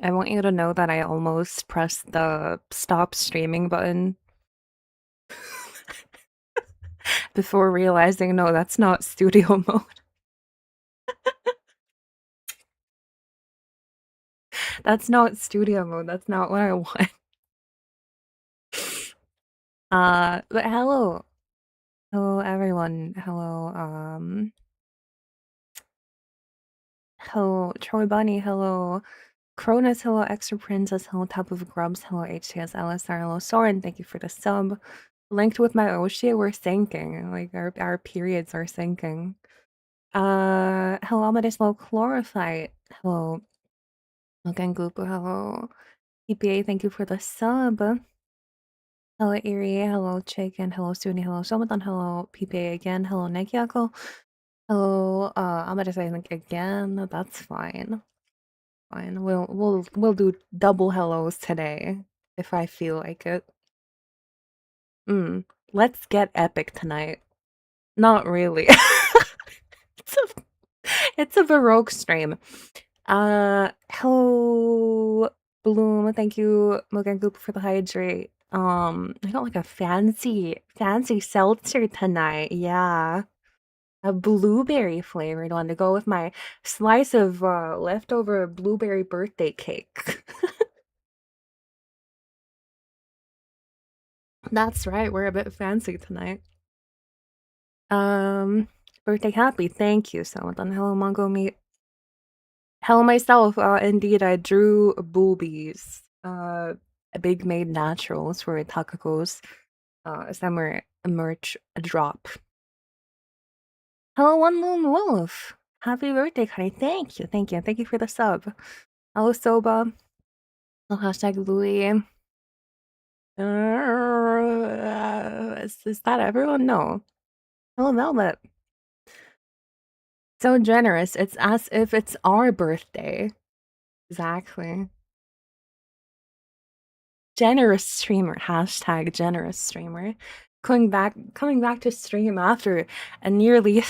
I want you to know that I almost pressed the stop streaming button before realizing, no, that's not studio mode. That's not studio mode. That's not what I want. But hello. Hello, everyone. Hello, Troy Bunny. Hello, Cronus. Hello, Extra Princess. Hello, Top of Grubs. Hello, HTS LSR. Hello, Soren. Thank you for the sub. Linked with my Oshie, we're syncing. Like, our periods are syncing. Hello, Amadeus. Hello, Chlorophyte. Hello, Logangupu. Hello, PPA. Thank you for the sub. Hello, Erie. Hello, Chicken. Hello, Suni. Hello, Somadan. Hello, PPA again. Hello, Nekiako. Hello, Amadeus. I think again. That's fine. Fine. We'll do double hellos today if I feel like it. Let's get epic tonight. Not really. It's a Baroque stream. Hello, Bloom. Thank you, Mogan Goop, for the hydrate. I got like a fancy seltzer tonight. Yeah, a blueberry flavored one to go with my slice of leftover blueberry birthday cake. That's right, we're a bit fancy tonight. Birthday happy. Thank you so much. Hello, Mongo Meat. Hello myself, indeed I drew boobies. Big made naturals for Takako's summer merch drop. Hello, One Lone Wolf. Happy birthday, Karin. Thank you for the sub. Hello, Soba. Hello, hashtag Louis. Is that everyone? No. Hello, Velvet. So generous. It's as if it's our birthday. Exactly. Generous streamer. Hashtag generous streamer. Coming back to stream after a nearly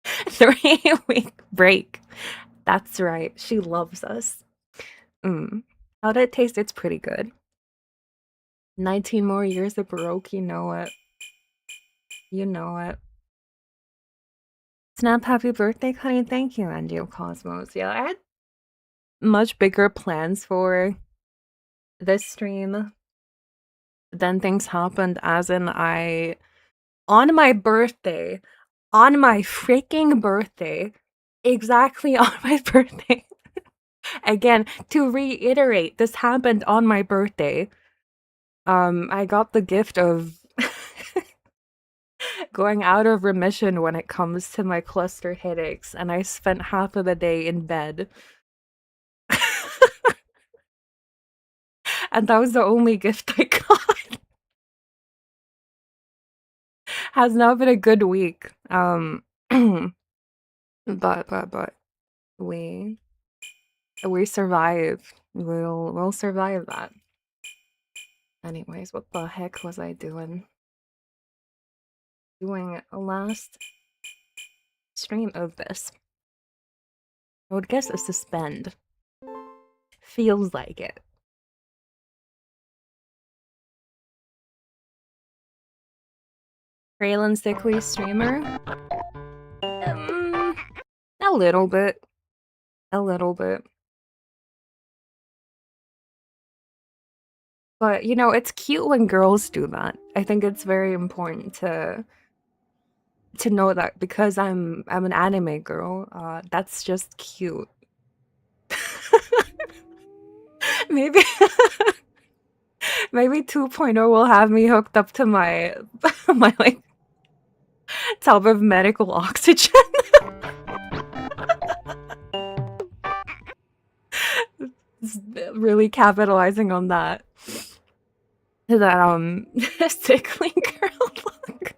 3-week break. That's right. She loves us. How did it taste? It's pretty good. 19 more years of Baroque, you know it. You know it. Snap happy birthday, Connie. Thank you, Andy Cosmos. Yeah, I had much bigger plans for this stream. Then things happened, as in on my freaking birthday, exactly on my birthday. Again, to reiterate, this happened on my birthday. I got the gift of going out of remission when it comes to my cluster headaches, and I spent half of the day in bed. And that was the only gift I got. Has not been a good week. But we survived. We'll survive that. Anyways, what the heck was I doing? Doing a last stream of this. I would guess a suspend. Feels like it. Braylon Sickly streamer? A little bit. But, you know, it's cute when girls do that. I think it's very important to know that because I'm an anime girl, that's just cute. Maybe 2.0 will have me hooked up to my like tub of medical oxygen. Really capitalizing on that. Sickly girl look.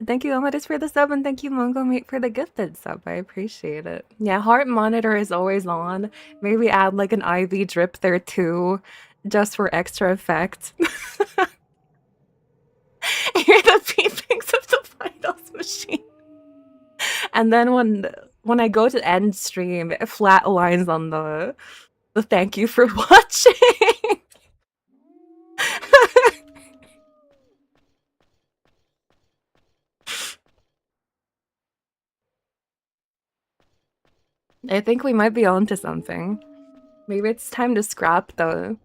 Thank you, Amadis, for the sub, and thank you, Mongo Mate, for the gifted sub. I appreciate it. Yeah, heart monitor is always on. Maybe add like an IV drip there too, just for extra effect. Hear the beepings of the vitals machine. And then when I go to end stream, it flat lines on the thank you for watching. I think we might be onto something. Maybe it's time to scrap the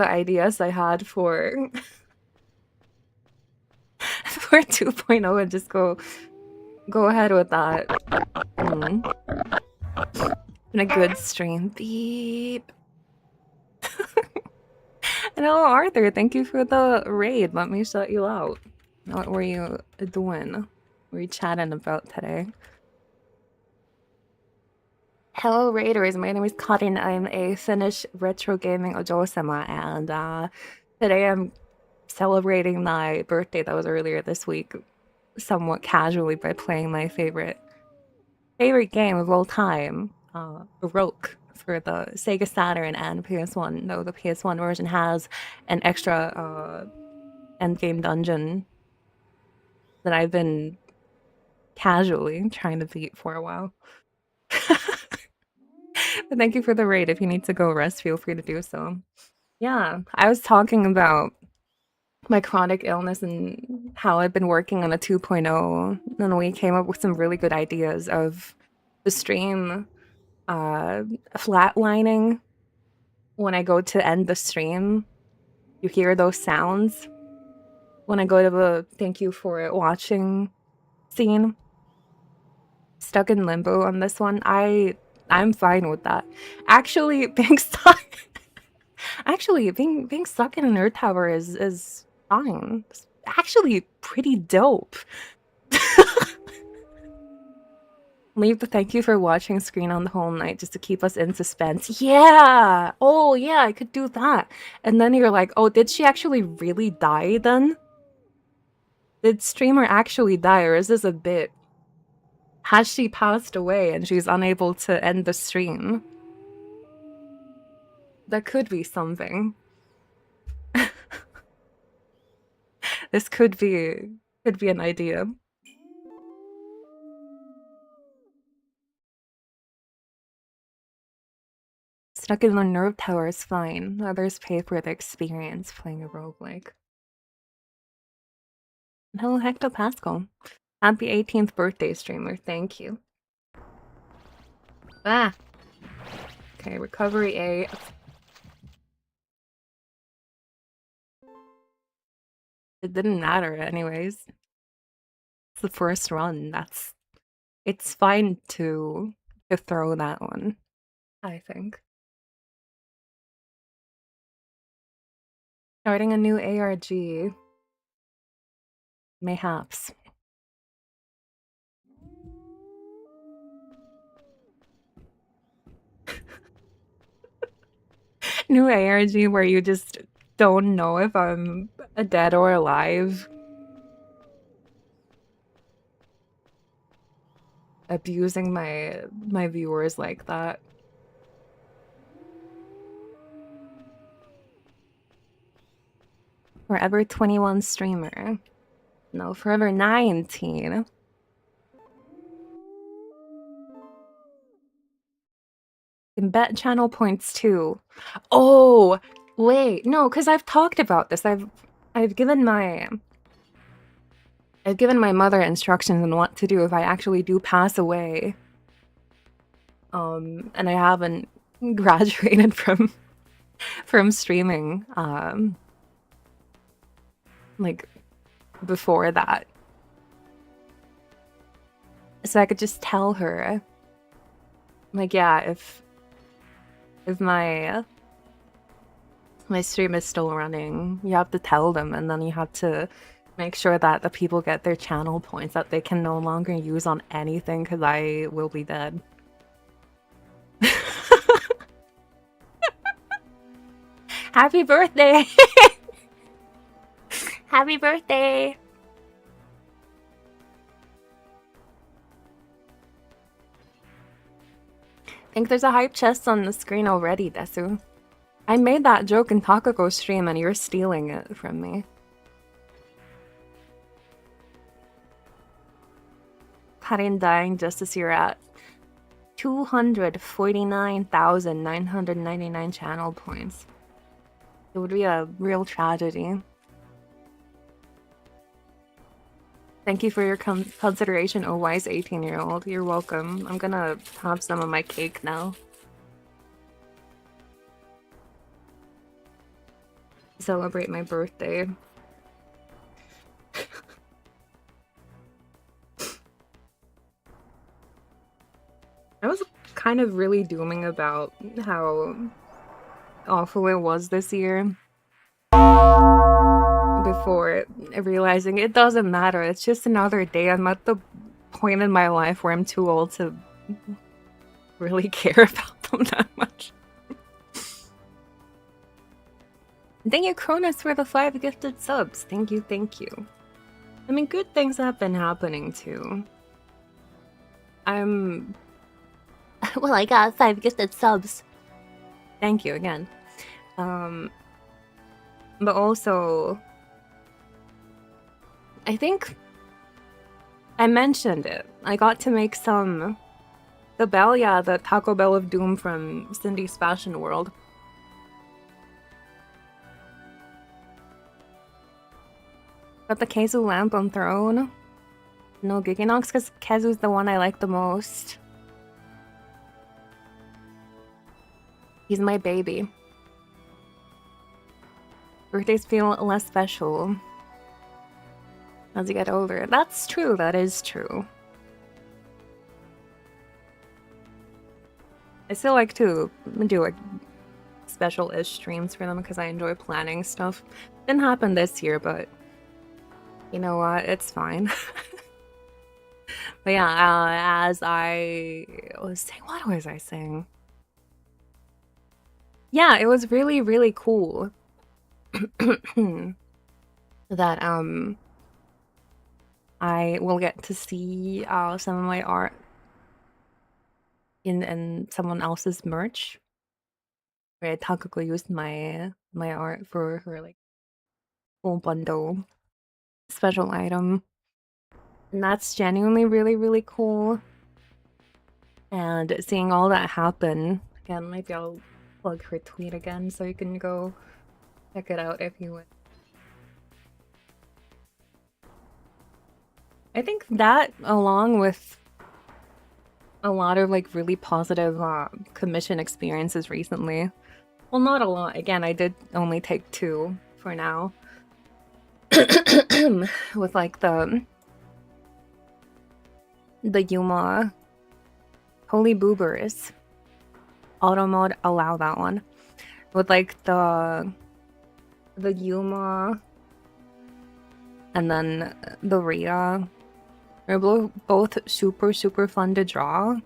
ideas I had for for 2.0 and just go ahead with that. Been a good stream. Beep. And hello, Arthur. Thank you for the raid. Let me shut you out. What were you doing? What were you chatting about today? Hello, Raiders. My name is Karin. I'm a Finnish retro gaming ojo-sama, and today I'm celebrating my birthday that was earlier this week, somewhat casually by playing my favorite game of all time, Baroque, for the Sega Saturn and PS1. Though the PS1 version has an extra endgame dungeon that I've been casually trying to beat for a while. But thank you for the raid. If you need to go rest, feel free to do so. Yeah, I was talking about my chronic illness and how I've been working on a 2.0, and we came up with some really good ideas of the stream flatlining. When I go to end the stream, you hear those sounds. When I go to the thank you for watching scene, stuck in limbo on this one, I'm fine with that. Actually, being stuck being stuck in a nerd tower is fine. It's actually pretty dope. Leave the thank you for watching screen on the whole night just to keep us in suspense. Yeah! Oh, yeah, I could do that. And then you're like, oh, did she actually really die then? Did streamer actually die, or is this a bit? Has she passed away and she's unable to end the stream? That could be something. This could be an idea. Stuck in the nerve tower is fine. Others pay for the experience playing a roguelike. Hello, Hector Pascal. Happy 18th birthday, streamer. Thank you. Ah! Okay, recovery A. It didn't matter anyways. It's the first run. It's fine to throw that one, I think. Starting a new ARG. Mayhaps. New ARG where you just don't know if I'm dead or alive. Abusing my viewers like that. Forever 21 streamer. No, forever 19. And bet channel points too. Oh, wait, no, because I've talked about this. I've given my mother instructions on what to do if I actually do pass away. And I haven't graduated from streaming like before that. So I could just tell her, like, yeah, if my stream is still running, you have to tell them, and then you have to make sure that the people get their channel points that they can no longer use on anything because I will be dead. Happy birthday! Happy birthday! I think there's a hype chest on the screen already, Desu. I made that joke in Takako stream and you're stealing it from me. Karin dying just to see her at 249,999 channel points. It would be a real tragedy. Thank you for your consideration, oh wise 18-year-old. You're welcome. I'm gonna have some of my cake now. Celebrate my birthday. I was kind of really dooming about how awful it was this year before realizing it doesn't matter. It's just another day. I'm at the point in my life where I'm too old to really care about them that much. Thank you, Cronus, for the 5 gifted subs. Thank you, thank you. I mean, good things have been happening too. Well, I got 5 gifted subs. Thank you again. But also, I think I mentioned it. I got to make the Taco Bell of Doom from Cindy's Fashion World. Got the Kazu lamp on throne. No Giginox, because Kazu's the one I like the most. He's my baby. Birthdays feel less special as you get older. That's true, that is true. I still like to do like special-ish streams for them because I enjoy planning stuff. Didn't happen this year, but you know what? It's fine. But yeah, as I was saying, what was I saying? Yeah, it was really, really cool that I will get to see some of my art in someone else's merch. Where Takako used my art for her like full bundle special item. And that's genuinely really, really cool. And seeing all that happen, again, maybe I'll plug her tweet again so you can go check it out if you would. I think that, along with a lot of like really positive commission experiences recently. Well, not a lot. Again, I did only take 2 for now. With like the Yuma Holy Boobers. Auto mode, allow that one. With like the Yuma and then the Rhea. They're both super, super fun to draw.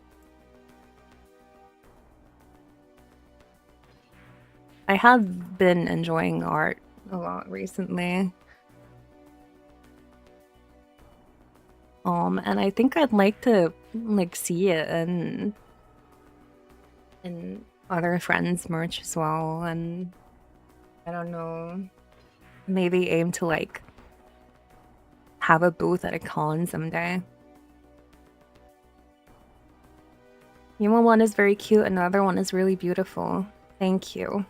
I have been enjoying art a lot recently. And I think I'd like to like see it in other friends' merch as well, and I don't know, maybe aim to like have a booth at a con someday. Yuma one is very cute, and the other one is really beautiful. Thank you.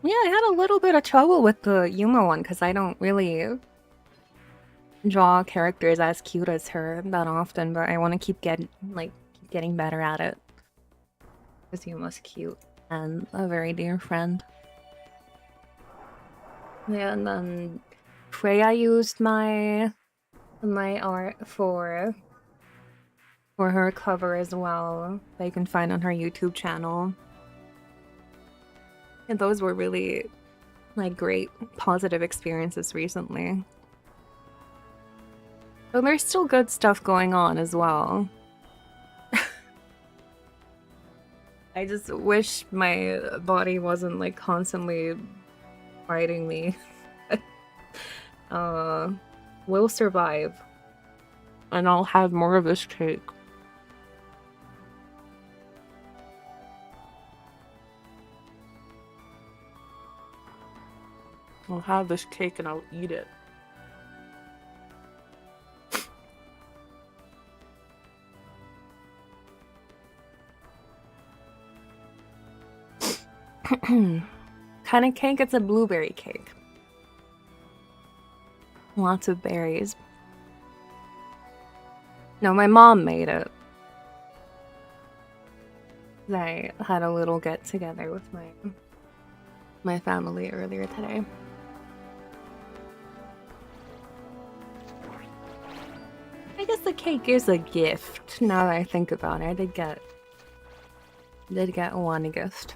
Yeah, I had a little bit of trouble with the Yuma one because I don't really draw characters as cute as her that often, but I want to keep getting better at it. Because Yuma's cute and a very dear friend. Yeah, and then Freya used my art for her cover as well, that you can find on her YouTube channel. And those were really like great positive experiences recently. So there's still good stuff going on as well. I just wish my body wasn't like constantly fighting me. We'll survive. And I'll have more of this cake. I'll have this cake and I'll eat it. Kind of cake? It's a blueberry cake. Lots of berries. No, my mom made it. I had a little get together with my family earlier today. I guess the cake is a gift. Now that I think about it, I did get one gift.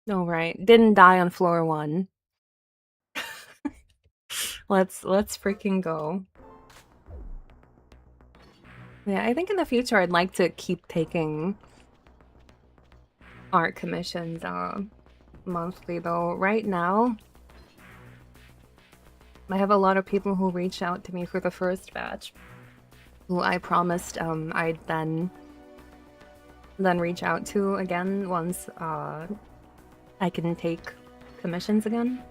No, right. Didn't die on floor 1. Let's freaking go. Yeah, I think in the future I'd like to keep taking art commissions monthly though. Right now I have a lot of people who reach out to me for the first batch who I promised I'd then reach out to again once I can take commissions again.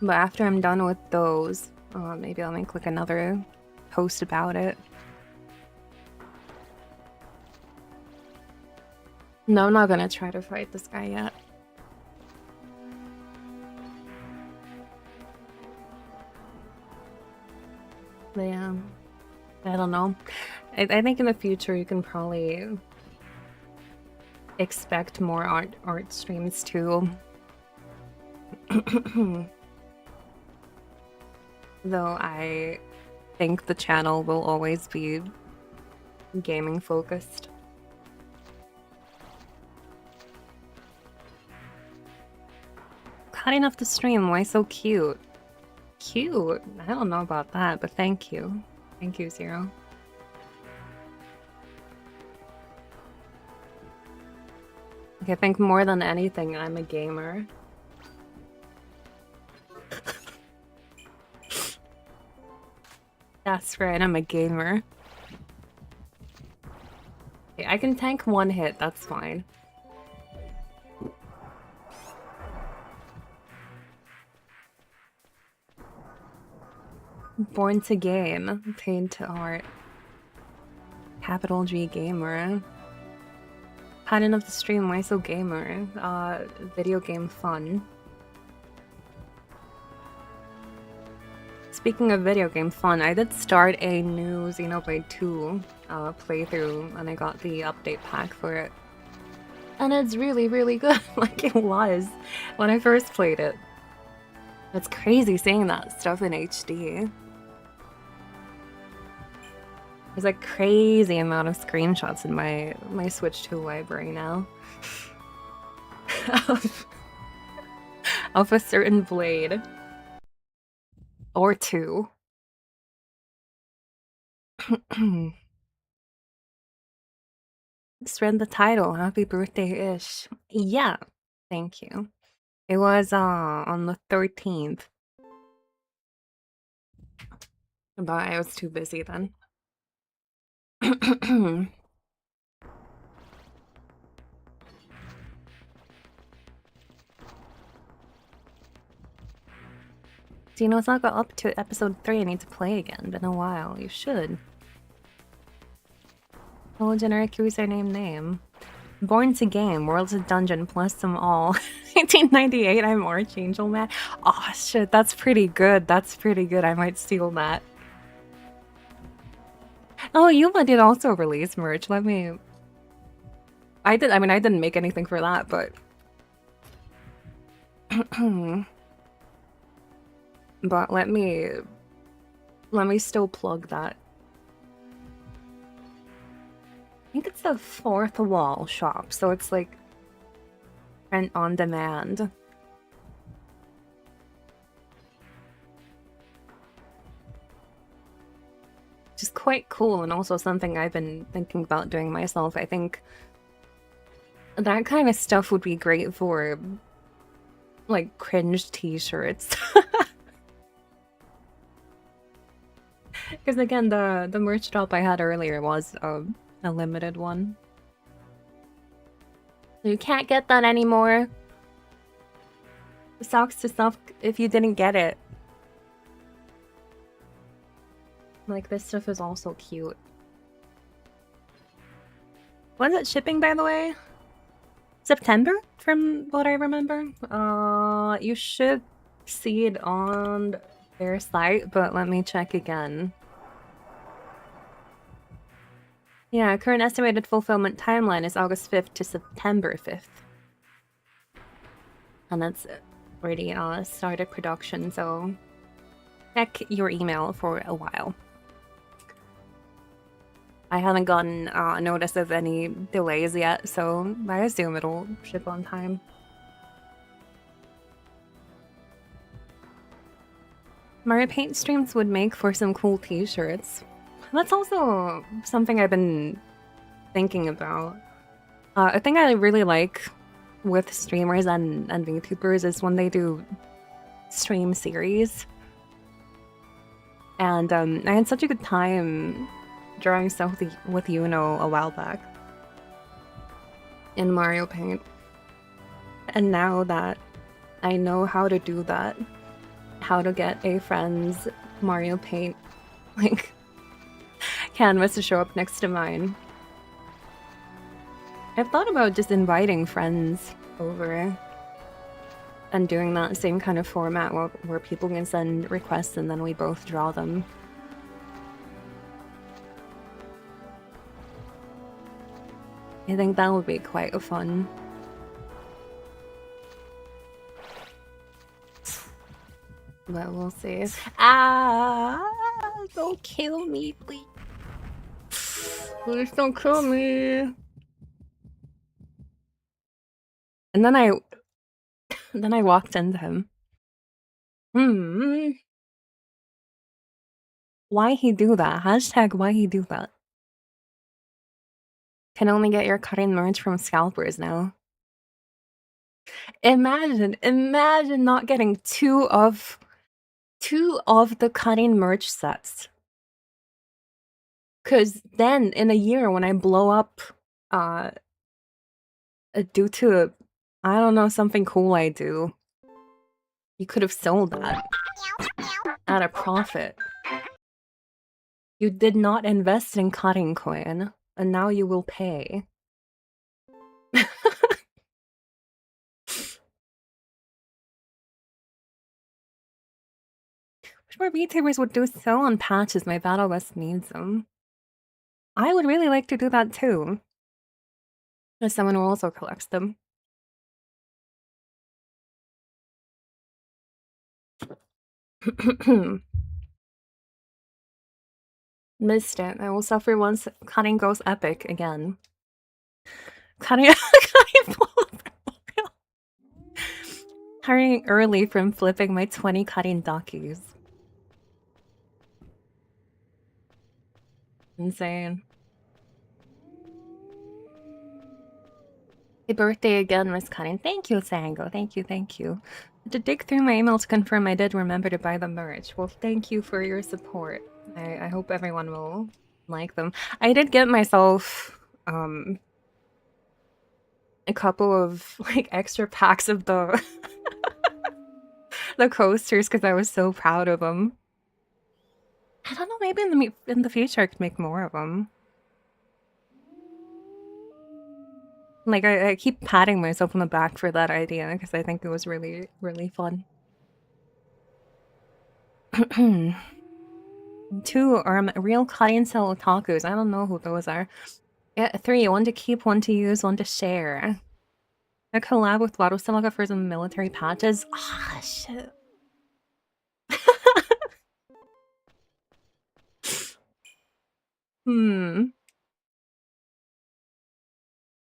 But after I'm done with those, maybe I'll make like another post about it. No, I'm not gonna try to fight this guy yet. But yeah, I don't know. I think in the future you can probably expect more art streams too. Though I think the channel will always be gaming focused. Cutting off the stream, why so cute? Cute? I don't know about that, but thank you. Thank you, Zero. I think more than anything, I'm a gamer. That's right, I'm a gamer. Okay, I can tank one hit, that's fine. Born to game, paid to art. Capital G gamer. Pattern of the stream, why so gamer? Video game fun. Speaking of video game fun, I did start a new Xenoblade 2 playthrough and I got the update pack for it. And it's really, really good, like it was when I first played it. It's crazy seeing that stuff in HD. There's a crazy amount of screenshots in my Switch 2 library now. of a certain blade. Or 2. Just read the title, Happy Birthday-ish. Yeah, thank you. It was on the 13th. But I was too busy then. Xenosaga up to episode 3. I need to play again. Been a while. You should. Hello, generic username name. Born to game. World's a dungeon plus them all. 1998. I'm Archangel Man. Oh shit, that's pretty good. That's pretty good. I might steal that. Oh, Yuma did also release merch. Let me. I didn't make anything for that, but. But let me still plug that. I think it's the fourth wall shop, so it's like print on demand. Which is quite cool and also something I've been thinking about doing myself. I think that kind of stuff would be great for like cringe t-shirts. Because again, the merch drop I had earlier was a limited one. You can't get that anymore. Sucks to suck if you didn't get it. Like, this stuff is also cute. When's it shipping, by the way? September, from what I remember. You should see it on their site, but let me check again. Yeah, current estimated fulfillment timeline is August 5th to September 5th. And that's already started production, so check your email for a while. I haven't gotten notice of any delays yet, so I assume it'll ship on time. Mario Paint streams would make for some cool t-shirts. That's also something I've been thinking about. A thing I really like with streamers and VTubers is when they do stream series. And I had such a good time drawing stuff with Yuno a while back in Mario Paint. And now that I know how to do that, how to get a friend's Mario Paint like canvas to show up next to mine, I've thought about just inviting friends over and doing that same kind of format where people can send requests and then we both draw them. I think that would be quite a fun. But we'll see. Don't kill me, please. Please don't kill me. And then I walked into him. Why he do that? Hashtag why he do that? Can only get your Karin merch from scalpers now. Imagine not getting two of the Karin merch sets. Cause then in a year when I blow up due to I don't know, something cool I do, you could have sold that at a profit. You did not invest in Karin coin, and now you will pay. Wish more VTubers would do sell on patches. My Battle West needs them. I would really like to do that too. As someone who also collects them. Missed it. I will suffer once Karin goes epic again. Karin Karin early from flipping my 20 Karin Dakis. Insane. Happy birthday again, Miss Karin. Thank you, Sango. Thank you, thank you. To dig through my email to confirm I did remember to buy the merch. Well, thank you for your support. I hope everyone will like them. I did get myself a couple of like extra packs of the the coasters because I was so proud of them. I don't know, maybe in the future I could make more of them. Like, I keep patting myself on the back for that idea because I think it was really, really fun. 2 are real Karin cell otakus. I don't know who those are. Yeah, 3, one to keep, one to use, one to share. A collab with Warusalaga for some military patches. Ah, shit.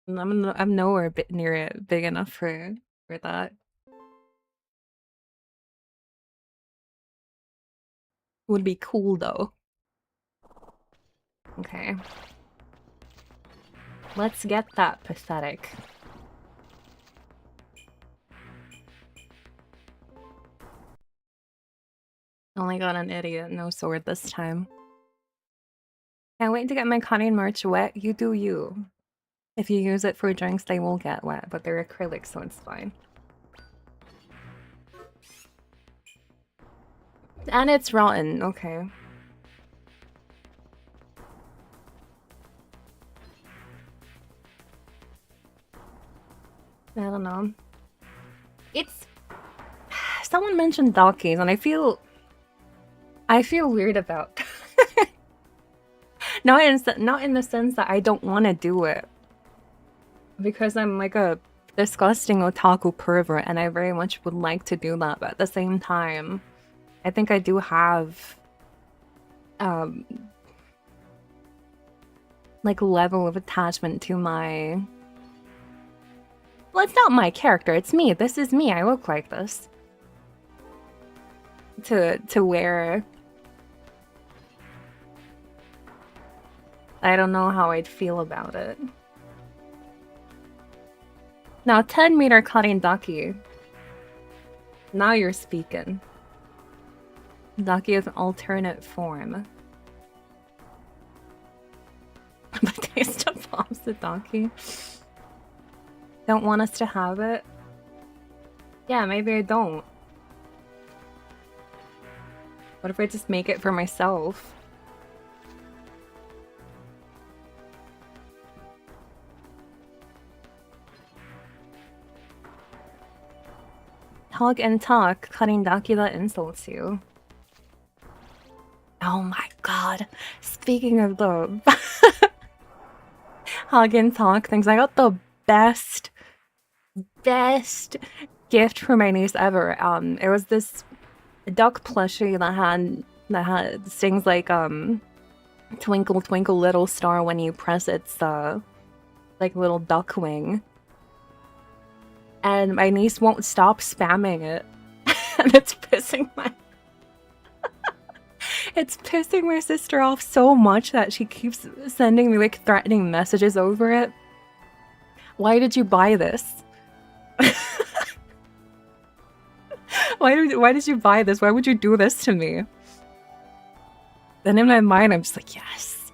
I'm nowhere near it big enough for that. Would be cool though. Okay. Let's get that pathetic. Only got an idiot, no sword this time. Can't wait to get my Karin merch wet. You do you. If you use it for drinks, they will get wet, but they're acrylic, so it's fine. And it's rotten, okay. I don't know. It's someone mentioned donkeys, and I feel weird about not in the sense that I don't want to do it, because I'm like a disgusting otaku pervert, and I very much would like to do that. But at the same time, I think I do have like level of attachment to my. Well, it's not my character. It's me. This is me. I look like this. To where I don't know how I'd feel about it. Now, 10-meter Karin Daki. Now you're speaking. Daki is an alternate form. The taste of bombs to Daki. Don't want us to have it? Yeah, maybe I don't. What if I just make it for myself? Hug and talk, cutting Daki that insults you. Oh my god. Speaking of the hug and talk things, I got the best gift for my niece ever. It was this duck plushie that had things like twinkle twinkle little star when you press its like little duck wing. And my niece won't stop spamming it. And it's pissing my sister off so much that she keeps sending me like threatening messages over it. Why did you buy this? Why did you buy this? Why would you do this to me? Then in my mind, I'm just like, yes.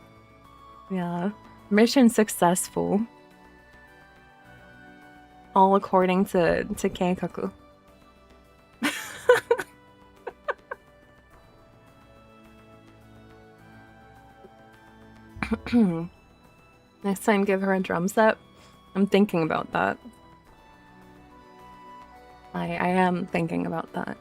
Yeah. Mission successful. All according to Keikaku. Next time, give her a drum set. I'm thinking about that. I am thinking about that.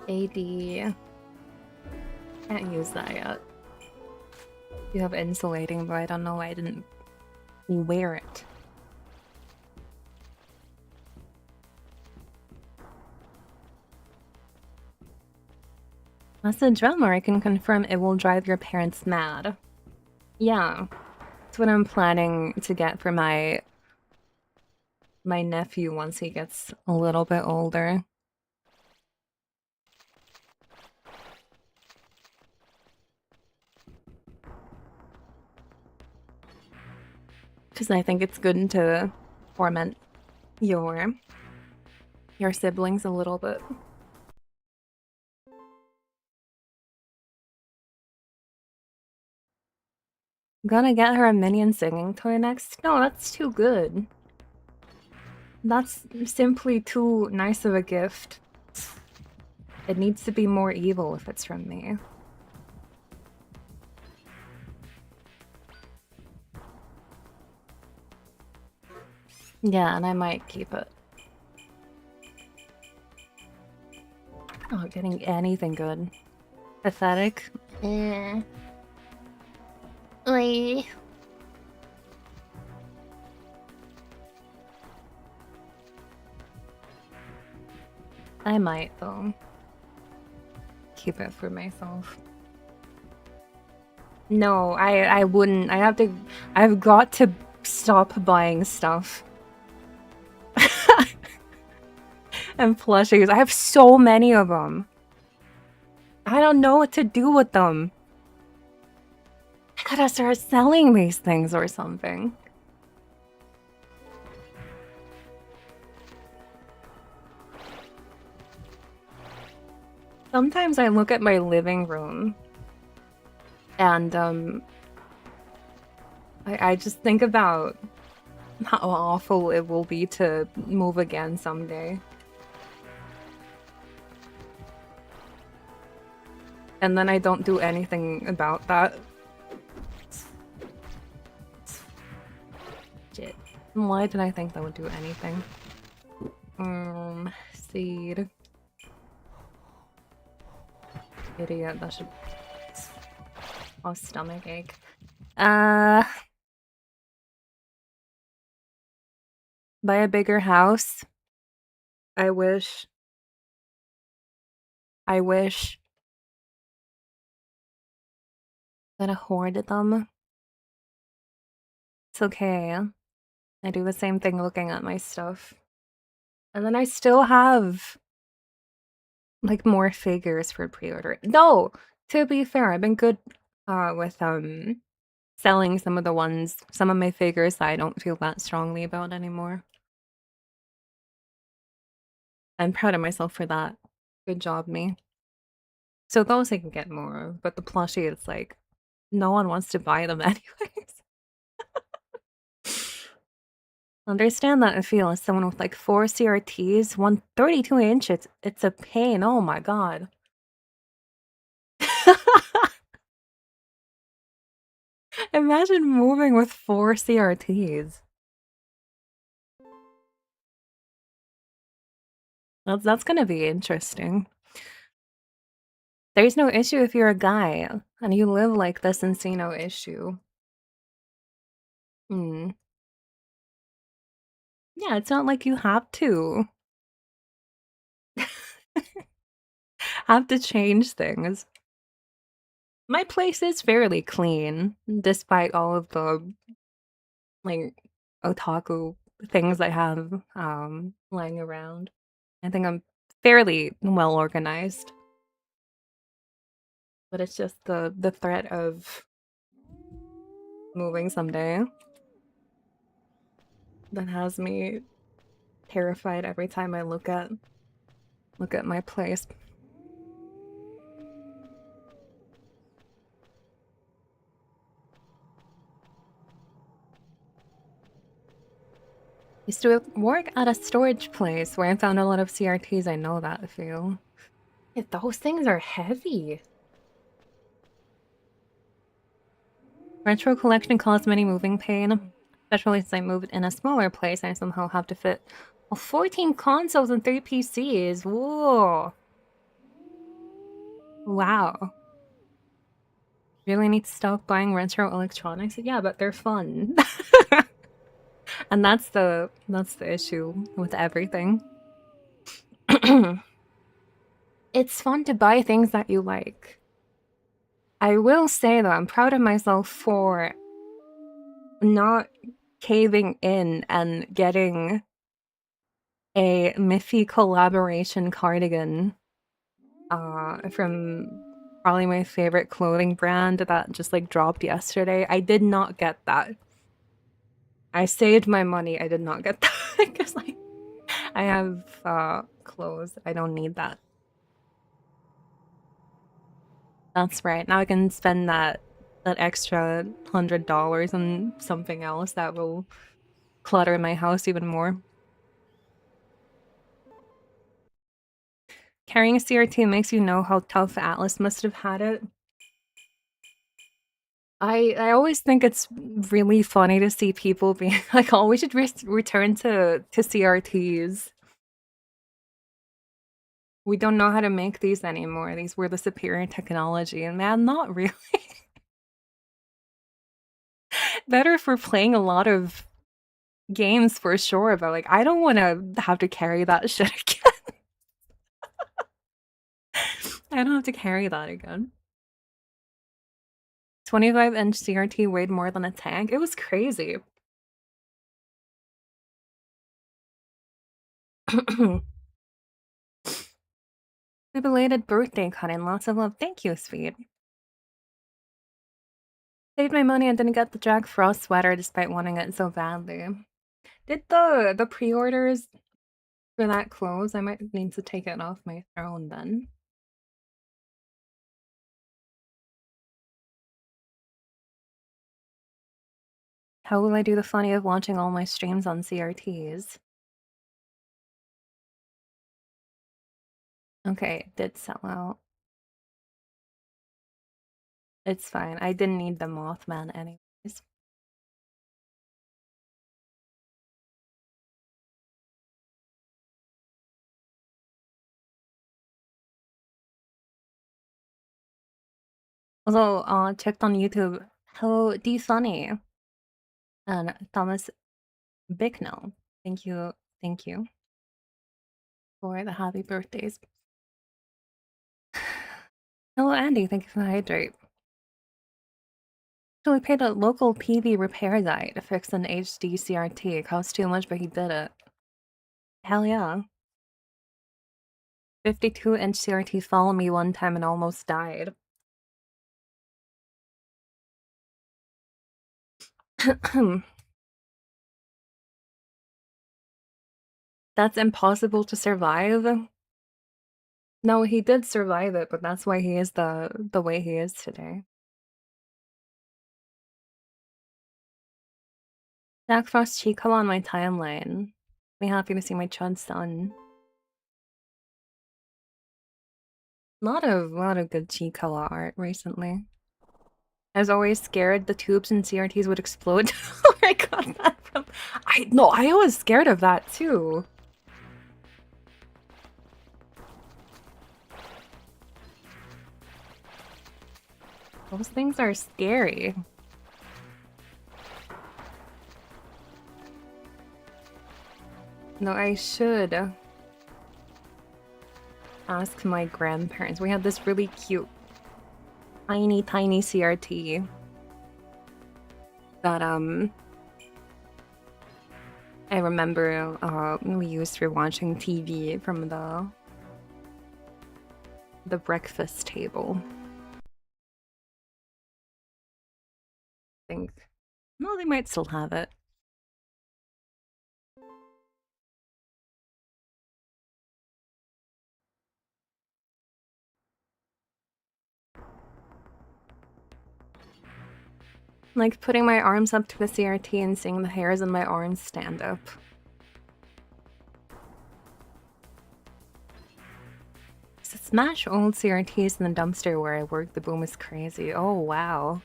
AD. Can't use that yet. You have insulating, but I don't know why I didn't wear it. As a drummer, I can confirm it will drive your parents mad. Yeah. That's what I'm planning to get for my nephew once he gets a little bit older. Because I think it's good to torment your siblings a little bit. Gonna get her a minion singing toy next? No, that's too good. That's simply too nice of a gift. It needs to be more evil if it's from me. Yeah, and I might keep it. Not getting anything good. Pathetic? Eh. Oi. I might, though. Keep it for myself. No, I wouldn't. I've got to stop buying stuff. And plushies. I have so many of them. I don't know what to do with them. I gotta start selling these things or something. Sometimes I look at my living room and I just think about how awful it will be to move again someday. And then I don't do anything about that. Shit. Why did I think that would do anything? Seed. Idiot, that should... Oh, stomach ache. Buy a bigger house. I wish that I hoarded them. It's okay. I do the same thing looking at my stuff. And then I still have like more figures for pre-order. No, to be fair, I've been good with selling some of my figures that I don't feel that strongly about anymore. I'm proud of myself for that. Good job, me. So those I can get more of, but the plushie, it's like no one wants to buy them anyways. Understand that and feel as someone with like 4 CRTs, 132 inch, it's a pain. Oh my god. Imagine moving with 4 CRTs. That's gonna be interesting. There's no issue if you're a guy and you live like this and see no issue. Hmm. Yeah, it's not like you have to. Have to change things. My place is fairly clean, despite all of the, like, otaku things I have, lying around. I think I'm fairly well organized. But it's just the threat of moving someday that has me terrified every time I look at my place. Used to work at a storage place where I found a lot of CRTs. I know that feel. Yeah, those things are heavy. Retro collection caused many moving pain, especially since I moved in a smaller place and I somehow have to fit 14 consoles and 3 PCs. Whoa. Wow. Really need to stop buying retro electronics? Yeah, but they're fun. And that's the issue with everything. It's fun to buy things that you like. I will say though, I'm proud of myself for not caving in and getting a Miffy collaboration cardigan from probably my favorite clothing brand that just like dropped yesterday. I did not get that. I saved my money. I did not get that because like I have clothes. I don't need that. That's right. Now I can spend that extra $100 on something else that will clutter my house even more. Carrying a CRT makes you know how tough Atlas must have had it. I always think it's really funny to see people being like, "Oh, we should return to CRTs. We don't know how to make these anymore. These were the superior technology." And man, not really. Better for playing a lot of games for sure, but like I don't want to have to carry that shit again. I don't have to carry that again. 25-inch CRT weighed more than a tank. It was crazy. Happy belated birthday, Karin. Lots of love. Thank you, sweet. Saved my money and didn't get the Jack Frost sweater despite wanting it so badly. Did the pre-orders for that close? I might need to take it off my throne then. How will I do the funny of launching all my streams on CRTs? Okay, it did sell out. It's fine. I didn't need the Mothman anyways. Also, checked on YouTube. Hello, D Sunny and Thomas Bicknell. Thank you for the happy birthdays. Hello, Andy. Thank you for the hydrate. So we paid a local PV repair guy to fix an HD CRT. It cost too much, but he did it. Hell yeah. 52-inch CRT followed me one time and almost died. That's impossible to survive. No, he did survive it, but that's why he is the way he is today. Jack Frost Chi, come on my timeline. Be happy to see my chud son. Lot of good Chi-Kawa art recently. I was always scared the tubes and CRTs would explode. Where I got that from. I was scared of that too. Those things are scary. No, I should ask my grandparents. We had this really cute, tiny CRT that I remember we used for watching TV from the breakfast table. I think. No, they might still have it. Like putting my arms up to the CRT and seeing the hairs in my arms stand up. So smash old CRTs in the dumpster where I work. The boom is crazy. Oh wow.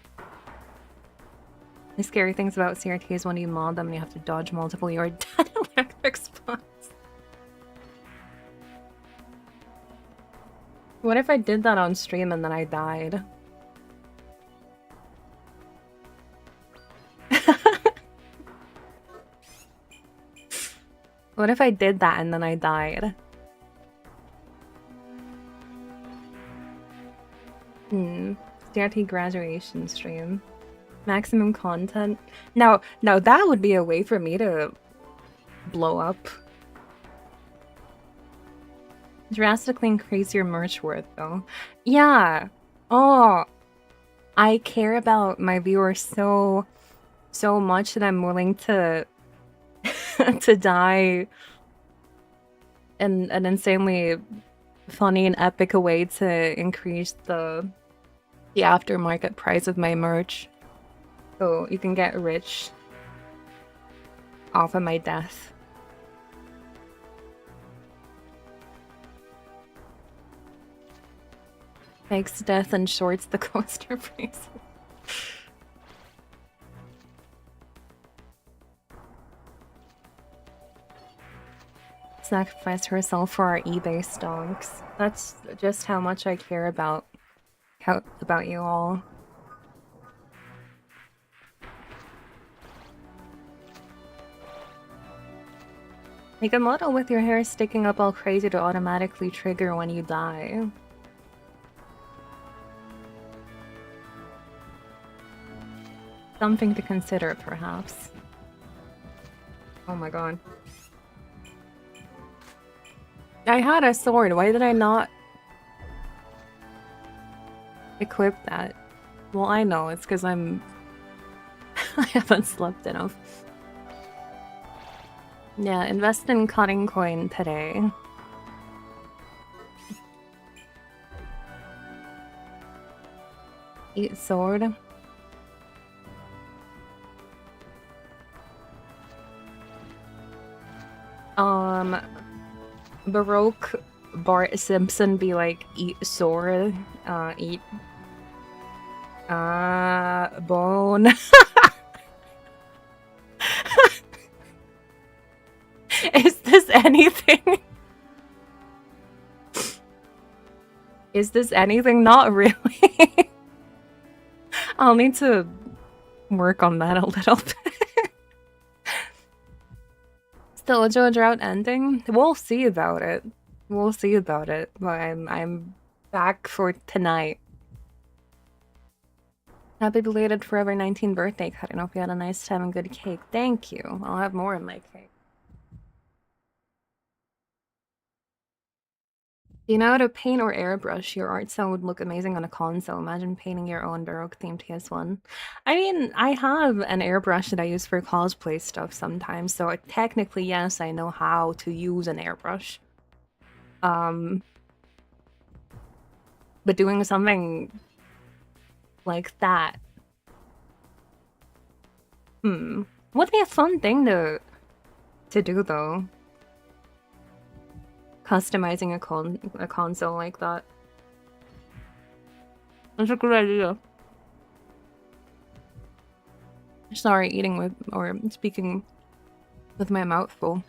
The scary things about CRTs when you mod them, you have to dodge multiple your dead electric spots. What if I did that on stream and then I died? What if I did that and then I died? CRT graduation stream. Maximum content. Now that would be a way for me to blow up. Drastically increase your merch worth, though. Yeah. Oh, I care about my viewers so much that I'm willing to to die in an insanely funny and epic way to increase the aftermarket price of my merch. So you can get rich off of my death. Makes death and shorts the coaster price. Sacrifice herself for our eBay stonks. That's just how much I care about you all. Make a model with your hair sticking up all crazy to automatically trigger when you die. Something to consider, perhaps. Oh my god. I had a sword, why did I not equip that? Well, I know, it's because I haven't slept enough. Yeah, invest in cutting coin today. Eat sword. Baroque Bart Simpson be like, eat sword, eat Bone. Is this anything? Is this anything? Not really. I'll need to work on that a little bit. Still a JoJo drought ending? We'll see about it. We'll see about it. But I'm back for tonight. Happy belated forever 19th birthday, Karin. Hope you had a nice time and good cake. Thank you. I'll have more in my cake. Do you know how to paint or airbrush? Your art style would look amazing on a console. Imagine painting your own Baroque themed PS1. I mean, I have an airbrush that I use for cosplay stuff sometimes, so technically, yes, I know how to use an airbrush. But doing something like that, would be a fun thing to do though. Customizing a console like that. That's a good idea. Sorry, eating with or speaking with my mouth full.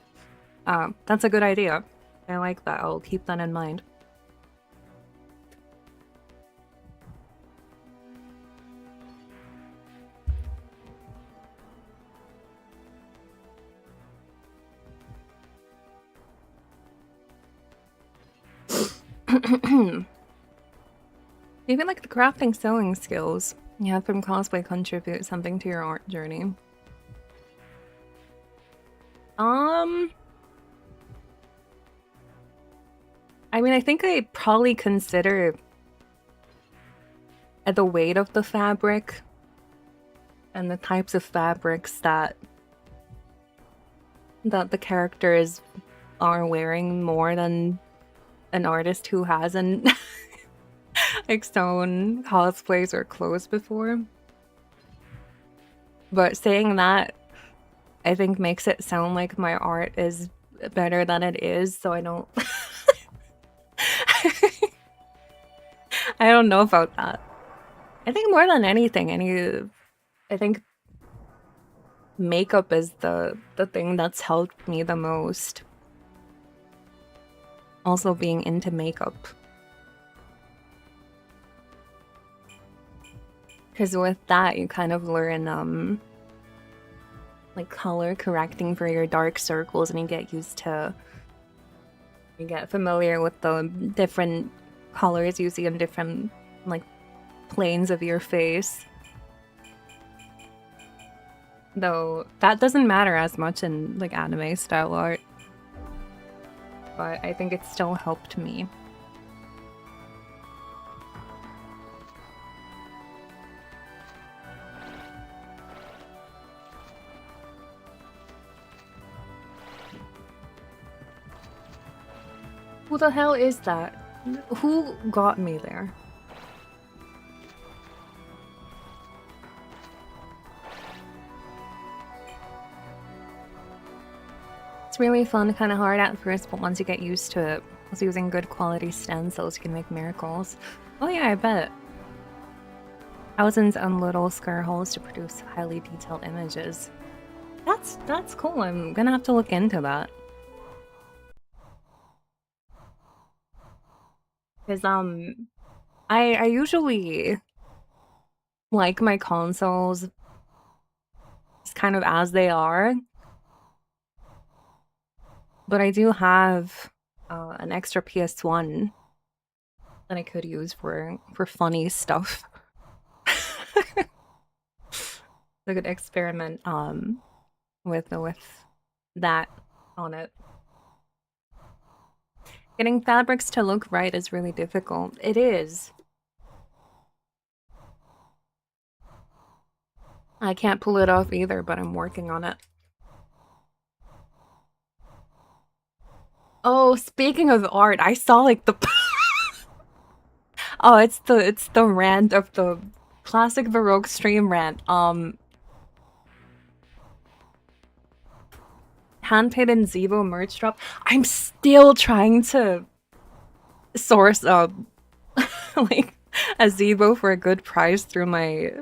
That's a good idea. I like that. I'll keep that in mind. Even like the crafting sewing skills you have from cosplay contribute something to your art journey. I mean, I think I probably consider the weight of the fabric and the types of fabrics that the characters are wearing more than an artist who hasn't like sewn cosplays or clothes before. But saying that, I think makes it sound like my art is better than it is, so I don't I don't know about that. I think more than anything, I think makeup is the thing that's helped me the most. Also being into makeup. Because with that, you kind of learn, like color correcting for your dark circles, and you get used to, you get familiar with the different colors you see in different, like, planes of your face. Though, that doesn't matter as much in, like, anime style art. But I think it still helped me. Who the hell is that? Who got me there? It's really fun, kind of hard at first, but once you get used to it, with using good quality stencils, you can make miracles. Oh yeah, I bet. Thousands and little square holes to produce highly detailed images. That's cool. I'm gonna have to look into that. Because I usually like my consoles kind of as they are, but I do have an extra PS1 that I could use for funny stuff. I could experiment with that on it. Getting fabrics to look right is really difficult. It is. I can't pull it off either, but I'm working on it. Oh, speaking of art, I saw like the oh, it's the rant of the classic Baroque stream rant. Handpaid and Zevo merch drop. I'm still trying to source like a Zebo for a good price through my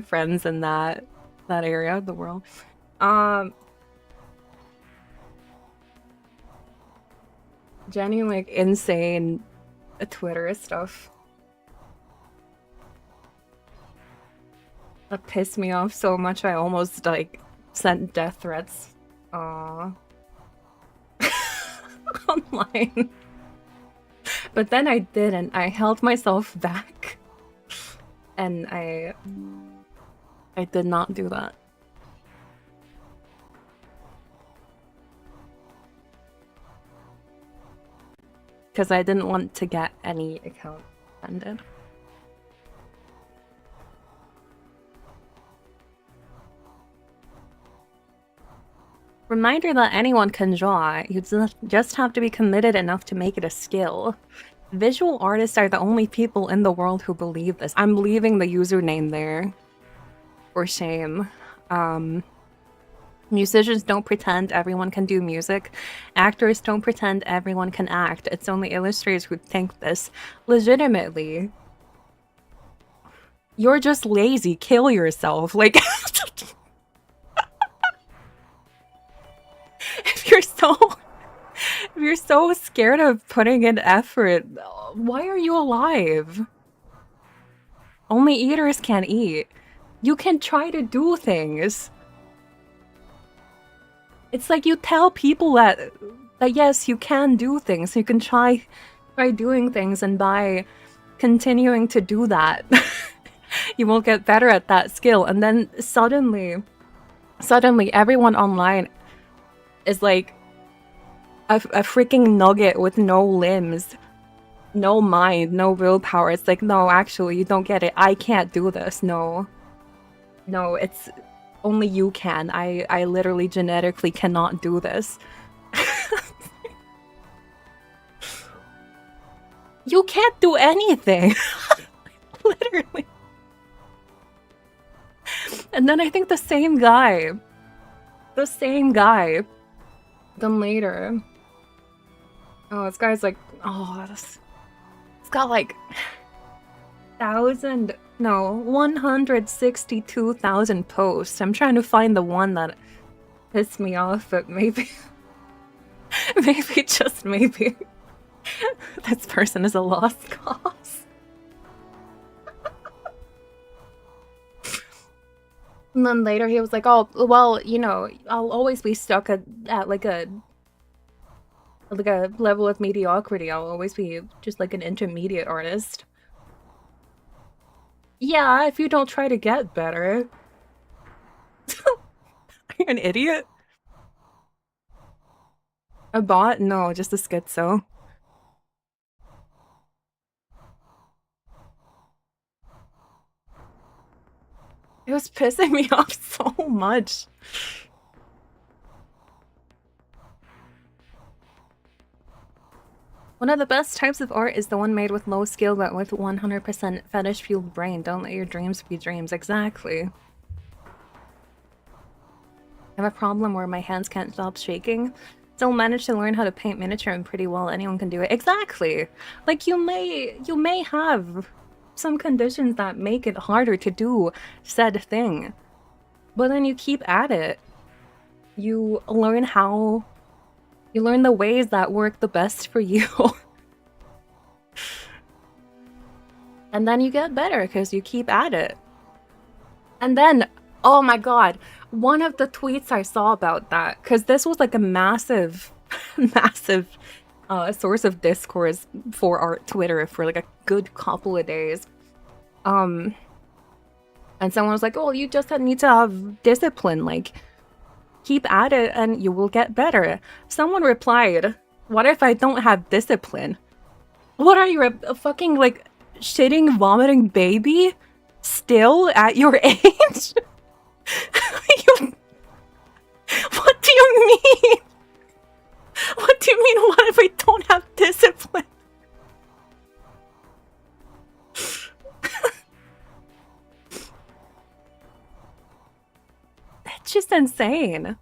friends in that area of the world. Genuine like insane Twitter stuff that pissed me off so much I almost like sent death threats. Online. But then I didn't. I held myself back. And I did not do that. Because I didn't want to get any account ended. Reminder that anyone can draw, you just have to be committed enough to make it a skill. Visual artists are the only people in the world who believe this. I'm leaving the username there. For shame. Musicians don't pretend everyone can do music. Actors don't pretend everyone can act. It's only illustrators who think this. Legitimately. You're just lazy. Kill yourself. Like... If you're so scared of putting in effort, why are you alive? Only eaters can eat. You can try to do things. It's like you tell people that yes, you can do things. You can try doing things, and by continuing to do that, you will get better at that skill. And then suddenly everyone online is like a freaking nugget with no limbs, no mind, no willpower. It's like, no, actually, you don't get it. I can't do this. No, it's only you can. I literally genetically cannot do this. You can't do anything. Literally. And then I think the same guy, then later, oh, this guy's like, oh, it's got like 162,000 posts. I'm trying to find the one that pissed me off, but maybe, just maybe, this person is a lost cause. And then later he was like, oh, well, you know, I'll always be stuck at like a level of mediocrity. I'll always be just like an intermediate artist. Yeah, if you don't try to get better. Are you an idiot? A bot? No, just a schizo. It was pissing me off so much. One of the best types of art is the one made with low skill but with 100% fetish-fueled brain. Don't let your dreams be dreams. Exactly. I have a problem where my hands can't stop shaking. Still managed to learn how to paint miniature and pretty well. Anyone can do it. Exactly! Like, you may have some conditions that make it harder to do said thing. But then you keep at it. You learn the ways that work the best for you. And then you get better because you keep at it. And then, oh my god, one of the tweets I saw about that, because this was like a massive source of discourse for our Twitter for like a good couple of days. And someone was like, oh, you just need to have discipline, like, keep at it and you will get better. Someone replied, what if I don't have discipline? What are you, a fucking, like, shitting, vomiting baby? Still at your age? What do you mean? What do you mean, what if I don't have discipline? It's just insane.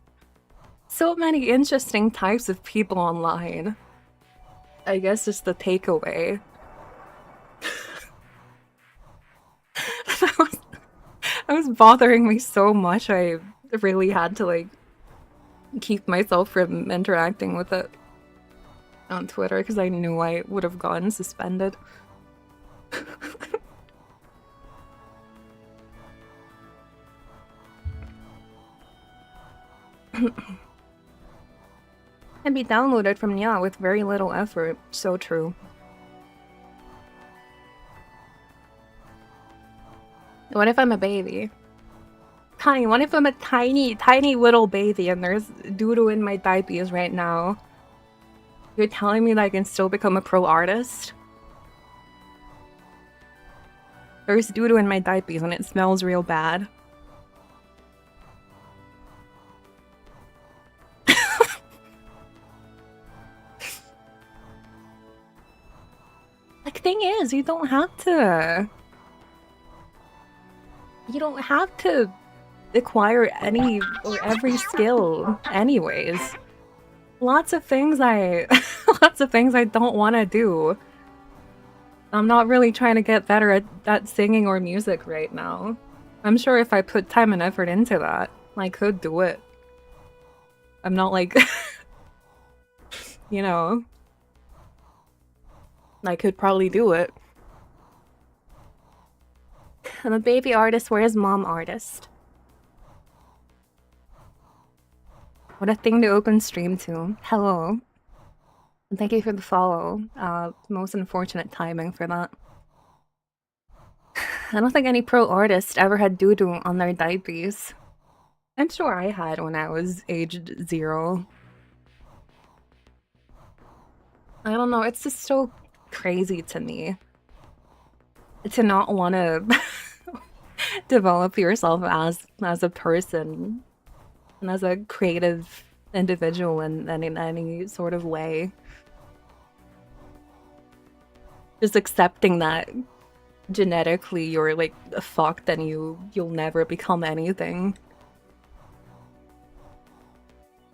So many interesting types of people online. I guess it's the takeaway. It was bothering me so much. I really had to like keep myself from interacting with it on Twitter because I knew I would have gotten suspended. Can be downloaded from Nya with very little effort. So true. What if I'm a baby? Connie, what if I'm a tiny, tiny little baby and there's doo-doo in my diapers right now? You're telling me that I can still become a pro artist? There's doo-doo in my diapers and it smells real bad. Like, thing is, you don't have to acquire any or every skill anyways. Lots of things I don't want to do. I'm not really trying to get better at singing or music right now. I'm sure if I put time and effort into that, I could do it. I'm not like, you know, I could probably do it. I'm a baby artist, where's mom artist? What a thing to open stream to. Hello. And thank you for the follow. Most unfortunate timing for that. I don't think any pro artist ever had doo-doo on their diapers. I'm sure I had when I was aged 0. I don't know, it's just so crazy to me to not want to develop yourself as a person and as a creative individual in any sort of way. Just accepting that genetically you're like fucked and you'll never become anything.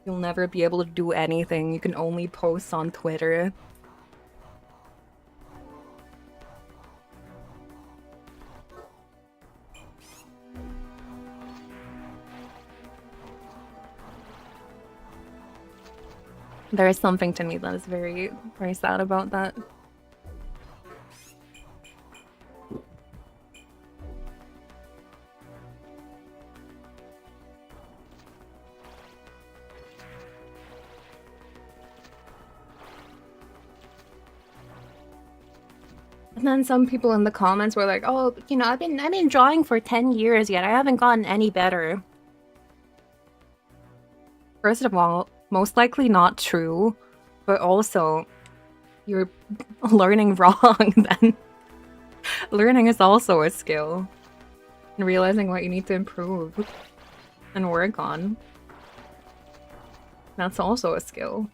You'll never be able to do anything. You can only post on Twitter. There is something to me that is very, very sad about that. And then some people in the comments were like, "Oh, you know, I've been drawing for 10 years yet. I haven't gotten any better." First of all, most likely not true, but also you're learning wrong then. Learning is also a skill. And realizing what you need to improve and work on. That's also a skill.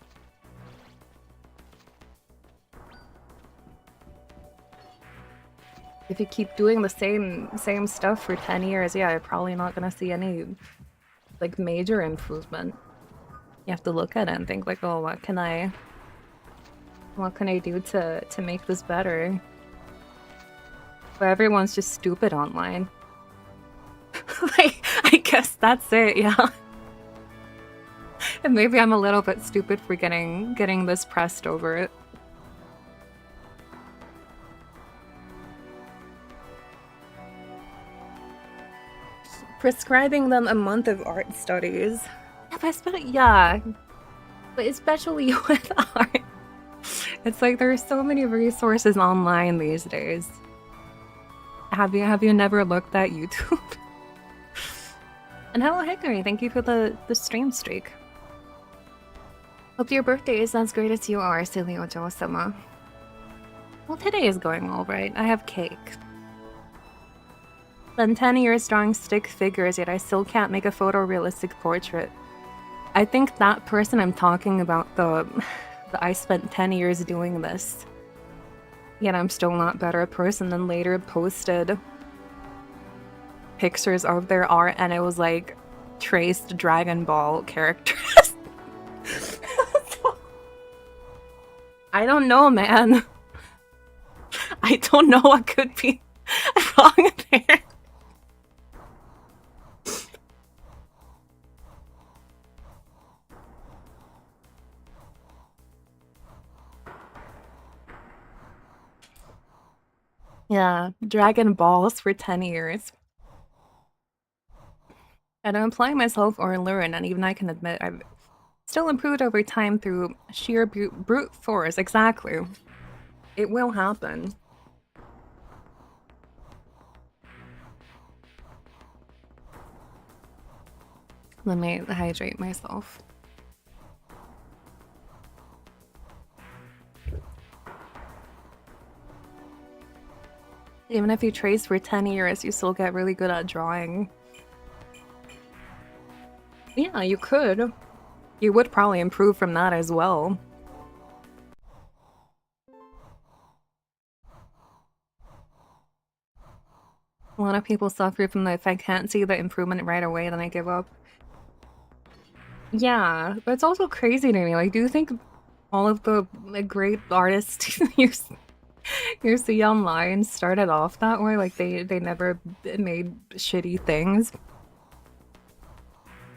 If you keep doing the same stuff for 10 years, yeah, you're probably not gonna see any like major improvement. You have to look at it and think like, oh, what can I do to make this better? But everyone's just stupid online. Like, I guess that's it, yeah. And maybe I'm a little bit stupid for getting this pressed over it. Prescribing them a month of art studies. Yeah, but especially with art. It's like there are so many resources online these days. Have you never looked at YouTube? And hello Hickory, thank you for the stream streak. Hope your birthday is as great as you are, silly Ojo-sama. Well, today is going alright. I have cake. Been 10 years drawing stick figures, yet I still can't make a photorealistic portrait. I think that person I'm talking about, I spent 10 years doing this. Yet I'm still not better a person than later posted pictures of their art and it was like traced Dragon Ball characters. I don't know, man. I don't know what could be wrong there. Yeah, Dragon Balls for 10 years. And I'm applying myself or learn, and even I can admit I've still improved over time through sheer brute force. Exactly. It will happen. Let me hydrate myself. Even if you trace for 10 years, you still get really good at drawing. Yeah, you could. You would probably improve from that as well. A lot of people suffer from the if I can't see the improvement right away, then I give up. Yeah, but it's also crazy to me. Like, do you think all of the great artists you see online started off that way? Like, they never made shitty things?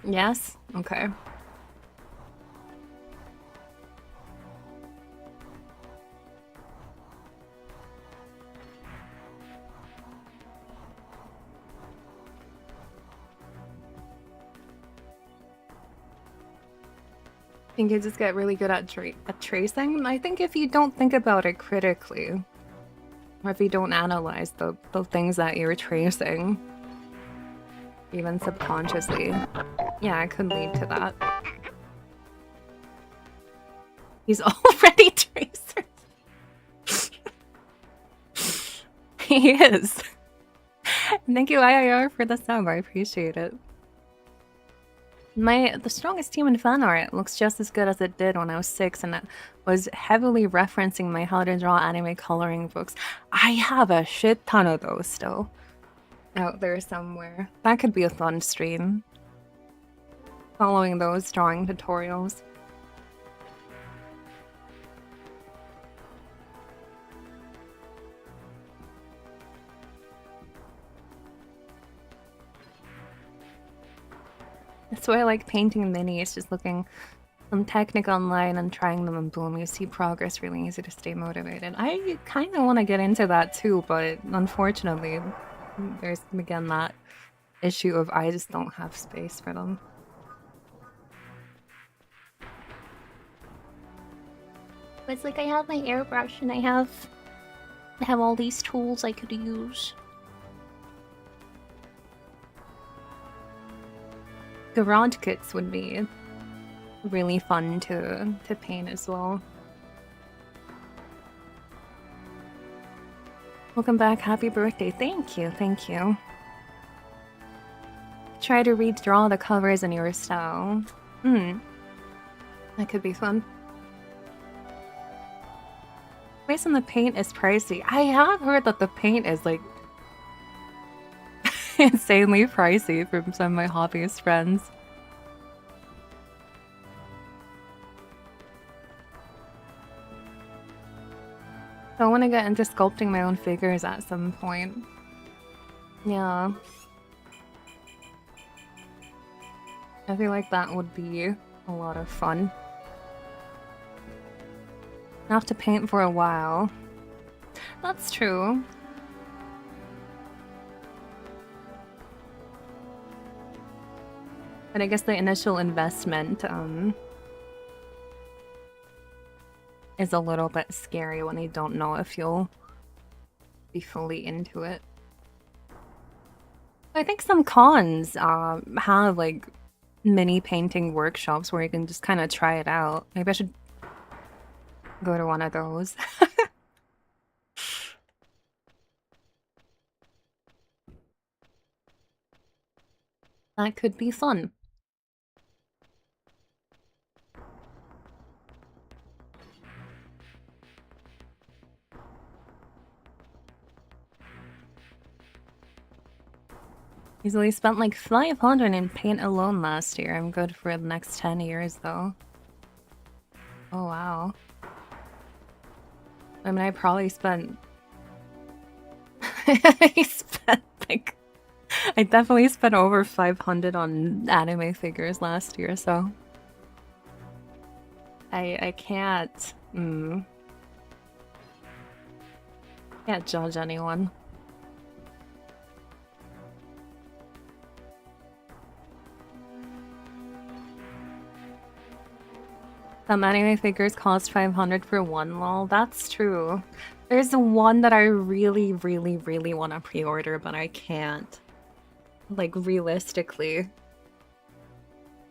Yes? Okay. I think you just get really good at tracing. I think if you don't think about it critically, or if you don't analyze the things that you're tracing, even subconsciously, yeah, it could lead to that. He's already tracer. He is. Thank you, IIR, for the sub. I appreciate it. The strongest team in fan art looks just as good as it did when I was 6, and it was heavily referencing my how to draw anime coloring books. I have a shit ton of those still out there somewhere. That could be a fun stream. Following those drawing tutorials. That's why I like painting minis, just looking some technique online and trying them, and boom, you see progress. Really easy to stay motivated. I kind of want to get into that too, but unfortunately, there's again that issue of I just don't have space for them. But it's like I have my airbrush and I have all these tools I could use. Garage kits would be really fun to paint as well. Welcome back, happy birthday. Thank you, thank you. Try to redraw the covers in your style. That could be fun. Price on the paint is pricey. I have heard that the paint is like insanely pricey from some of my hobbyist friends. I want to get into sculpting my own figures at some point. Yeah. I feel like that would be a lot of fun. I have to paint for a while. That's true. But I guess the initial investment is a little bit scary when you don't know if you'll be fully into it. I think some cons have like mini painting workshops where you can just kind of try it out. Maybe I should go to one of those. That could be fun. Easily spent like 500 in paint alone last year. I'm good for the next 10 years though. Oh wow. I mean, I probably spent... I definitely spent over 500 on anime figures last year, so... I can't... Can't judge anyone. Some anime figures cost 500 for one, lol. That's true. There's one that I really, really, really want to pre-order, but I can't. Like, realistically.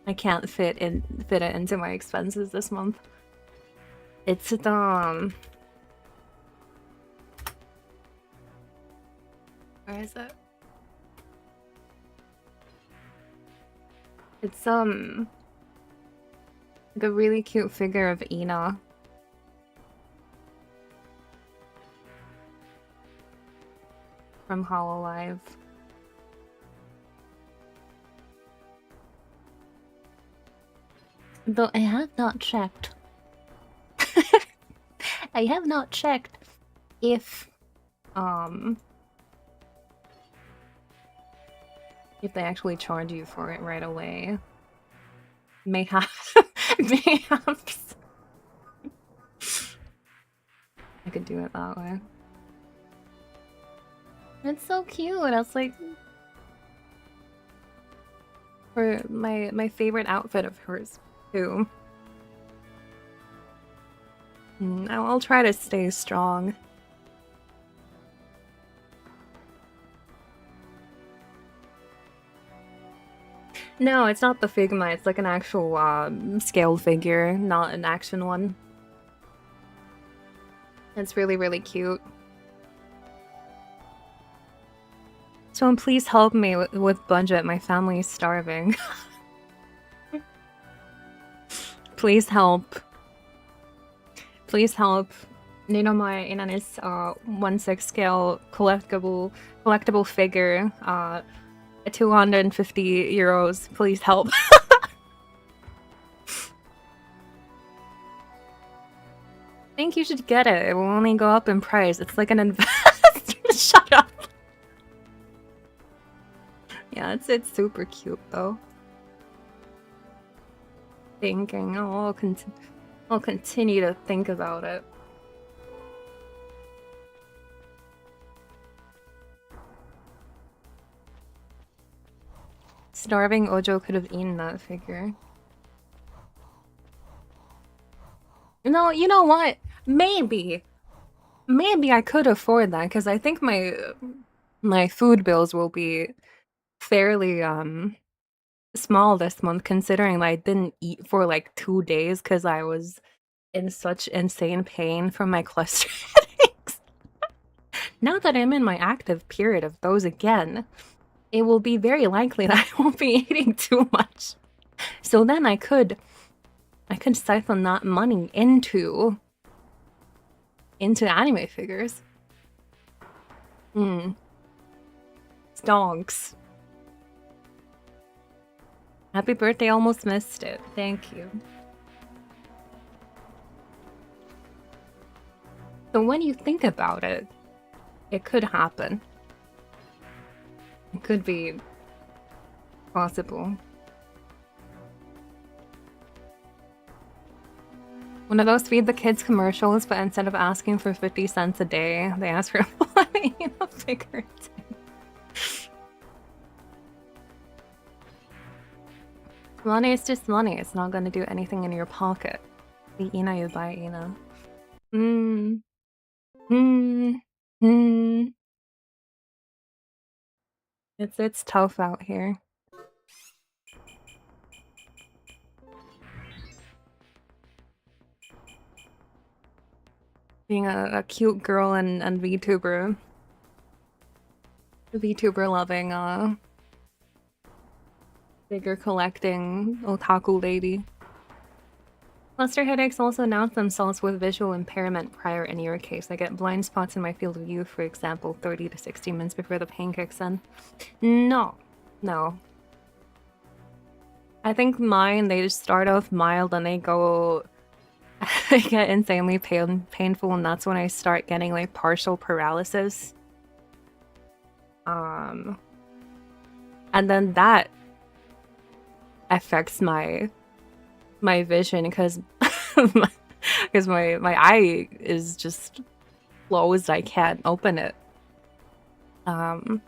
I can't fit it into my expenses this month. It's the where is it? It's like a really cute figure of Ina. From Hololive. Though I have not checked. I have not checked if they actually charge you for it right away. Mayhaps. Mayhaps. I could do it that way. It's so cute. It's like for my favorite outfit of hers too. I'll try to stay strong. No, it's not the Figma. It's like an actual scaled figure, not an action one. It's really, really cute. So please help me with budget. My family's starving. Please help. Please help. Ninomai Inanis 1/6 scale collectible figure. 250 euros. Please help. I think you should get it. It will only go up in price. It's like an investment. Shut up. Yeah, it's super cute though. Thinking, oh, I'll continue to think about it. Starving Ojo could have eaten that figure. No, you know what? Maybe I could afford that because I think my food bills will be fairly small this month, considering that I didn't eat for like 2 days because I was in such insane pain from my cluster headaches. Now that I'm in my active period of those again, it will be very likely that I won't be eating too much. So then I could siphon that money into anime figures. Stonks. Happy birthday, almost missed it. Thank you. So when you think about it, it could happen. It could be possible. One of those feed the kids commercials, but instead of asking for 50 cents a day, they ask for a figure. Money is just money. It's not gonna do anything in your pocket. The Ina you buy, Ina. It's tough out here. Being a cute girl and VTuber. VTuber loving figure collecting otaku lady. Cluster headaches also announce themselves with visual impairment prior in your case. I get blind spots in my field of view, for example, 30 to 60 minutes before the pain kicks in. No. I think mine, they just start off mild and they go... they get insanely painful, and that's when I start getting like partial paralysis. And then that affects my vision because my eye is just closed, I can't open it. But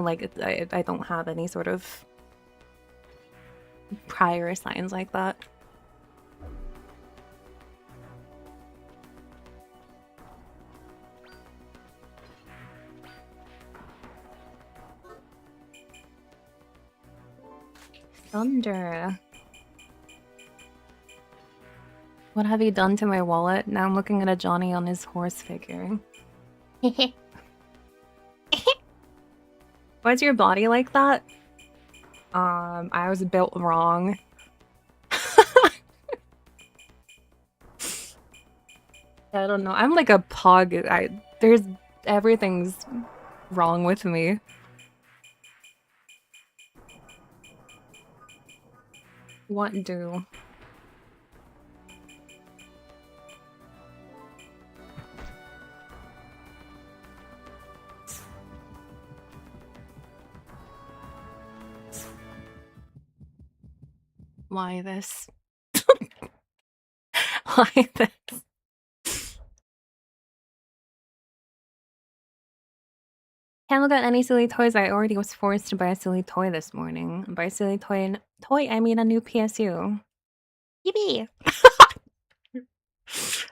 like, I don't have any sort of prior signs like that. Thunder. What have you done to my wallet? Now I'm looking at a Johnny on his horse figure. Why's your body like that? I was built wrong. I don't know. I'm like a pug. Everything's wrong with me. What do? Why this? Why this? Can't look at any silly toys. I already was forced to buy a silly toy this morning. By silly toy, I mean a new PSU. Yippee!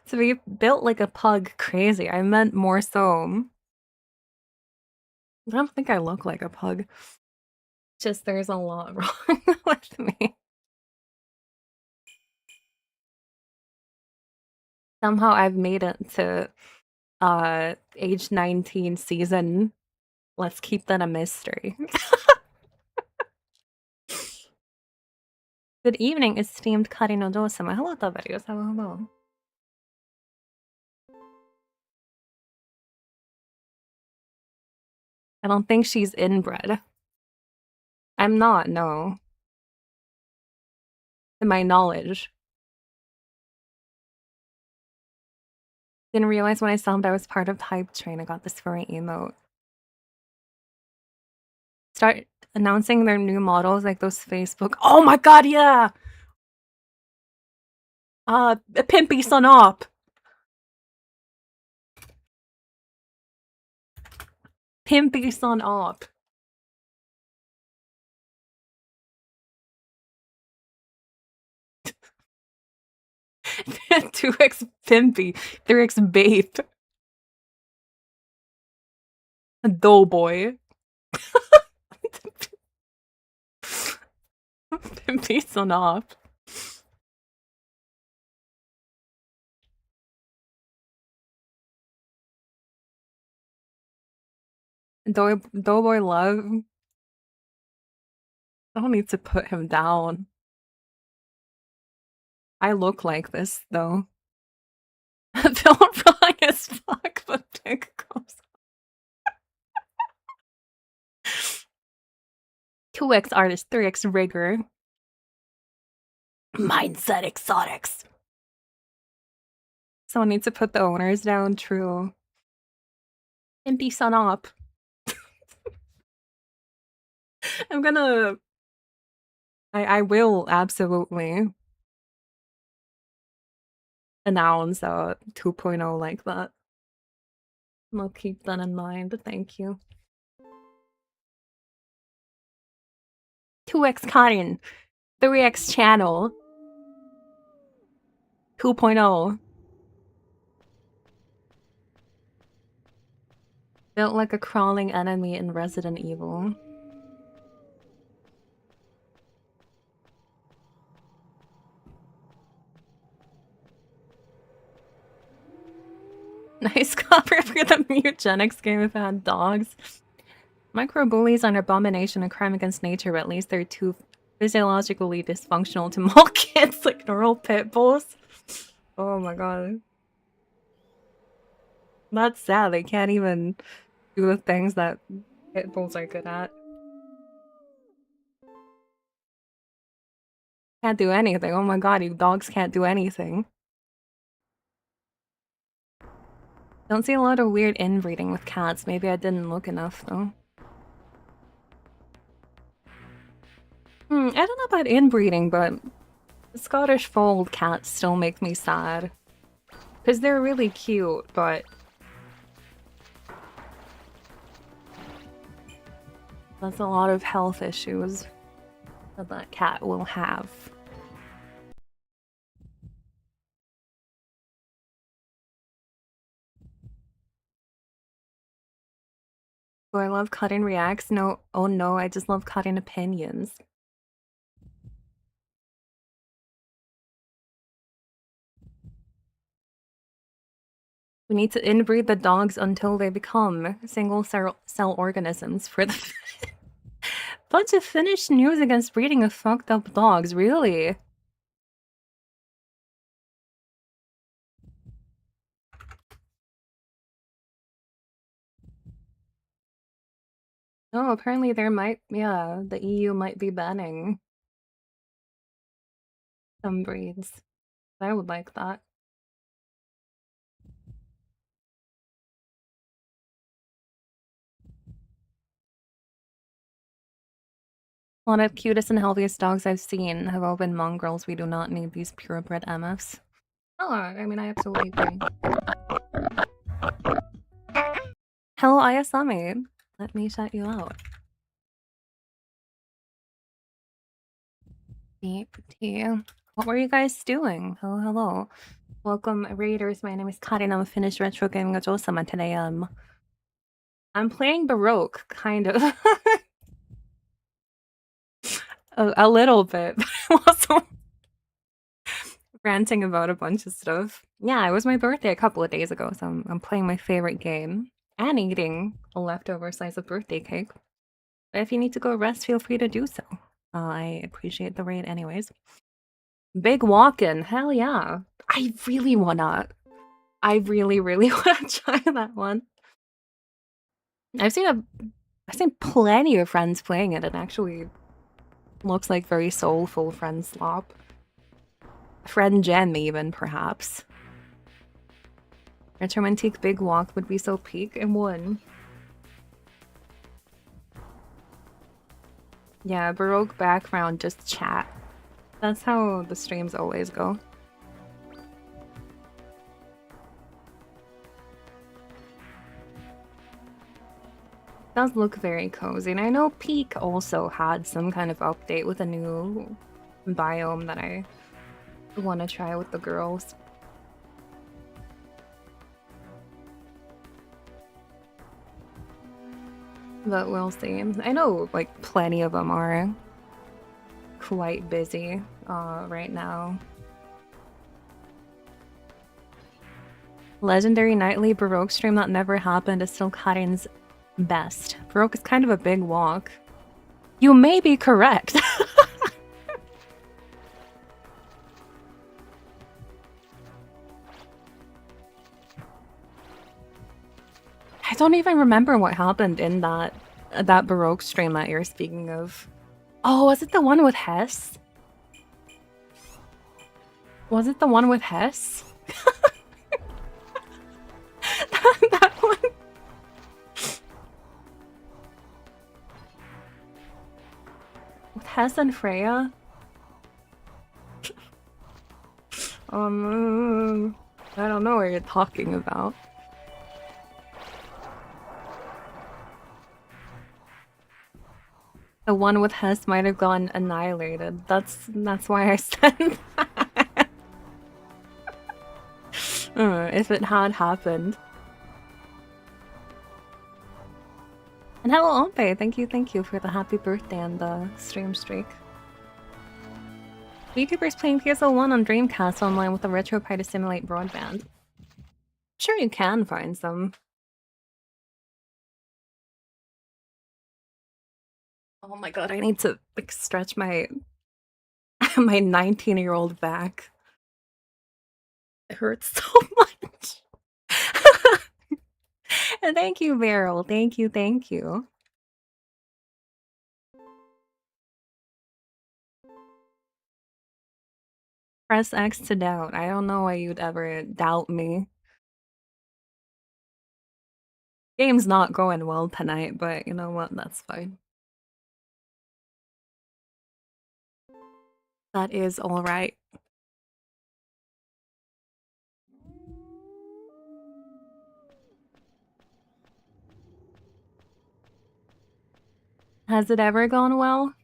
To be built like a pug, crazy. I meant more so. I don't think I look like a pug. Just there's a lot wrong with me. Somehow I've made it to age 19 season. Let's keep that a mystery. Good evening, esteemed Karin Edelfelt. Hello, Tavarius. Hello. I don't think she's inbred. I'm not, no. To my knowledge. Didn't realize when I saw him I was part of the hype train. I got this for an emote. Start announcing their new models like those Facebook. Oh my god, yeah! Pimpy son up! Pimpy son up. Two X Pimpy, 3X Babe. Doughboy. Pimpy son up. Doughboy love. I don't need to put him down. I look like this, though. Built wrong as fuck, but pink goes. 2X artist, 3X rigor. Mindset exotics. Someone needs to put the owners down, true. Pimpy son up. I'm gonna... I will absolutely announce 2.0 like that. I'll keep that in mind, thank you. 2X Karin, 3X channel, 2.0. Built like a crawling enemy in Resident Evil. Nice cover for the eugenics game if it had dogs. Microbullies are an abomination and crime against nature, but at least they're too physiologically dysfunctional to maul kids like neural pit bulls. Oh my god. That's sad, they can't even do the things that pit bulls are good at. Can't do anything. Oh my god, you dogs can't do anything. Don't see a lot of weird inbreeding with cats. Maybe I didn't look enough, though. I don't know about inbreeding, but Scottish fold cats still make me sad. Because they're really cute, but that's a lot of health issues that that cat will have. Do I love cutting reacts? No. Oh no, I just love cutting opinions. We need to inbreed the dogs until they become single-cell organisms for the bunch of Finnish news against breeding of fucked up dogs, really? Oh, apparently there might, yeah, the EU might be banning some breeds. I would like that. One of the cutest and healthiest dogs I've seen have all been mongrels. We do not need these purebred MFs. Oh, I mean, I absolutely agree. Hello, Ayasami. Let me shut you out. Deep tea. What were you guys doing? Hello, hello. Welcome, Raiders. My name is Karin. I'm a Finnish retro gaming Ojo-sama. Today, I'm playing Baroque, kind of. a little bit, but I'm also ranting about a bunch of stuff. Yeah, it was my birthday a couple of days ago, so I'm playing my favorite game and eating a leftover slice of birthday cake. But if you need to go rest, feel free to do so. I appreciate the raid anyways. Big walk-in, hell yeah. I really wanna try that one. I've seen plenty of friends playing it. It actually looks like very soulful friend slop. Friend gem even, perhaps. Retromantique big walk would be so peak in one. Yeah, Baroque background, just chat. That's how the streams always go. Does look very cozy, and I know Peak also had some kind of update with a new biome that I want to try with the girls. But we'll see. I know, like, plenty of them are quite busy right now. Legendary nightly Baroque stream that never happened is still Karin's best. Baroque is kind of a big walk. You may be correct. I don't even remember what happened in that Baroque stream that you're speaking of. Oh, was it the one with Hess? Was it the one with Hess? that one. With Hess and Freya? I don't know what you're talking about. The one with Hess might have gone annihilated. That's why I said that. If it had happened. And hello, Ompe. Thank you for the happy birthday and the stream streak. YouTubers playing PS1 on Dreamcast online with a RetroPie to simulate broadband. Sure, you can find some. Oh my god, I need to like stretch my my 19-year-old back. It hurts so much. And thank you, Beryl. Thank you. Press X to doubt. I don't know why you'd ever doubt me. Game's not going well tonight, but you know what? That's fine. That is alright. Has it ever gone well?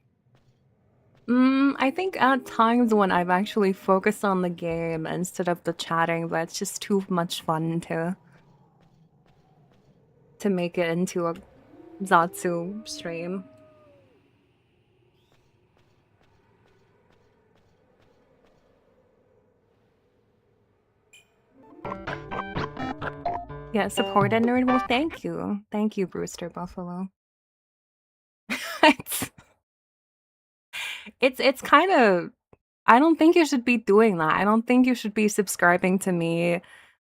I think at times when I've actually focused on the game instead of the chatting, but it's just too much fun to make it into a Zatsu stream. Yeah, supported nerd. Well, thank you. Thank you, Brewster Buffalo. it's it's kind of I don't think you should be doing that. I don't think you should be subscribing to me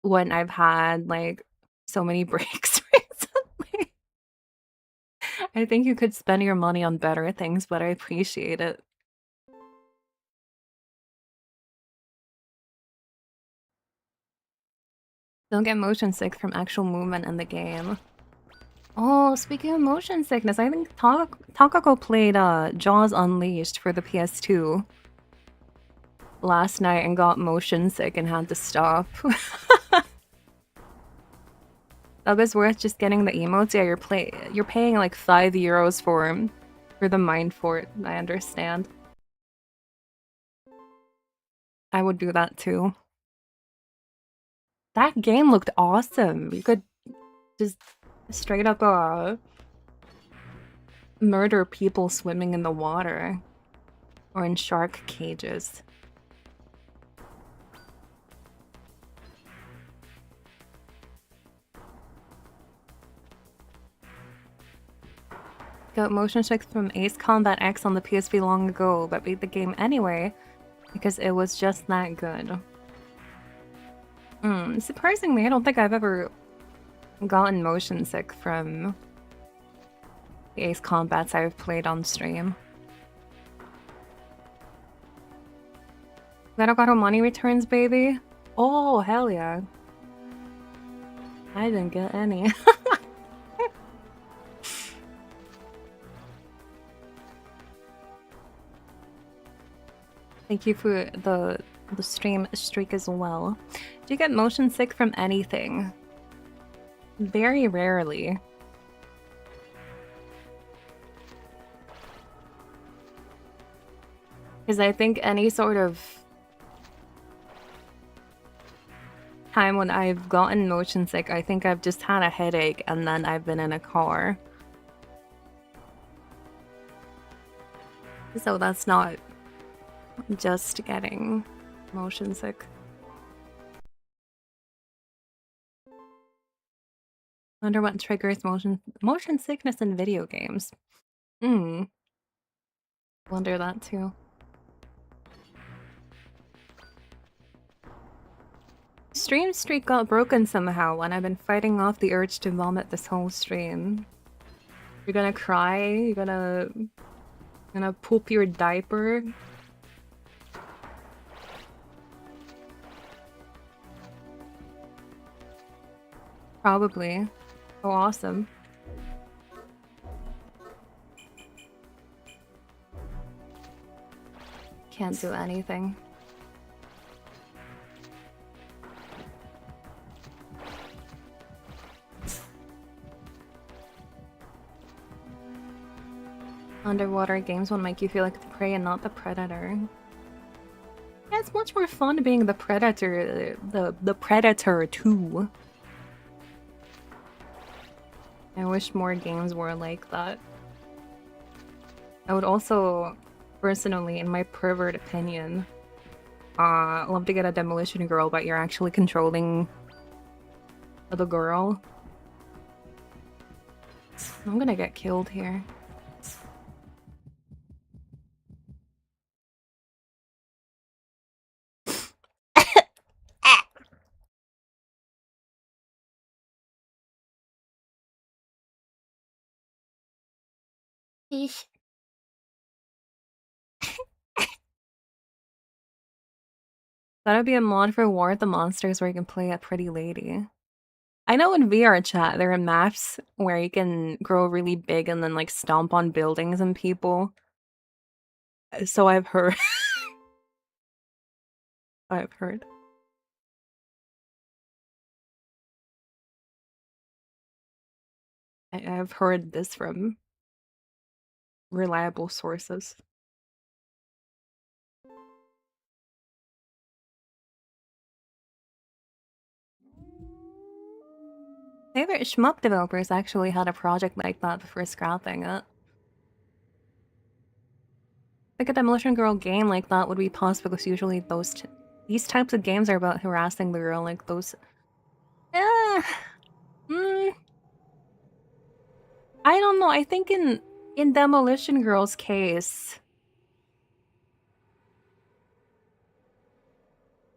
when I've had like so many breaks recently. I think you could spend your money on better things, but I appreciate it. Don't get motion sick from actual movement in the game. Oh, speaking of motion sickness, I think Takako played Jaws Unleashed for the PS2 last night and got motion sick and had to stop. That was worth just getting the emotes. Yeah, you're paying like €5 for the Mind Fort. I understand. I would do that too. That game looked awesome. You could just straight up murder people swimming in the water or in shark cages. Got motion sick from Ace Combat X on the PSP long ago, but beat the game anyway because it was just that good. Surprisingly, I don't think I've ever gotten motion sick from the Ace Combats I've played on stream. Gato money returns, baby? Oh, hell yeah. I didn't get any. Thank you for the stream streak as well. Do you get motion sick from anything? Very rarely. Because I think any sort of time when I've gotten motion sick, I think I've just had a headache and then I've been in a car. So that's not just getting motion sick. Wonder what triggers motion sickness in video games. Wonder that too. Stream streak got broken somehow and I've been fighting off the urge to vomit this whole stream. You're gonna cry? You're gonna poop your diaper? Probably. Oh, awesome. Can't do anything. Underwater games will make you feel like the prey and not the predator. Yeah, it's much more fun being the predator, the predator too. I wish more games were like that. I would also, personally, in my pervert opinion, love to get a demolition girl, but you're actually controlling the girl. I'm gonna get killed here. Eesh. That'd be a mod for War of the Monsters where you can play a pretty lady. I know in VR chat there are maps where you can grow really big and then like stomp on buildings and people. So I've heard. I've heard. I've heard this from reliable sources. Favorite shmup developers actually had a project like that before scrapping it. Like a Demolition Girl game like that would be possible because usually these types of games are about harassing the girl, like those. Eh, mm, I don't know. I think in Demolition Girl's case,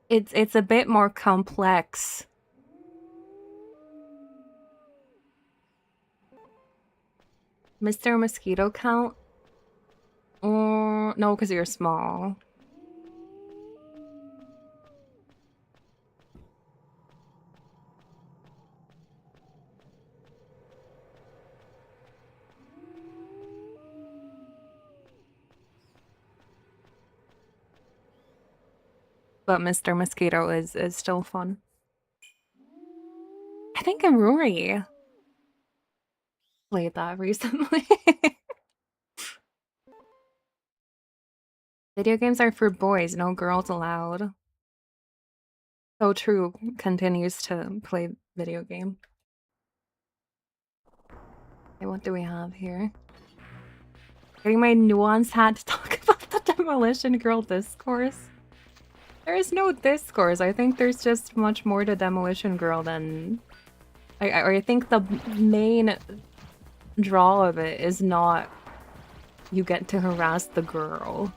it's a bit more complex. Mr. Mosquito count? No, because you're small. But Mr. Mosquito is still fun. I think Rory played that recently. Video games are for boys, no girls allowed. So true continues to play video game. Okay, what do we have here? Getting my nuance hat to talk about the Demolition Girl discourse. There is no discourse. I think there's just much more to Demolition Girl than... I think the main draw of it is not you get to harass the girl.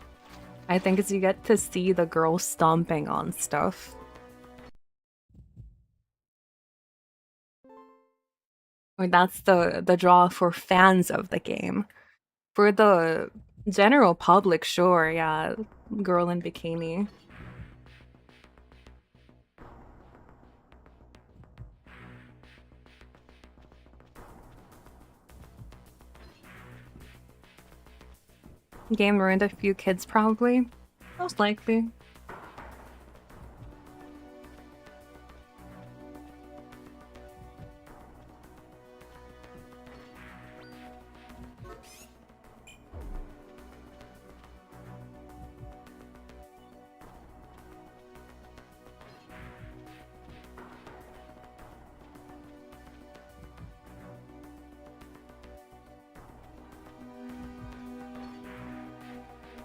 I think it's you get to see the girl stomping on stuff. Or that's the draw for fans of the game. For the general public, sure, yeah, girl in bikini. Game ruined a few kids, probably. Most likely.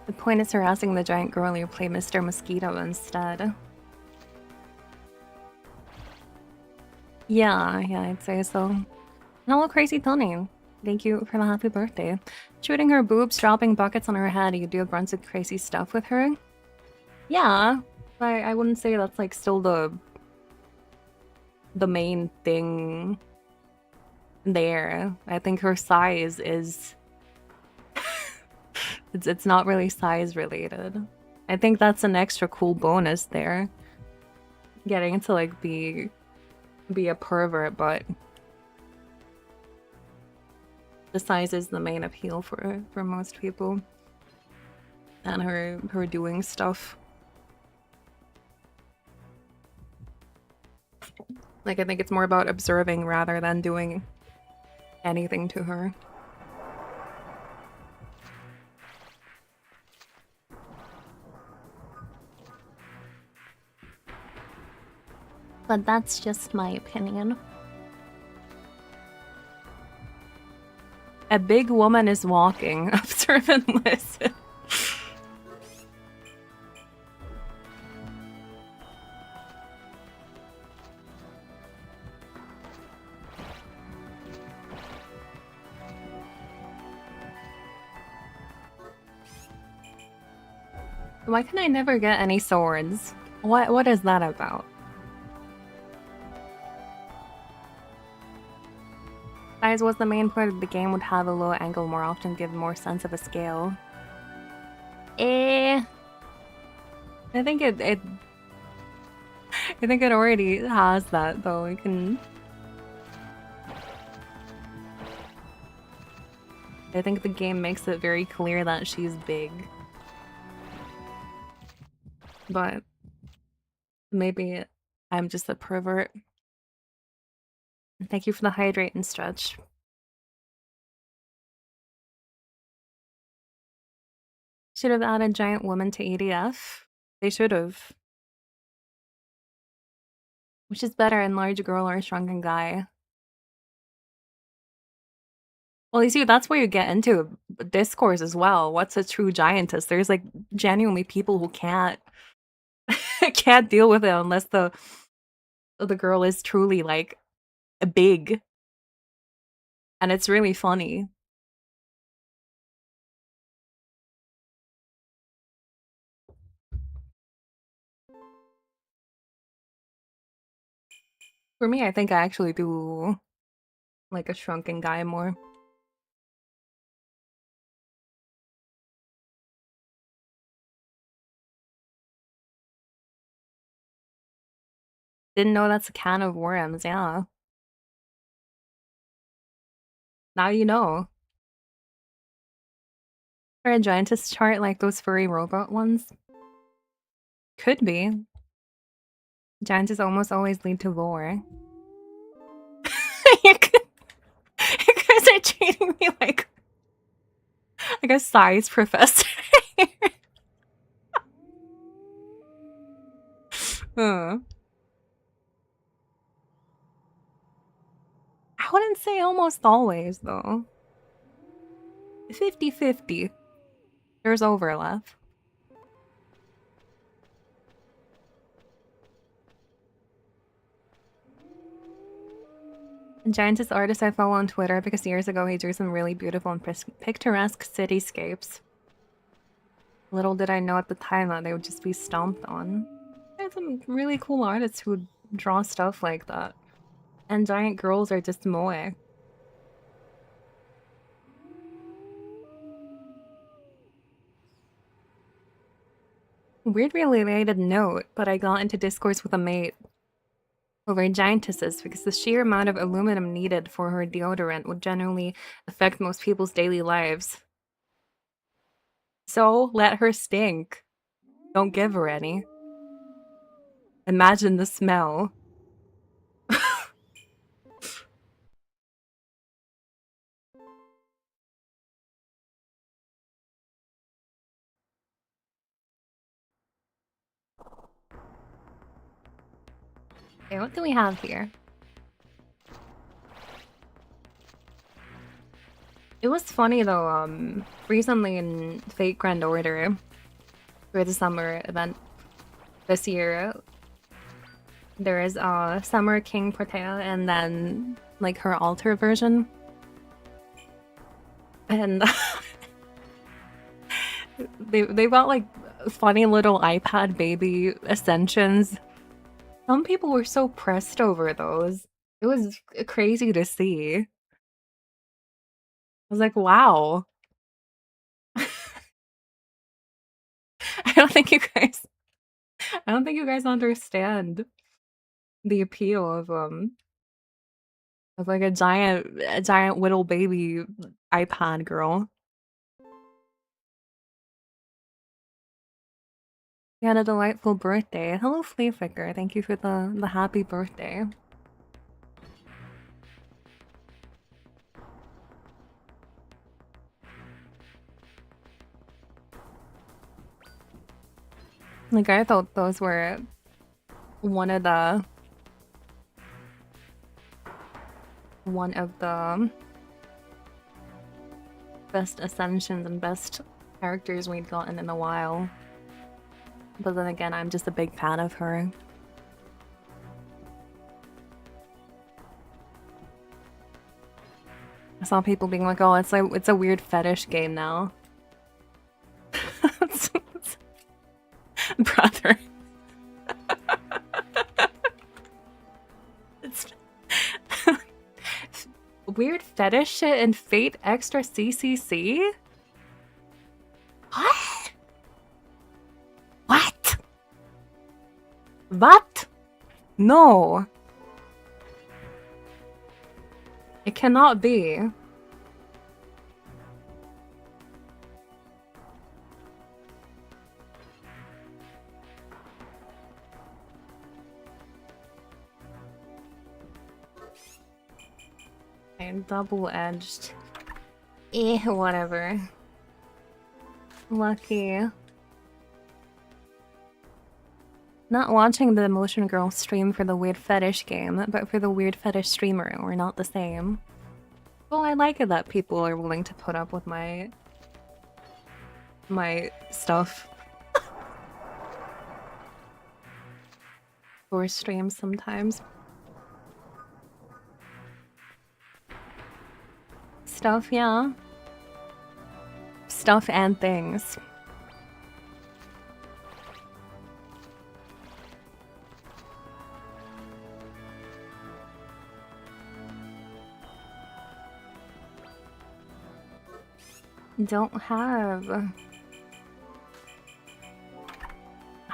The point is harassing the giant girl, you play Mr. Mosquito instead. Yeah, I'd say so. Hello, Crazy Tony. Thank you for the happy birthday. Shooting her boobs, dropping buckets on her head, you do a bunch of crazy stuff with her? Yeah, but I wouldn't say that's like still the main thing there. I think her size is... it's not really size related. I think that's an extra cool bonus there. Getting to like be a pervert, but the size is the main appeal for most people. And her doing stuff. Like, I think it's more about observing rather than doing anything to her. But that's just my opinion. A big woman is walking. Observe and listen. Why can I never get any swords? What is that about? Size was the main part of the game, would have a low angle more often, give more sense of a scale. I think it I think it already has that though. We can... I think the game makes it very clear that she's big. But maybe I'm just a pervert. Thank you for the hydrate and stretch. Should have added giant woman to EDF. They should have. Which is better, enlarged girl or shrunken guy? Well, you see, that's where you get into discourse as well. What's a true giantess? There's like genuinely people who can't can't deal with it unless the girl is truly like big, and it's really funny. For me, I think I actually do like a shrunken guy more. Didn't know that's a can of worms, yeah. Now you know. For a giantess chart like those furry robot ones? Could be. Giantess almost always lead to lore. You guys are treating me like a science professor. I wouldn't say almost always, though. 50-50. There's overlap. Giantess artist I follow on Twitter because years ago he drew some really beautiful and picturesque cityscapes. Little did I know at the time that they would just be stomped on. There's some really cool artists who draw stuff like that. And giant girls are just moe. Weird related note, but I got into discourse with a mate over giantesses because the sheer amount of aluminum needed for her deodorant would generally affect most people's daily lives. So let her stink. Don't give her any. Imagine the smell. Okay, what do we have here? It was funny though, recently in Fate Grand Order, for the summer event this year, there is Summer King Protea and then like her altar version. And they got like funny little iPad baby ascensions. Some people were so pressed over those. It was crazy to see. I was like, wow. I don't think you guys understand the appeal of like a giant little baby iPad girl. You had a delightful birthday. Hello, Flayficker. Thank you for the happy birthday. Like, I thought those were one of the best ascensions and best characters we'd gotten in a while. But then again, I'm just a big fan of her. I saw people being like, "Oh, it's a weird fetish game now." Brother. It's weird fetish shit in Fate Extra CCC? What? What? What? No. It cannot be. And double-edged. Whatever. Lucky. Not watching the Motion Girl stream for the weird fetish game, but for the weird fetish streamer. We're not the same. Well, I like it that people are willing to put up with my stuff for streams sometimes. Stuff, yeah. Stuff and things. Don't have. I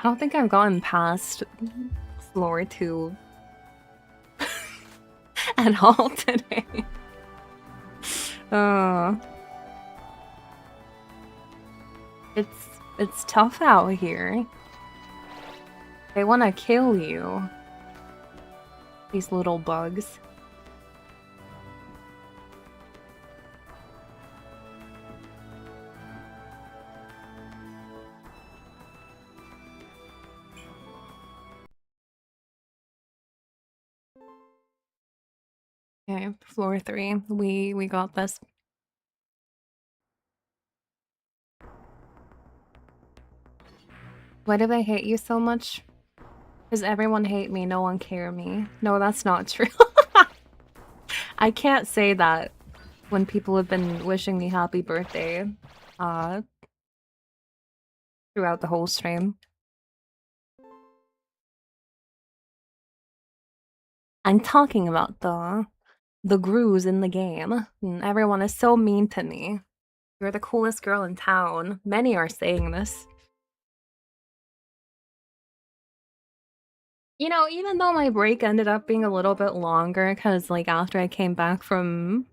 don't think I've gotten past floor 2 at all today. It's tough out here. They want to kill you. These little bugs. Okay, floor 3. We got this. Why do they hate you so much? Because everyone hate me, no one care me. No, that's not true. I can't say that when people have been wishing me happy birthday throughout the whole stream. I'm talking about the grooves in the game. And everyone is so mean to me. You're the coolest girl in town. Many are saying this. You know, even though my break ended up being a little bit longer, because, like, after I came back from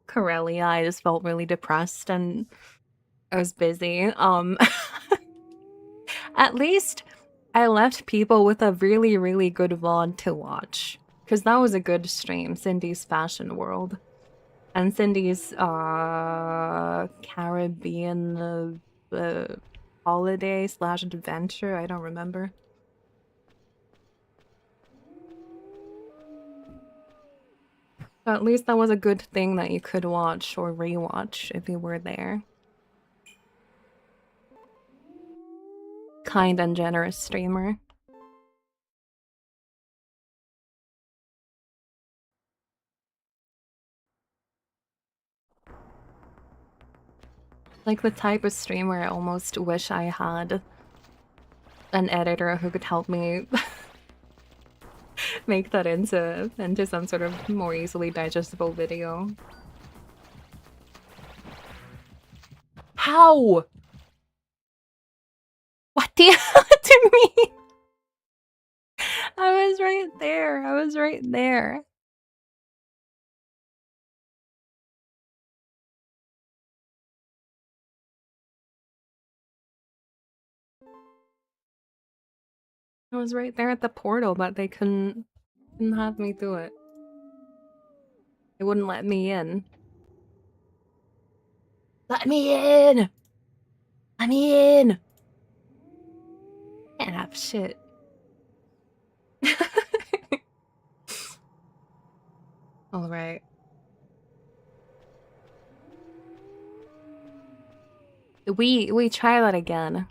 Karelia, I just felt really depressed and I was busy. At least I left people with a really, really good VOD to watch. Because that was a good stream, Cindy's Fashion World. And Cindy's, Caribbean, holiday / adventure, I don't remember. So at least that was a good thing that you could watch or rewatch if you were there. Kind and generous streamer. Like the type of streamer I almost wish I had an editor who could help me make that into some sort of more easily digestible video. How? What do you to me? I was right there. I was right there. I was right there at the portal, but they couldn't have me do it. They wouldn't let me in. Let me in! Let me in! Can't have shit. Alright. We try that again.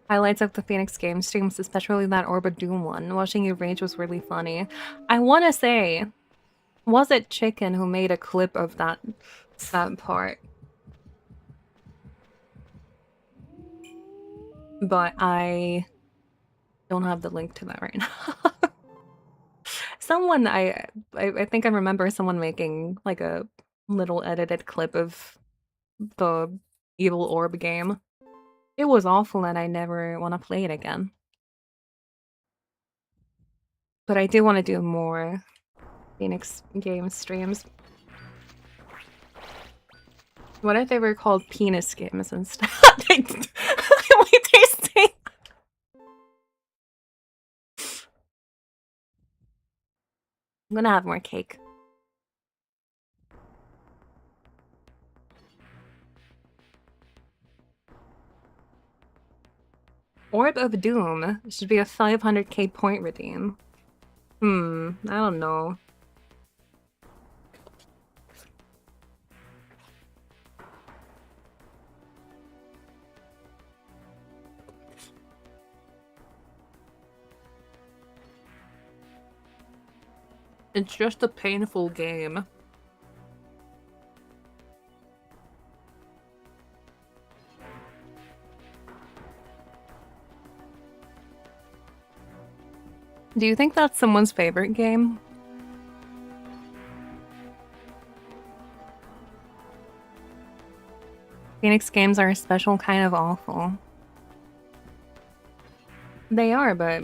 Highlights of the Phoenix game streams, especially that Orb of Doom one. Watching you rage was really funny. I wanna say, was it Chicken who made a clip of that part? But I don't have the link to that right now. Someone, I think I remember someone making like a little edited clip of the Evil Orb game. It was awful and I never want to play it again. But I do want to do more Phoenix game streams. What if they were called penis games instead? Wait, tasting. I'm gonna have more cake. Orb of Doom should be a 500k point redeem. I don't know. It's just a painful game. Do you think that's someone's favorite game? Phoenix games are a special kind of awful. They are, but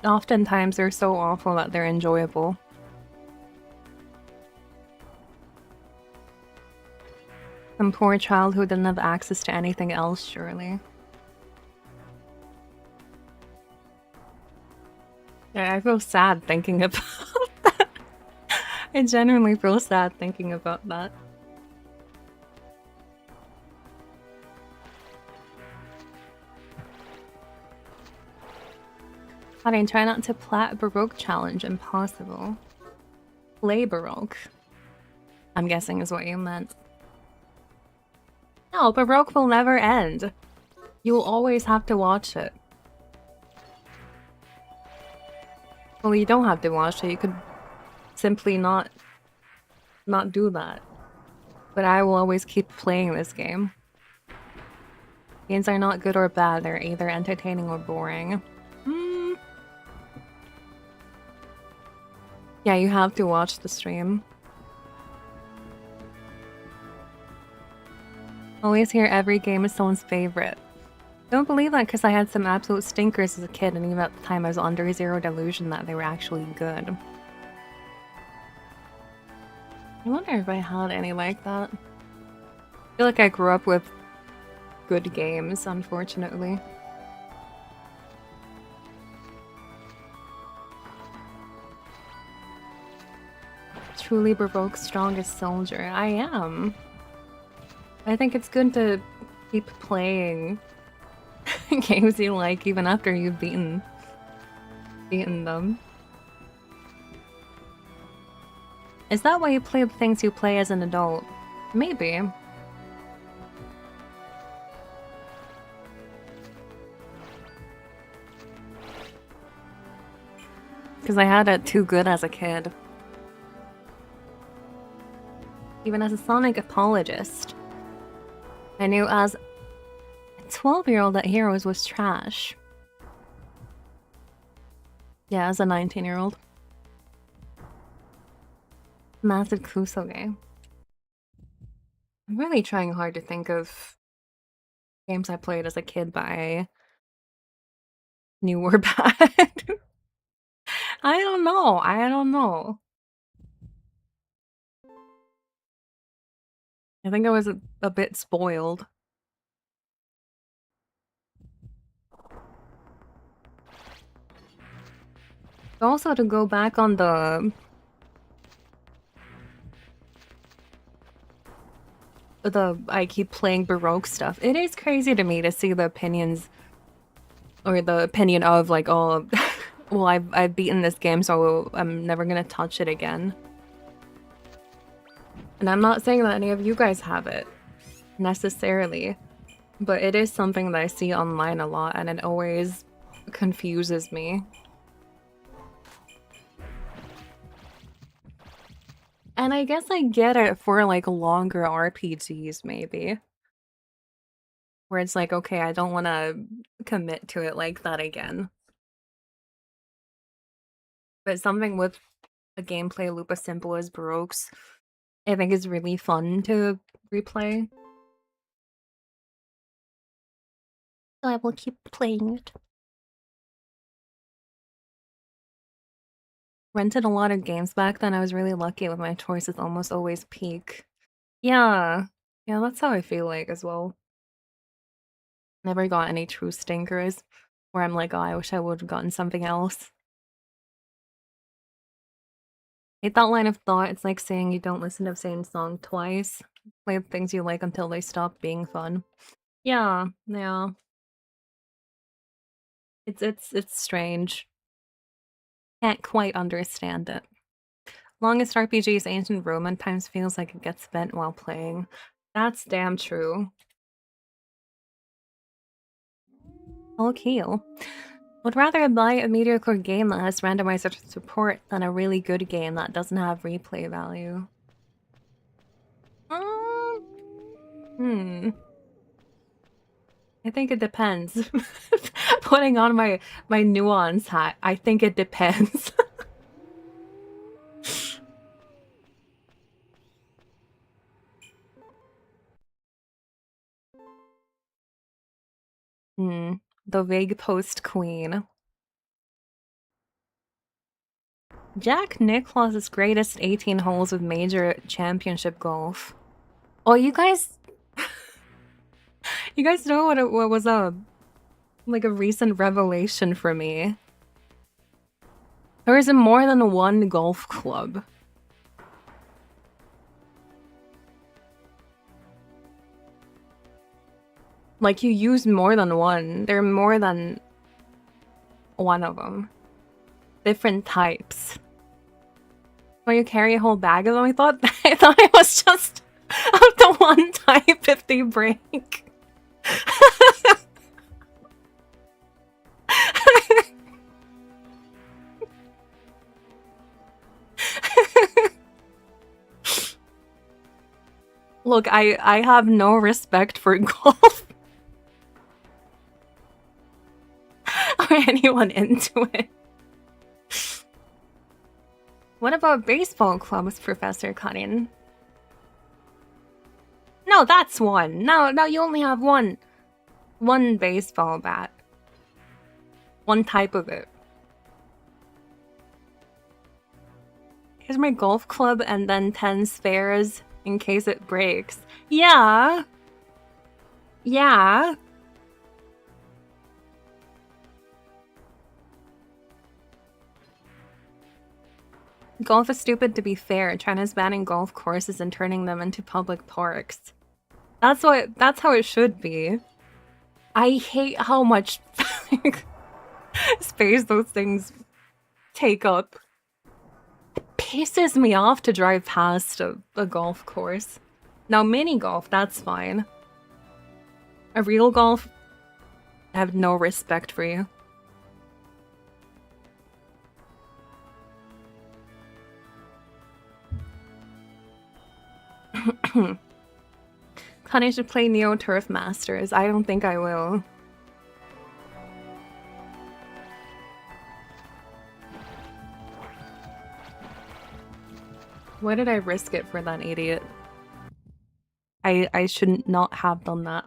oftentimes they're so awful that they're enjoyable. Some poor child who didn't have access to anything else, surely. Yeah, I feel sad thinking about that. I genuinely feel sad thinking about that. Karin, try not to plat Baroque challenge. Impossible. Play Baroque. I'm guessing is what you meant. No, Baroque will never end. You will always have to watch it. Well, you don't have to watch it. You could simply not do that. But I will always keep playing this game. Games are not good or bad. They're either entertaining or boring. Yeah, you have to watch the stream. Always hear every game is someone's favorite. Don't believe that because I had some absolute stinkers as a kid, and even at the time I was under zero delusion that they were actually good. I wonder if I had any like that. I feel like I grew up with good games, unfortunately. Truly Baroque's strongest soldier. I am. I think it's good to keep playing games you like even after you've beaten them. Is that why you play the things you play as an adult? Maybe. Because I had it too good as a kid. Even as a Sonic apologist, I knew as a 12-year-old that Heroes was trash. Yeah, as a 19-year-old. Massive Kuso game. I'm really trying hard to think of games I played as a kid but I knew were bad. I don't know. I think I was a bit spoiled. Also, to go back on the I keep playing Baroque stuff. It is crazy to me to see the opinions or the opinion of like, oh, well, I've beaten this game, so I'm never gonna touch it again. And I'm not saying that any of you guys have it necessarily, but it is something that I see online a lot, and it always confuses me. And I guess I get it for like longer RPGs, maybe. Where it's like, okay, I don't want to commit to it like that again. But something with a gameplay loop as simple as Baroque's, I think is really fun to replay. So I will keep playing it. Rented a lot of games back then. I was really lucky with my choices almost always peak. Yeah. Yeah, that's how I feel like as well. Never got any true stinkers where I'm like, oh, I wish I would have gotten something else. Hate that line of thought. It's like saying you don't listen to the same song twice. Play the things you like until they stop being fun. Yeah, yeah. It's strange. Can't quite understand it. Longest RPGs ancient Roman times feels like it gets spent while playing. That's damn true. Okay. Would rather buy a mediocre game that has randomizer support than a really good game that doesn't have replay value. I think it depends. Putting on my nuance hat, I think it depends. The vague post queen. Jack Nicklaus's greatest 18 holes of major championship golf. Oh, you guys know what was a recent revelation for me. There is more than one golf club. Like, you use more than one. There are more than one of them. Different types. Oh, you carry a whole bag of them? I thought it was just of the one type if they break. Look, I have no respect for golf. Or anyone into it. What about baseball clubs, Professor Karin? No, that's one. No, you only have one baseball bat. One type of it. Here's my golf club and then 10 spares in case it breaks. Yeah. Yeah. Golf is stupid to be fair. China's banning golf courses and turning them into public parks. That's how it should be. I hate how much space those things take up. It pisses me off to drive past a golf course. Now, mini golf, that's fine. A real golf, I have no respect for you. Connie should play Neo Turf Masters. I don't think I will. Why did I risk it for that idiot? I should not have done that.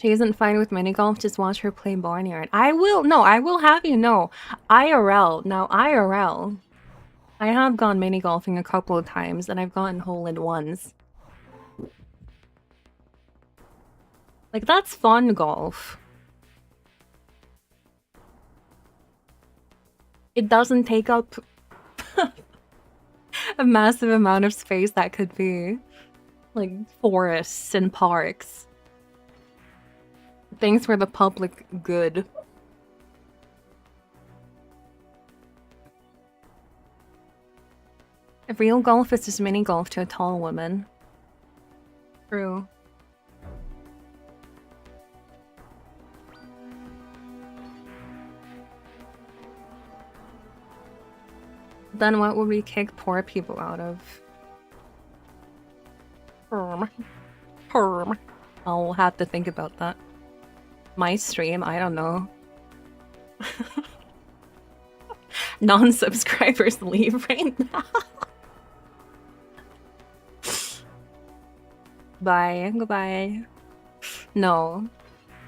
She isn't fine with mini golf, just watch her play Barnyard. I will have you know. IRL. Now, IRL. I have gone mini golfing a couple of times, and I've gotten hole-in-ones. Like, that's fun golf. It doesn't take up a massive amount of space that could be, like, forests and parks. Things for the public good. Real golf is just mini golf to a tall woman. True. Then what would we kick poor people out of? I'll have to think about that. My stream, I don't know. Non-subscribers leave right now. Bye. Goodbye. No.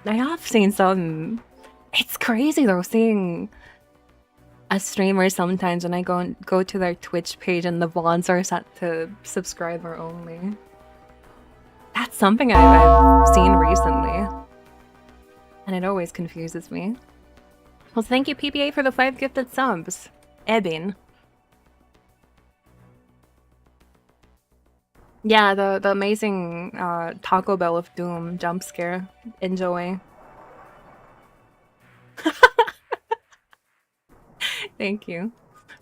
I have seen some... It's crazy though, seeing a streamer sometimes when I go to their Twitch page and the VODs are set to subscriber only. That's something I've seen recently. And it always confuses me. Well, thank you PPA for the 5 gifted subs. Ebin. Yeah, the amazing Taco Bell of Doom jump scare. Enjoy. Thank you.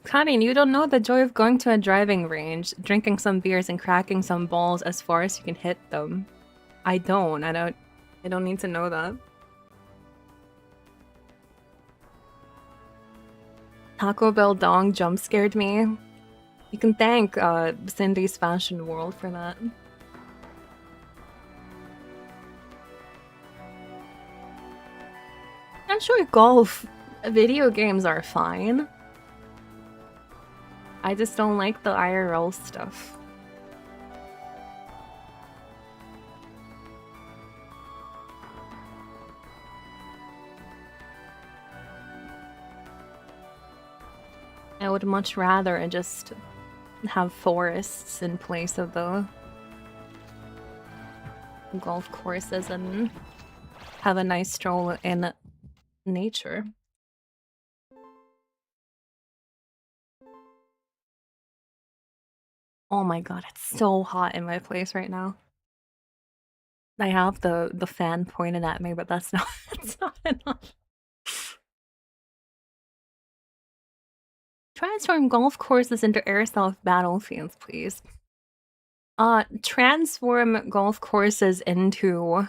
Karin, you don't know the joy of going to a driving range, drinking some beers and cracking some balls as far as you can hit them. I don't need to know that. Taco Bell dong jump scared me. You can thank Cindy's Fashion World for that. I'm sure golf video games are fine. I just don't like the IRL stuff. I would much rather just have forests in place of the golf courses and have a nice stroll in nature. Oh my god, it's so hot in my place right now. I have the fan pointed at me, but that's not enough. Transform golf courses into airsoft battlefields, please. Transform golf courses into...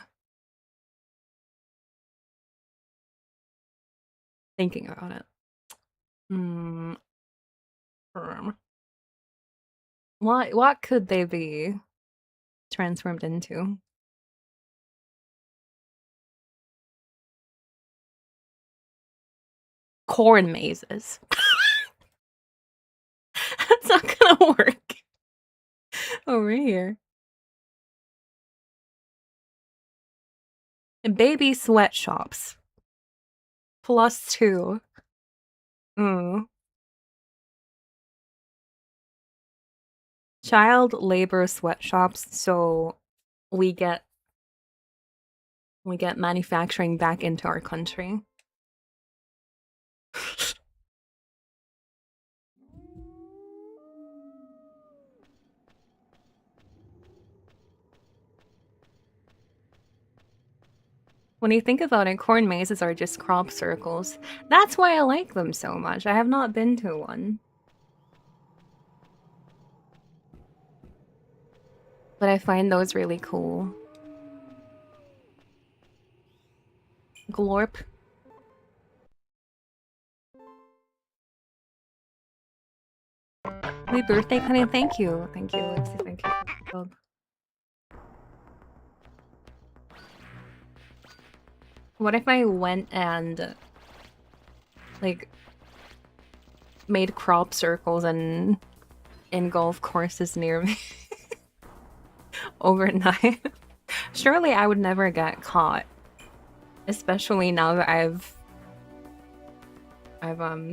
Thinking about it. What could they be transformed into? Corn mazes. That's not gonna work. Over here. Baby sweatshops. +2. Child labor sweatshops, so we get manufacturing back into our country. When you think about it, corn mazes are just crop circles. That's why I like them so much. I have not been to one. But I find those really cool. Glorp. Happy birthday, Karin. Thank you. Thank you, Lexi. Thank you. What if I went and like made crop circles and in golf courses near me overnight? Surely I would never get caught. Especially now that I've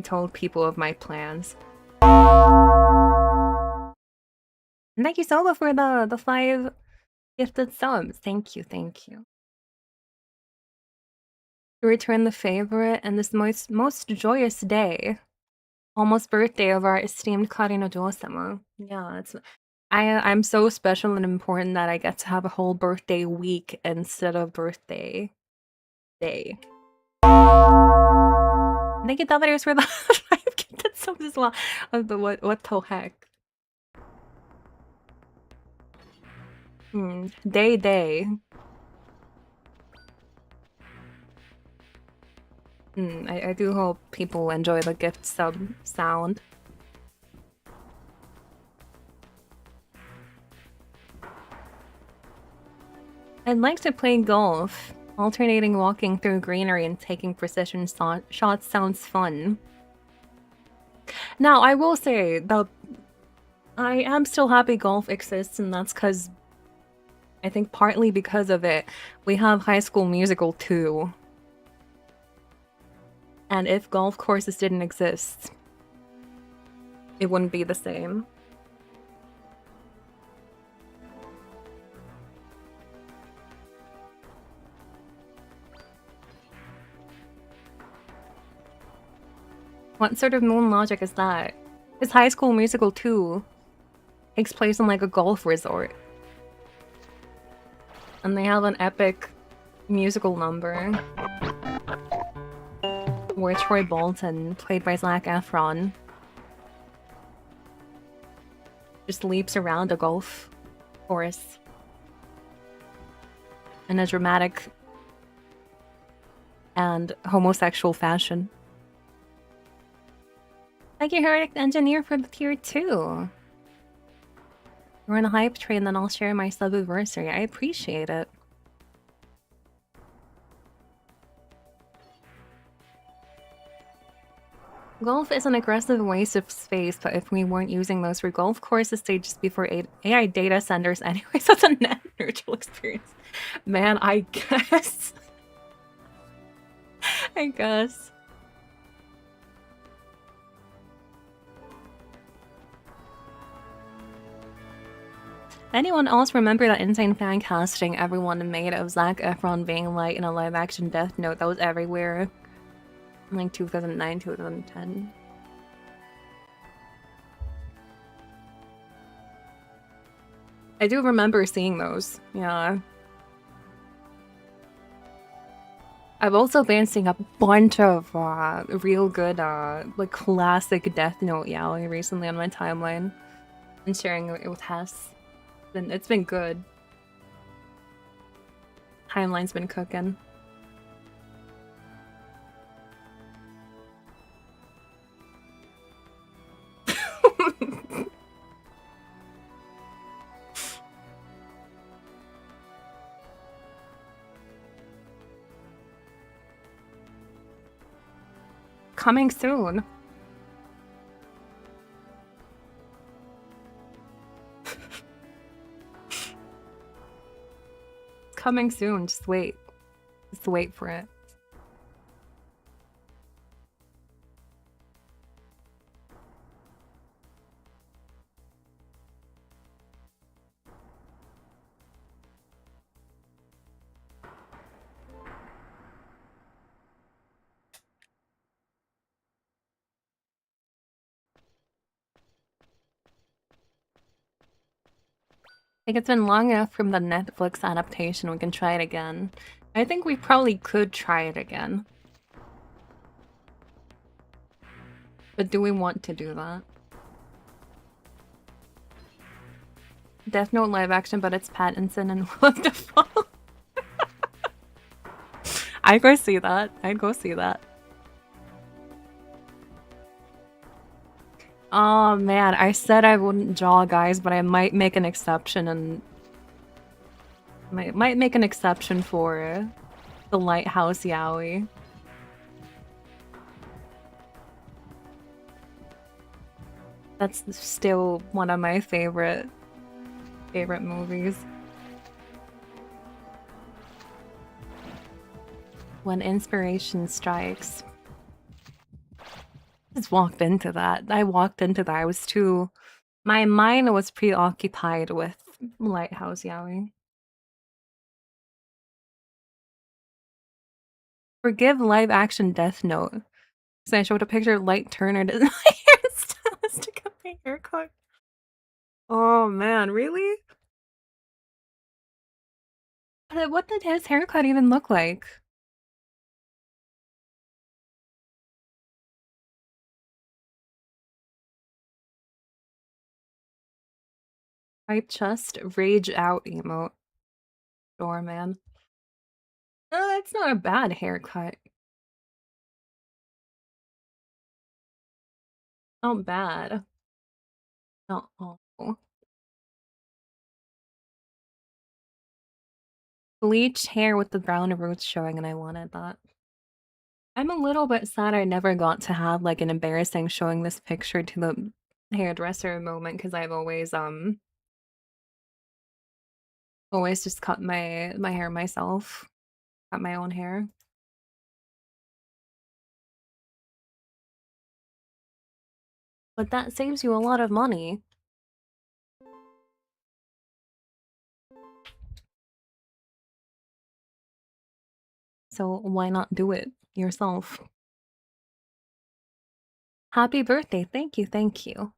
told people of my plans. And thank you so much for the 5 gifted subs. Thank you, thank you. To return the favorite and this most joyous day. Almost birthday of our esteemed Karin Edelfelt. Yeah, I'm so special and important that I get to have a whole birthday week instead of birthday day. Thank you, Doubters, for the 5 gifted subs as well. What the heck? Day. I do hope people enjoy the gift sub sound. I'd like to play golf. Alternating walking through greenery and taking precision shots sounds fun. Now, I will say that I am still happy golf exists, and that's because I think partly because of it, we have High School Musical 2. And if golf courses didn't exist, it wouldn't be the same. What sort of moon logic is that? It's High School Musical 2. Takes place in like a golf resort. And they have an epic musical number. where Troy Bolton, played by Zac Efron, just leaps around a golf course in a dramatic and homosexual fashion. Thank you, Heretic Engineer, for the tier 2. We're on a hype train, then I'll share my sub-anniversary. I appreciate it. Golf is an aggressive waste of space, but if we weren't using those for golf courses, they'd just be for AI data centers anyway, so it's a net neutral experience. Man, I guess. I guess. Anyone else remember that insane fan casting everyone made of Zac Efron being like in a live-action Death Note that was everywhere? In like 2009, 2010. I do remember seeing those, yeah. I've also been seeing a bunch of real good, like classic Death Note yaoi recently on my timeline and sharing it with Hess. It's been good. Timeline's been cooking. Coming soon. Coming soon, just wait. Just wait for it. I think it's been long enough from the Netflix adaptation, we can try it again. I think we probably could try it again. But do we want to do that? Death Note live action, but it's Pattinson and Willem Dafoe. I'd go see that. I'd go see that. Oh man, I said I wouldn't jaw guys, but I might make an exception and might make an exception for the Lighthouse Yaoi. That's still one of my favorite movies. When inspiration strikes. Just walked into that. I walked into that. I was too... My mind was preoccupied with Lighthouse Yaoi. Forgive live-action Death Note. So I showed a picture of Light Turner to my hairstylist to get my haircut. Oh man, really? What did his haircut even look like? White chest, rage out emote. Sure, man. No, that's not a bad haircut. Not bad. Not awful. Bleached hair with the brown roots showing, and I wanted that. I'm a little bit sad I never got to have like an embarrassing showing this picture to the hairdresser moment because I've always just cut my hair myself. Cut my own hair. But that saves you a lot of money. So why not do it yourself? Happy birthday. Thank you, thank you.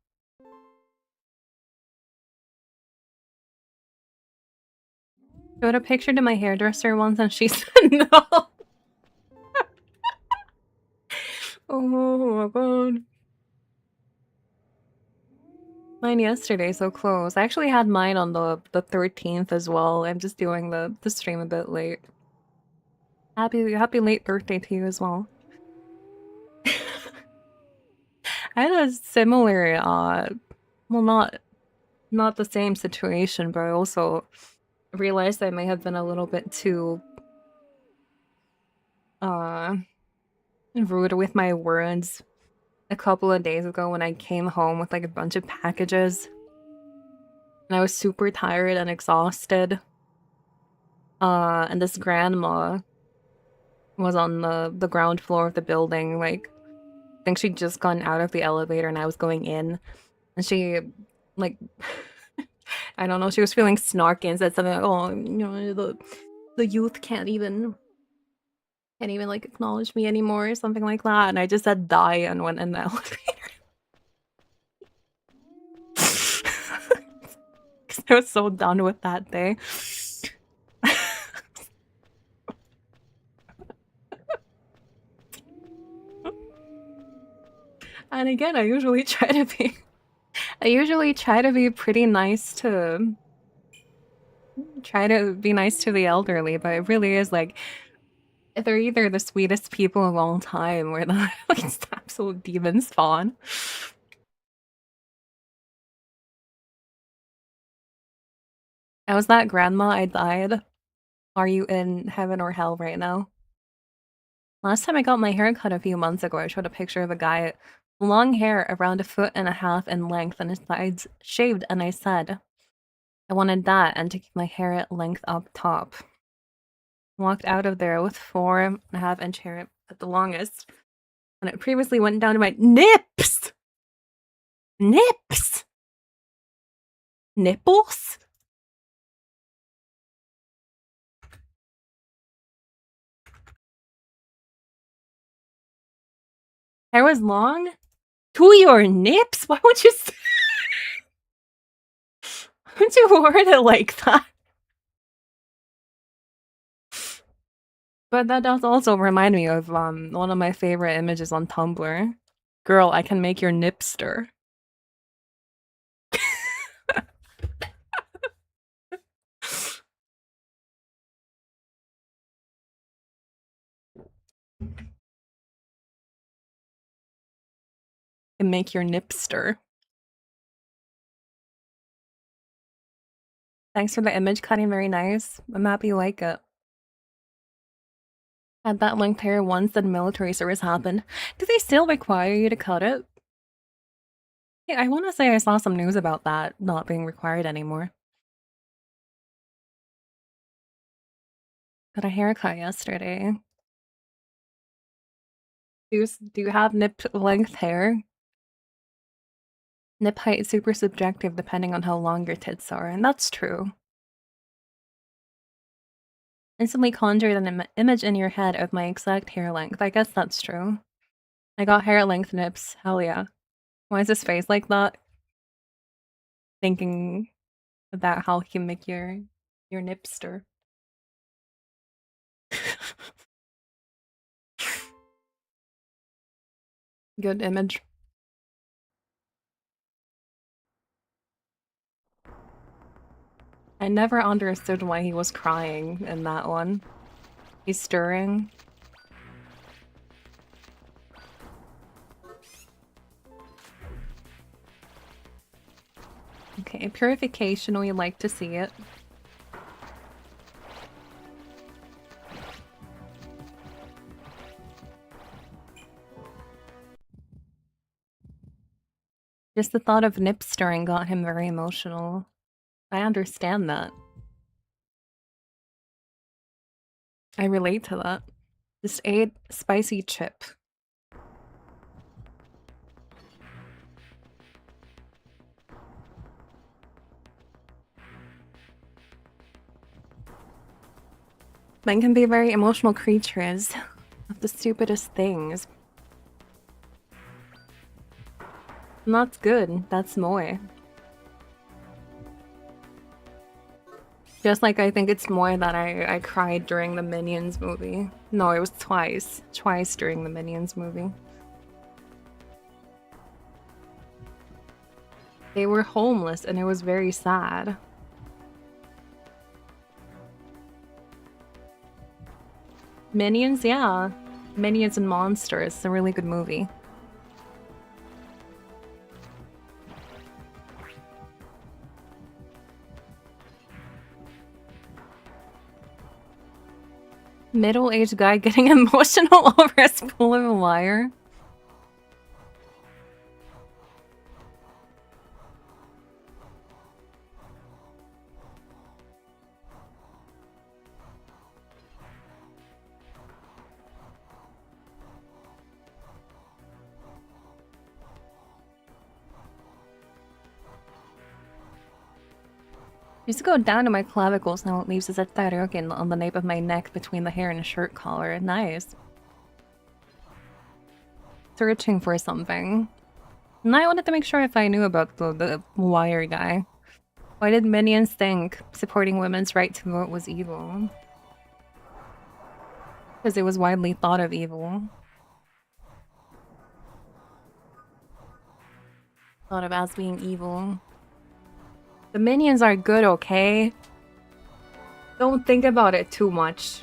Showed a picture to my hairdresser once and she said no. Oh my god. Mine yesterday, so close. I actually had mine on the 13th as well. I'm just doing the stream a bit late. Happy late birthday to you as well. I had a similar well, not the same situation, but I also realized I may have been a little bit too rude with my words a couple of days ago when I came home with like a bunch of packages. And I was super tired and exhausted. And this grandma was on the ground floor of the building, like I think she'd just gotten out of the elevator and I was going in. And she like I don't know, she was feeling snarky and said something like, oh, you know, the youth can't even like acknowledge me anymore or something like that. And I just said die and went in the elevator. Because I was so done with that day. And again, I usually try to be pretty nice to the elderly, but it really is like they're either the sweetest people of all time or the like absolute demon spawn. I was that grandma I died. Are you in heaven or hell right now? Last time I got my hair cut a few months ago, I showed a picture of a guy, long hair around 1.5 feet in length and his sides shaved, and I said, I wanted that and to keep my hair at length up top. Walked out of there with 4.5 inch hair at the longest, and it previously went down to my nips! Nips! Nipples? Hair was long? To your nips? Why would you say why would you word it like that? But that does also remind me of one of my favorite images on Tumblr. Girl, I can make your nipster. Can make your nipster. Thanks for the image cutting, very nice. I'm happy you like it. Had that length hair once the military service happened. Do they still require you to cut it? Yeah, I want to say I saw some news about that not being required anymore. Got a haircut yesterday. Do you have nip length hair? Nip height is super subjective depending on how long your tits are, and that's true. Instantly conjured an image in your head of my exact hair length. I guess that's true. I got hair length nips. Hell yeah. Why is his face like that? Thinking about how he can make your nipster. Good image. I never understood why he was crying in that one. He's stirring. Okay, purification, we like to see it. Just the thought of nip stirring got him very emotional. I understand that. I relate to that. Just ate spicy chip. Men can be very emotional creatures of the stupidest things. And that's good. That's moe. Just like I think it's moe that I cried during the Minions movie. No, it was twice. Twice during the Minions movie. They were homeless and it was very sad. Minions, yeah. Minions and Monsters. It's a really good movie. Middle-aged guy getting emotional over a spool of a wire. Used to go down to my clavicles, now it leaves as a tarokin on the nape of my neck between the hair and shirt collar. Nice. Searching for something. And I wanted to make sure if I knew about the wire guy. Why did minions think supporting women's right to vote was evil? Because it was widely thought of evil. Thought of as being evil. The minions are good, okay? Don't think about it too much.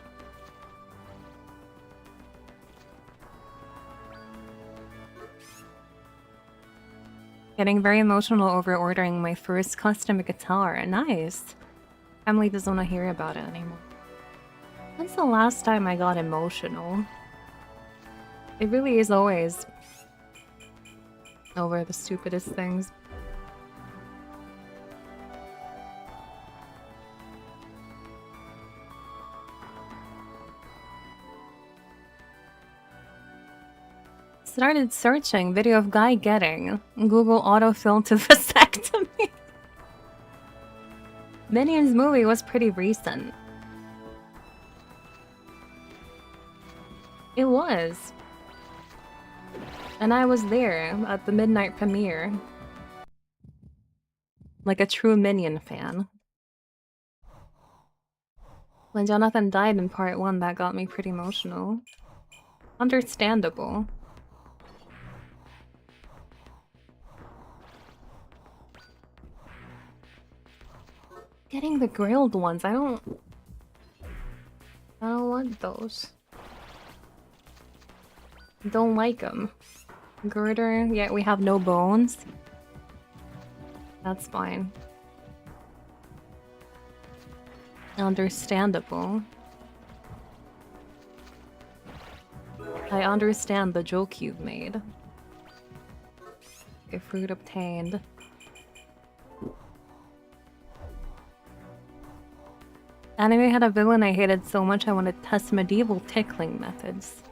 Getting very emotional over ordering my first custom guitar. Nice. Emily doesn't want to hear about it anymore. When's the last time I got emotional? It really is always over the stupidest things. Started searching video of guy getting Google autofill to vasectomy. Minions movie was pretty recent. It was. And I was there at the midnight premiere. Like a true Minion fan. When Jonathan died in part 1, that got me pretty emotional. Understandable. Getting the grilled ones, I don't want those. Don't like them. Girder, yet we have no bones. That's fine. Understandable. I understand the joke you've made. A fruit obtained. Anime had a villain I hated so much I wanted to test medieval tickling methods.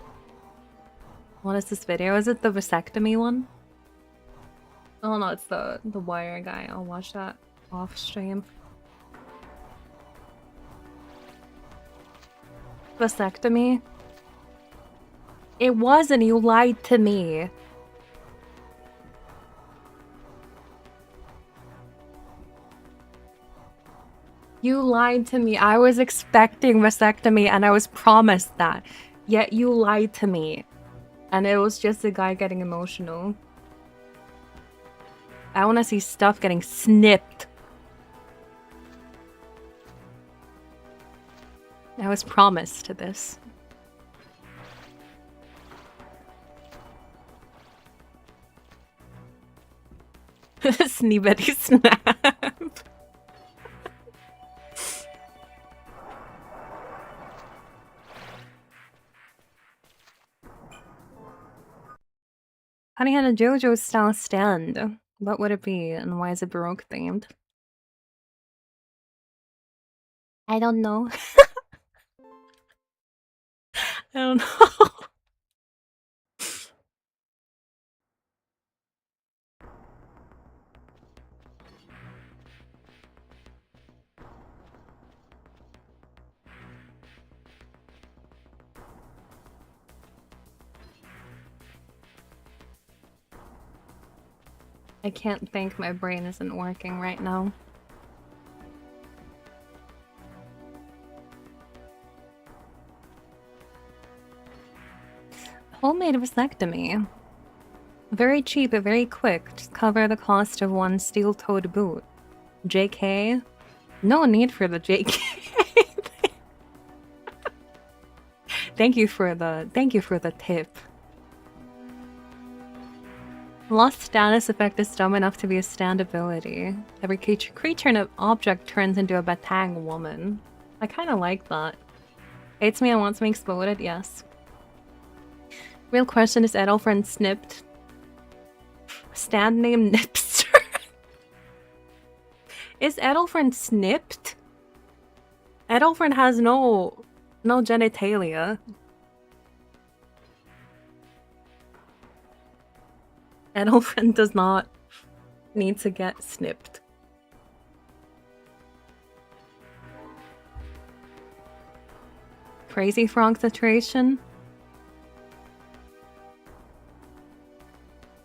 What is this video? Is it the vasectomy one? Oh no, it's the wire guy. I'll watch that off stream. Vasectomy? It wasn't, you lied to me. You lied to me. I was expecting vasectomy and I was promised that. Yet you lied to me. And it was just a guy getting emotional. I want to see stuff getting snipped. I was promised this. Sneebity snap. Honey had a JoJo style stand. What would it be and why is it Baroque themed? I don't know. I don't know. I can't think, my brain isn't working right now. Homemade vasectomy. Very cheap and very quick. Just cover the cost of one steel-toed boot. JK? No need for the JK. Thank you for the tip. Lost status effect is dumb enough to be a stand ability. Every creature and object turns into a batang woman. I kind of like that. Hates me and wants me exploded? Yes. Real question, is Edelfriend snipped? Stand name Nipster? Is Edelfriend snipped? Edelfriend has no genitalia. Edelfriend does not need to get snipped. Crazy frog situation?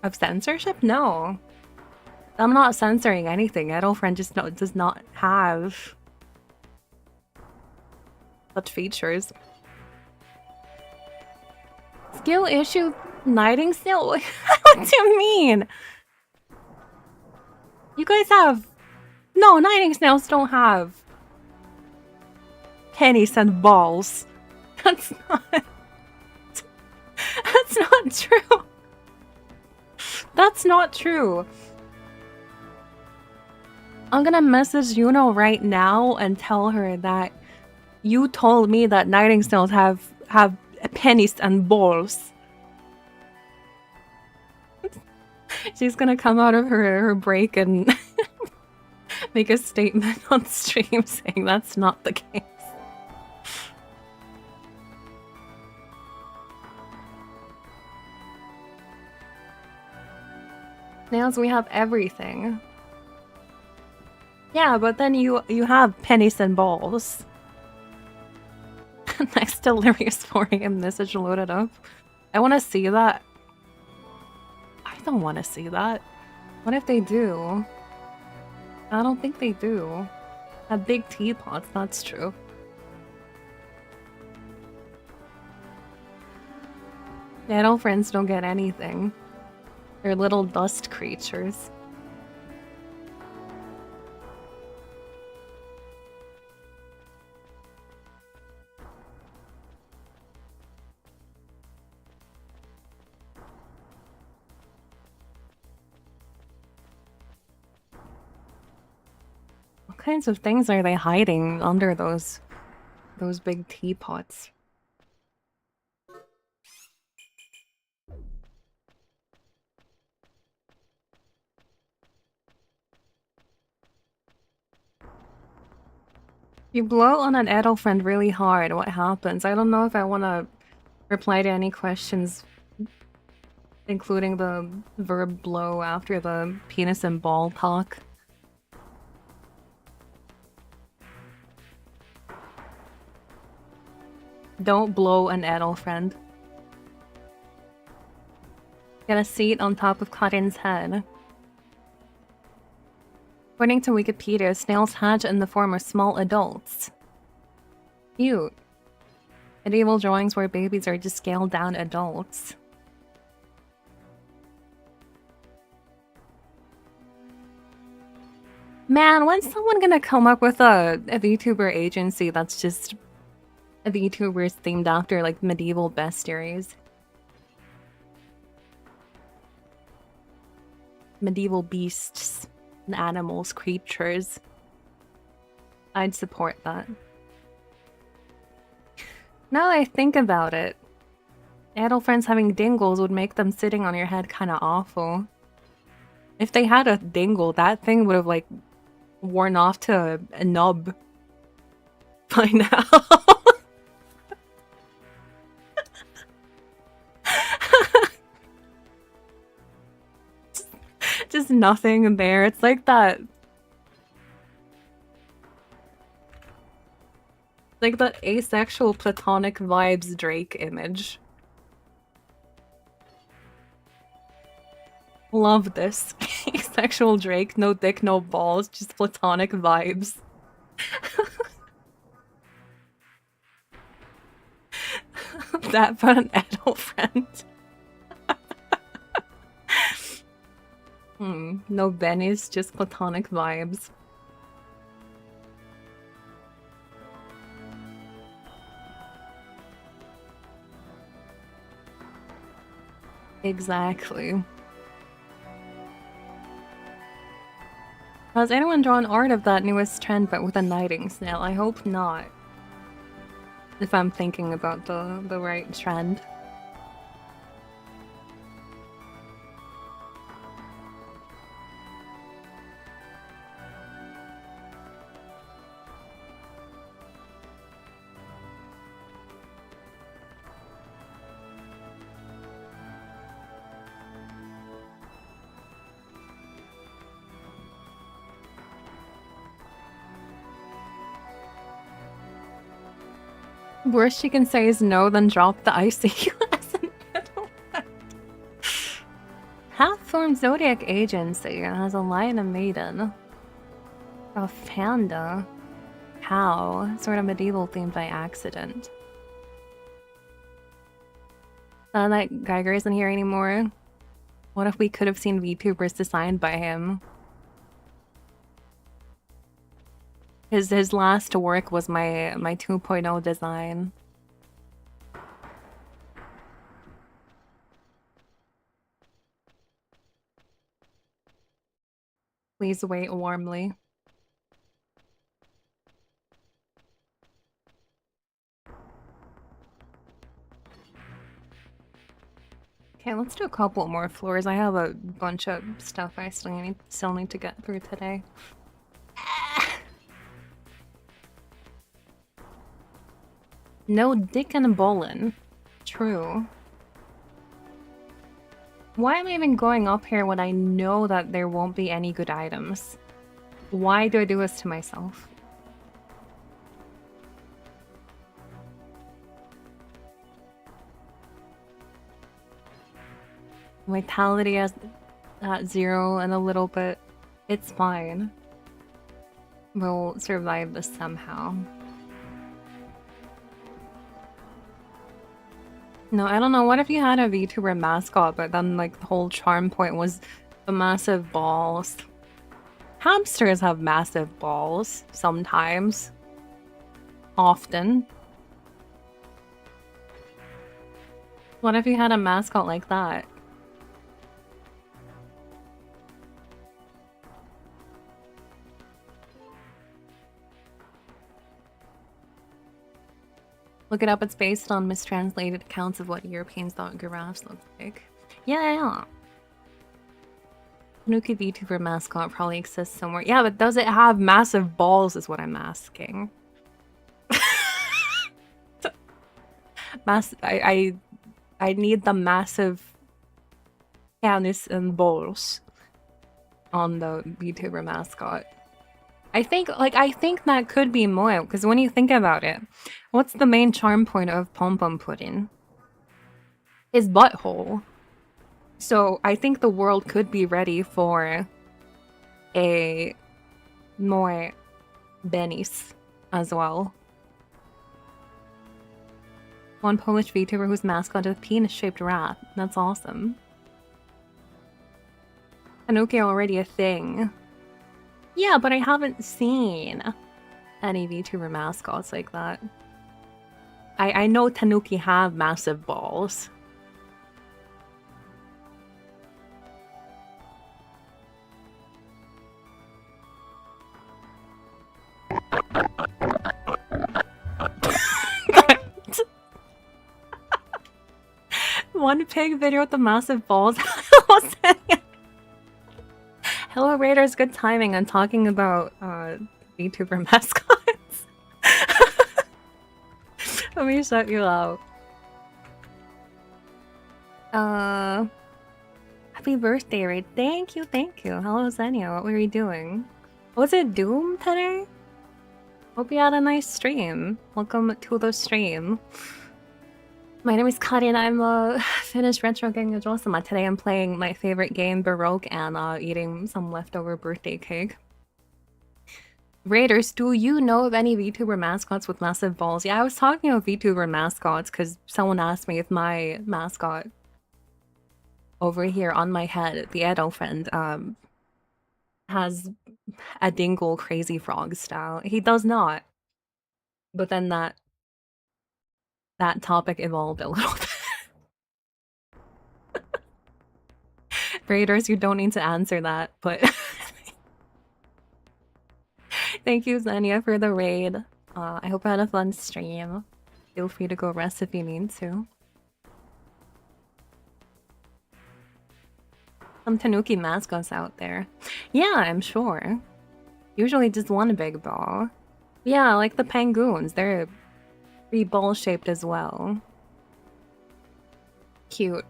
Of censorship? No. I'm not censoring anything. Edelfriend just does not have such features. Skill issue knighting still? What do you mean? You guys have... No, knighting snails don't have pennies and balls. That's not... That's not true. That's not true. I'm gonna message Yuno right now and tell her that you told me that knighting snails have pennies and balls. She's gonna come out of her break and make a statement on stream saying that's not the case. Snails, we have everything. Yeah, but then you have pennies and balls. Next delirious 4 AM message loaded up. I want to see that. I don't want to see that. What if they do? I don't think they do. Have big teapots, that's true. Edelfriends don't get anything. They're little dust creatures. What kinds of things are they hiding under those big teapots? You blow on an Edelfriend really hard, what happens? I don't know if I want to reply to any questions, including the verb blow after the penis and ball talk. Don't blow an Edelfriend. Get a seat on top of Karin's head. According to Wikipedia, snails hatch in the form of small adults. Cute. Medieval drawings where babies are just scaled down adults. Man, when's someone gonna come up with a VTuber agency that's just VTubers themed after like medieval bestiaries? Medieval beasts. Animals, creatures. I'd support that. Now that I think about it, Edelfriends having dingles would make them sitting on your head kind of awful. If they had a dingle, that thing would have like worn off to a nub by now. Just nothing there. It's like that. Like that asexual platonic vibes Drake image. Love this. Asexual Drake, no dick, no balls, just platonic vibes. That but an Edelfriend. No Bennies, just platonic vibes. Exactly. Has anyone drawn art of that newest trend but with a knighting snail? I hope not. If I'm thinking about the right trend. Worst she can say is no, then drop the ICU as an middle. Half-formed Zodiac Agency has a lion and maiden. A panda. How? Sort of medieval themed by accident. That Geiger isn't here anymore. What if we could have seen VTubers designed by him? His last work was my 2.0 design. Please wait warmly. Okay, let's do a couple more floors. I have a bunch of stuff I still need to get through today. No dick and bowlin'. True. Why am I even going up here when I know that there won't be any good items? Why do I do this to myself? Vitality at 0 and a little bit. It's fine. We'll survive this somehow. No, I don't know. What if you had a VTuber mascot, but then like the whole charm point was the massive balls? Hamsters have massive balls sometimes. Often. What if you had a mascot like that? Look it up, it's based on mistranslated accounts of what Europeans thought giraffes looked like. Yeah. Tanuki VTuber mascot probably exists somewhere. Yeah, but does it have massive balls is what I'm asking. I need the massive penis and balls on the VTuber mascot. I think that could be more, because when you think about it, what's the main charm point of Pom Pom Pudding? His butthole. So I think the world could be ready for a more Bennies as well. One Polish VTuber whose mascot is a penis-shaped rat. That's awesome. Tanuki already a thing. Yeah, but I haven't seen any VTuber mascots like that. I know Tanuki have massive balls. One pig video with the massive balls. Hello Raiders, good timing. I'm talking about VTuber mascots. Let me shut you out. Happy birthday, Raid. Thank you. Hello Zenia, what were you doing? Was it Doom today? Hope you had a nice stream. Welcome to the stream. My name is Karin, I'm a Finnish retro gaming Josama. Today I'm playing my favorite game, Baroque, and eating some leftover birthday cake. Raiders, do you know of any VTuber mascots with massive balls? Yeah, I was talking about VTuber mascots because someone asked me if my mascot over here on my head, the Edelfelt, has a dingle crazy frog style. He does not. But then that topic evolved a little bit. Raiders, you don't need to answer that, but thank you, Xenia, for the raid. I hope you had a fun stream. Feel free to go rest if you need to. Some Tanuki mascots out there. Yeah, I'm sure. Usually just one big ball. Yeah, like the Pangoons. They're pretty ball-shaped as well. Cute.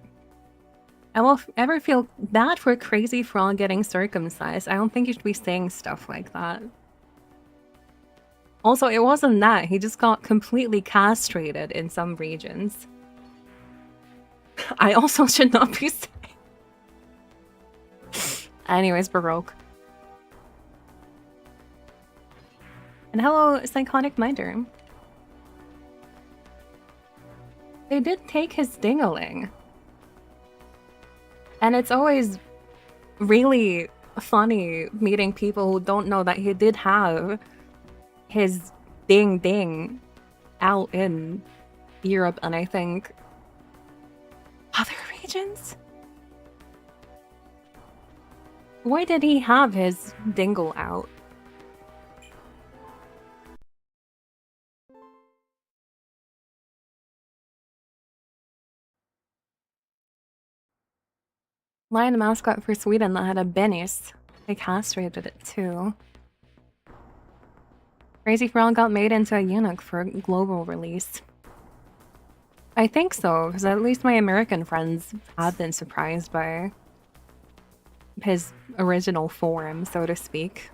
I will ever feel bad for a crazy frog getting circumcised. I don't think you should be saying stuff like that. Also, it wasn't that. He just got completely castrated in some regions. I also should not be saying. Anyways, Baroque. And hello, Psychotic Minder. They did take his dingaling. And it's always really funny meeting people who don't know that he did have his ding out in Europe and I think other regions? Why did he have his dingle out? Lion mascot for Sweden that had a Benis. They castrated it too. Crazy Frog got made into a eunuch for global release. I think so, because at least my American friends have been surprised by his original form, so to speak.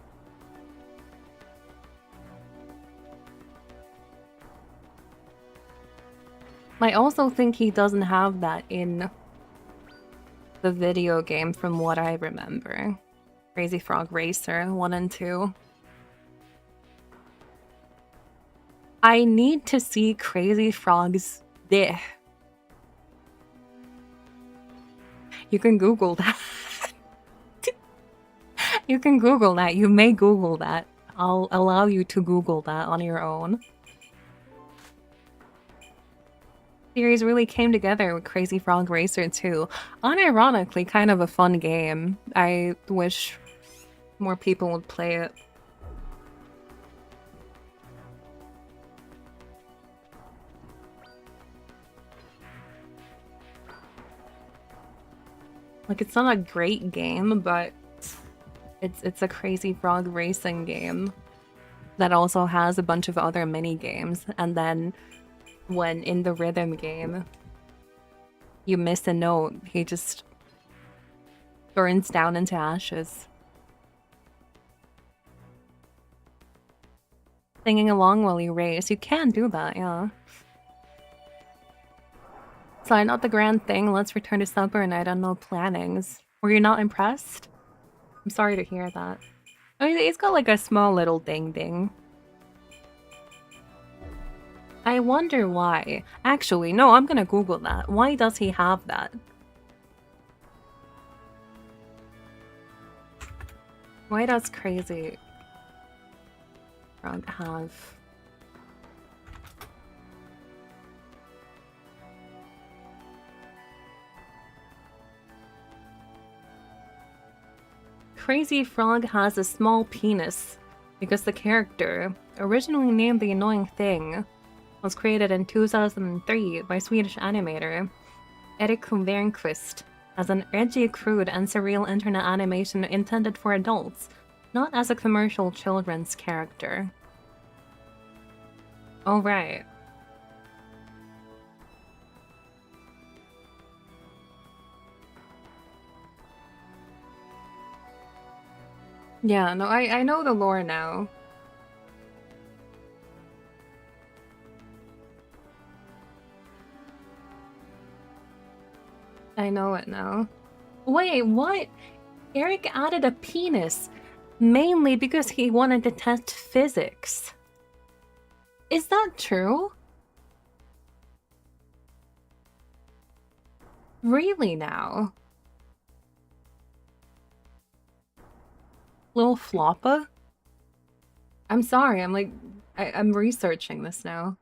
I also think he doesn't have that in the video game from what I remember. Crazy Frog Racer 1 and 2. I need to see Crazy Frog's dick. You can Google that. You can Google that. You may Google that. I'll allow you to Google that on your own. Series really came together with Crazy Frog Racer 2. Unironically, kind of a fun game. I wish more people would play it. Like, it's not a great game, but it's a Crazy Frog racing game that also has a bunch of other mini games, and then when in the rhythm game you miss a note, he just burns down into ashes. Singing along while you race, you can do that, yeah. Sorry, not the grand thing. Let's return to supper and I don't know plannings. Were you not impressed? I'm sorry to hear that. I mean, he's got like a small little ding. I wonder why. Actually, no, I'm gonna Google that. Why does he have that? Why does Crazy Frog have... Crazy Frog has a small penis because the character, originally named The Annoying Thing, was created in 2003 by Swedish animator Erik Wernqvist as an edgy, crude, and surreal internet animation intended for adults, not as a commercial children's character. Oh, right. Yeah, no, I know the lore now. I know it now. Wait, what? Eric added a penis mainly because he wanted to test physics. Is that true? Really now? Little floppa? I'm sorry, I'm like, I'm researching this now.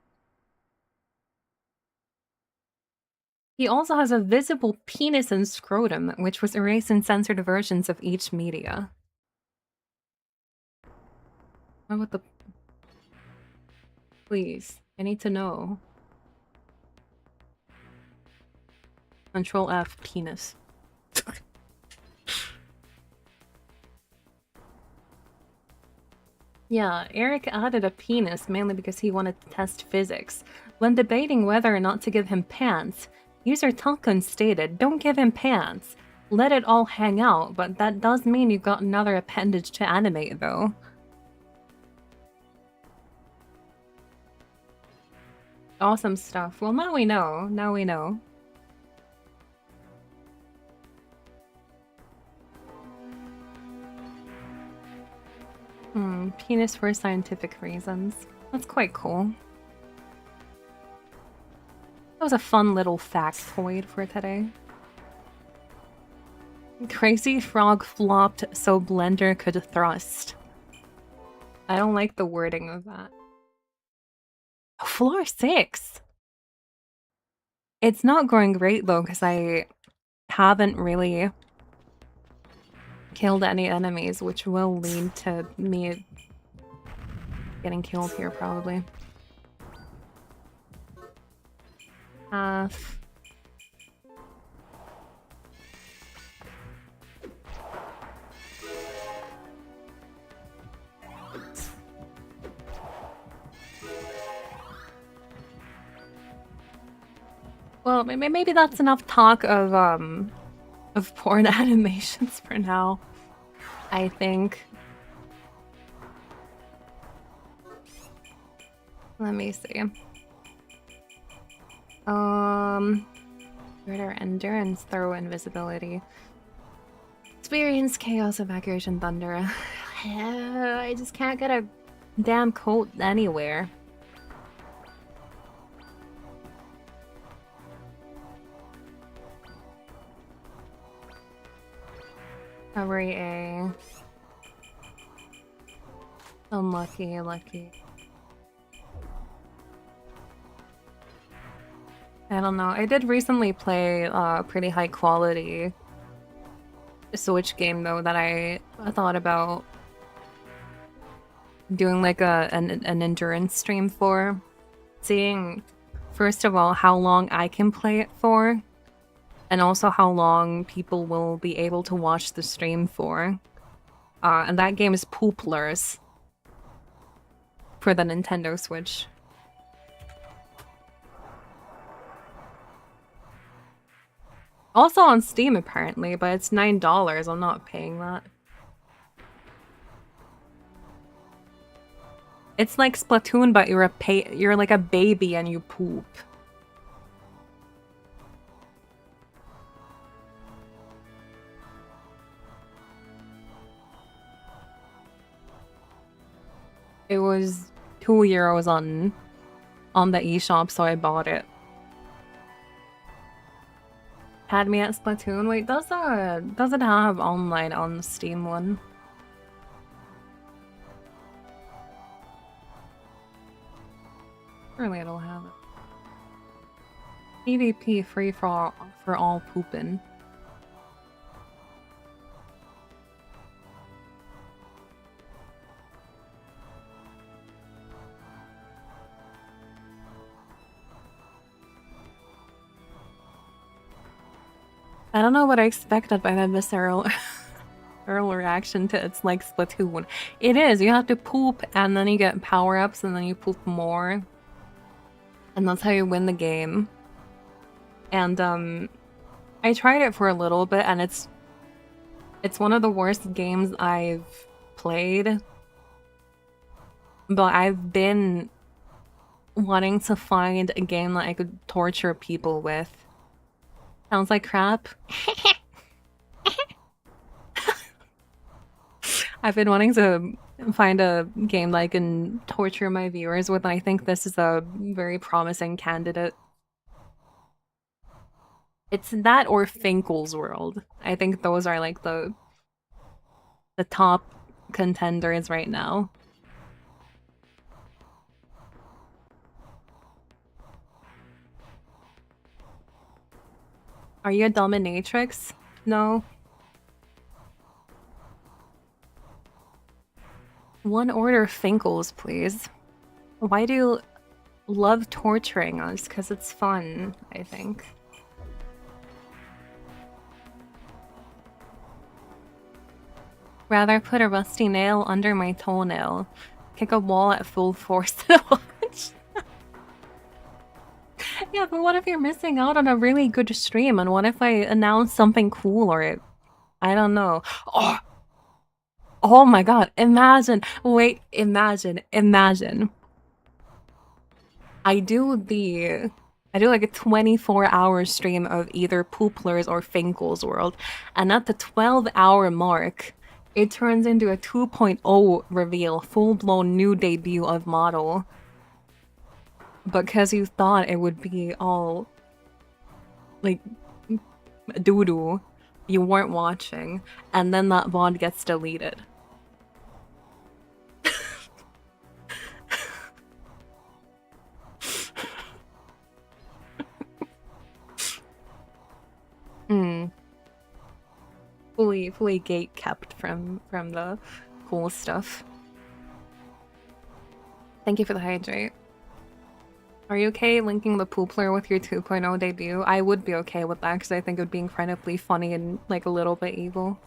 He also has a visible penis and scrotum, which was erased in censored versions of each media. What about the... Please, I need to know. Control F, penis. Yeah, Eric added a penis mainly because he wanted to test physics. When debating whether or not to give him pants, user Tulkun stated, "Don't give him pants. Let it all hang out," but that does mean you've got another appendage to animate, though. Awesome stuff. Well, now we know. Now we know. Penis for scientific reasons. That's quite cool. That was a fun little factoid for today. Crazy Frog flopped so Blender could thrust. I don't like the wording of that. Floor 6! It's not going great though, because I haven't really killed any enemies, which will lead to me getting killed here, probably. Well, maybe that's enough talk of porn animations for now, I think. Let me see. Greater endurance, throw invisibility. Experience chaos, evacuation, thunder. I just can't get a damn coat anywhere. Recovery A. Unlucky, lucky. I don't know. I did recently play a pretty high quality Switch game though that I thought about doing like an endurance stream for. Seeing, first of all, how long I can play it for, and also how long people will be able to watch the stream for. And that game is Pooplers for the Nintendo Switch. Also on Steam apparently, but it's $9. I'm not paying that. It's like Splatoon, but you're like a baby and you poop. It was €2 on the eShop, so I bought it. Had me at Splatoon. Wait, does it have online on the Steam one? Surely it'll have it. PvP free for all poopin'. I don't know what I expected by that visceral reaction to it's like Splatoon. It is, you have to poop and then you get power-ups and then you poop more. And that's how you win the game. And I tried it for a little bit and it's one of the worst games I've played. But I've been wanting to find a game that I could torture people with. Sounds like crap. I've been wanting to find a game that I can torture my viewers with, and I think this is a very promising candidate. It's that or Finkel's World. I think those are like the top contenders right now. Are you a dominatrix? No. One order of Finkles, please. Why do you love torturing us? Because it's fun, I think. Rather put a rusty nail under my toenail. Kick a wall at full force to watch. Yeah, but what if you're missing out on a really good stream? And what if I announce something cool or I don't know. Oh my god, imagine. Wait, imagine. I do like a 24-hour stream of either Pooplers or Finkel's World, and at the 12-hour mark, it turns into a 2.0 reveal, full-blown new debut of model. Because you thought it would be all like doo-doo, you weren't watching, and then that VOD gets deleted. Fully gate kept from the cool stuff. Thank you for the hydrate. Are you okay linking the Poopler with your 2.0 debut? I would be okay with that because I think it would be incredibly funny and like a little bit evil.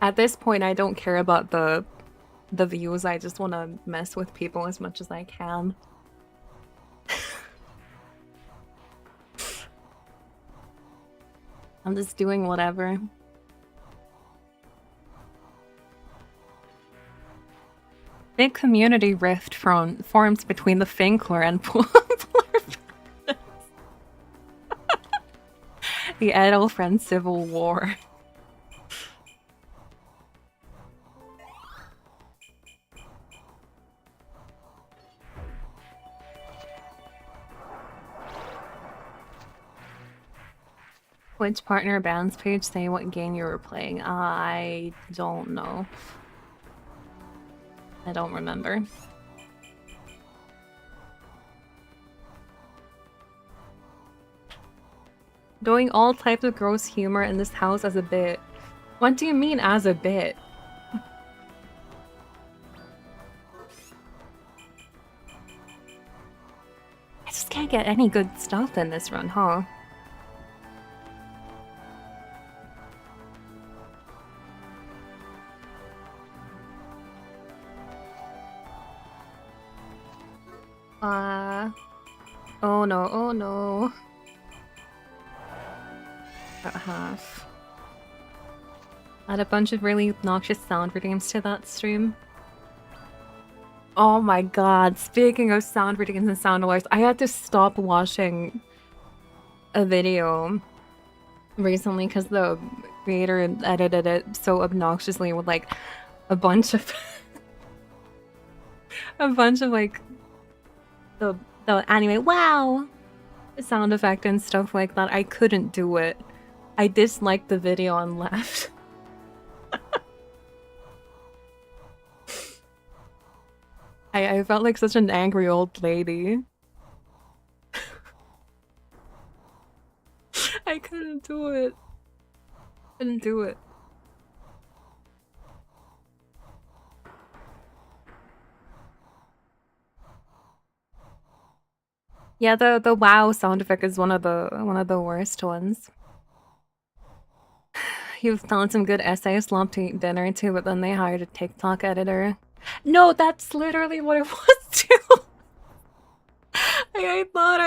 At this point, I don't care about the views. I just want to mess with people as much as I can. I'm just doing whatever. Big community rift forms between the Finkler and Poopler. The Edelfelt Civil War. Which partner bands page say what game you were playing? I don't know. I don't remember. Doing all types of gross humor in this house as a bit. What do you mean as a bit? I just can't get any good stuff in this run, huh? Oh no, oh no. About half. Add a bunch of really obnoxious sound redeems to that stream. Oh my god, speaking of sound redeems and sound alerts, I had to stop watching a video recently because the creator edited it so obnoxiously with like a bunch of like the anime wow sound effect and stuff like that. I couldn't do it. I disliked the video and left. I felt like such an angry old lady. I couldn't do it. Couldn't do it. Yeah, the wow sound effect is one of the worst ones. You've found some good essays slumped to eat dinner too, but then they hired a TikTok editor. No, that's literally what it was too. I thought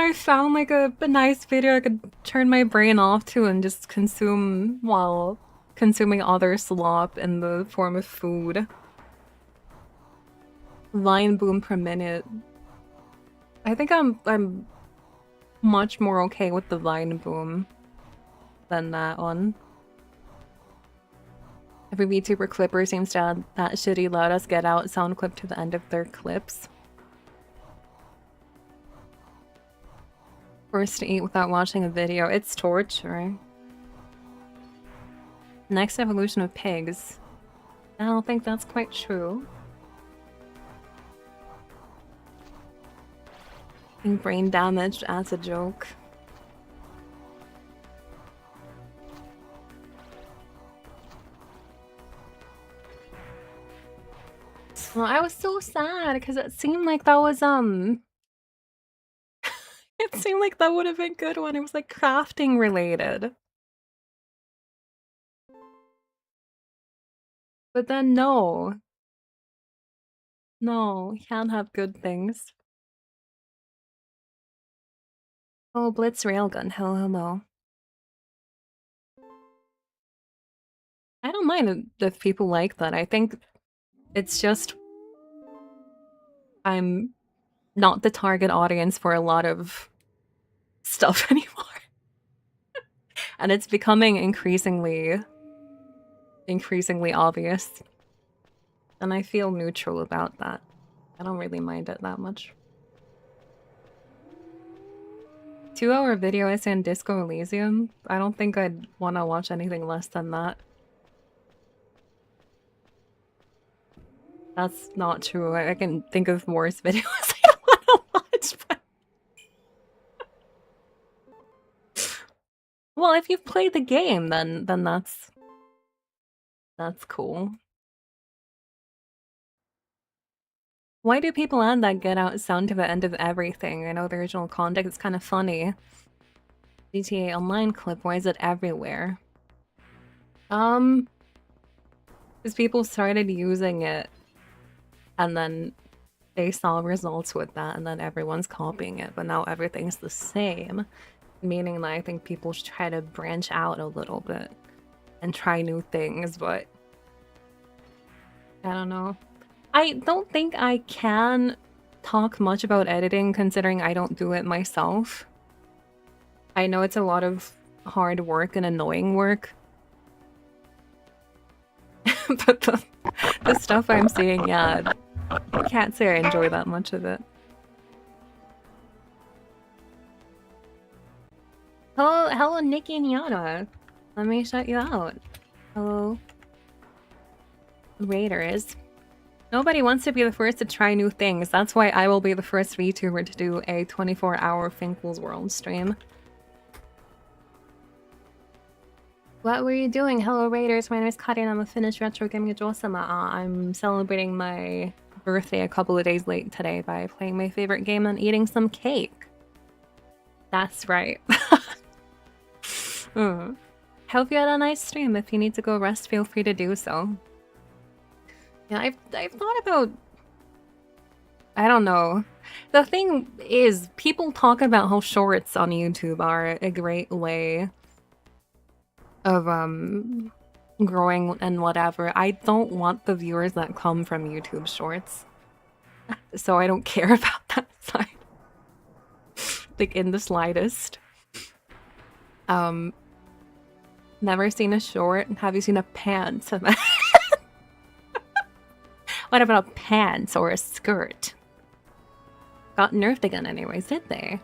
I found like a nice video I could turn my brain off to and just consume while consuming other slop in the form of food. Line boom per minute. I think I'm much more okay with the Vine boom than that one. Every VTuber clipper seems to add that shitty let us get out sound clip to the end of their clips. Forced to eat without watching a video. It's torture. Next evolution of pigs. I don't think that's quite true. I think brain damage as a joke. Well, I was so sad because it seemed like that was it seemed like that would have been good when it was like crafting related. But then no. No, you can't have good things. Oh, Blitz Railgun, hello. I don't mind if people like that. I think it's just I'm not the target audience for a lot of stuff anymore. And it's becoming increasingly obvious. And I feel neutral about that. I don't really mind it that much. 2-hour video essay on Disco Elysium? I don't think I'd want to watch anything less than that. That's not true. I can think of worse videos I don't want to watch, but... Well, if you've played the game, then that's cool. Why do people add that Get Out sound to the end of everything? I know the original context is kind of funny. GTA Online clip, why is it everywhere? Because people started using it, and then they saw results with that, and then everyone's copying it, but now everything's the same. Meaning that I think people should try to branch out a little bit and try new things, but I don't know. I don't think I can talk much about editing considering I don't do it myself. I know it's a lot of hard work and annoying work. But the stuff I'm seeing, yeah, I can't say I enjoy that much of it. Hello, Nikki and Yana. Let me shout you out. Hello, Raiders. Nobody wants to be the first to try new things. That's why I will be the first VTuber to do a 24-hour Finkel's World stream. What were you doing? Hello, Raiders. My name is Karin. I'm a Finnish retro gaming Josama. I'm celebrating my birthday a couple of days late today by playing my favorite game and eating some cake. That's right. Hope you had a nice stream. If you need to go rest, feel free to do so. Yeah, I've thought about... I don't know. The thing is, people talk about how shorts on YouTube are a great way of growing and whatever. I don't want the viewers that come from YouTube shorts. So I don't care about that side. Like, in the slightest. Never seen a short. Have you seen a pants? What about a pants or a skirt? Got nerfed again anyways, did they?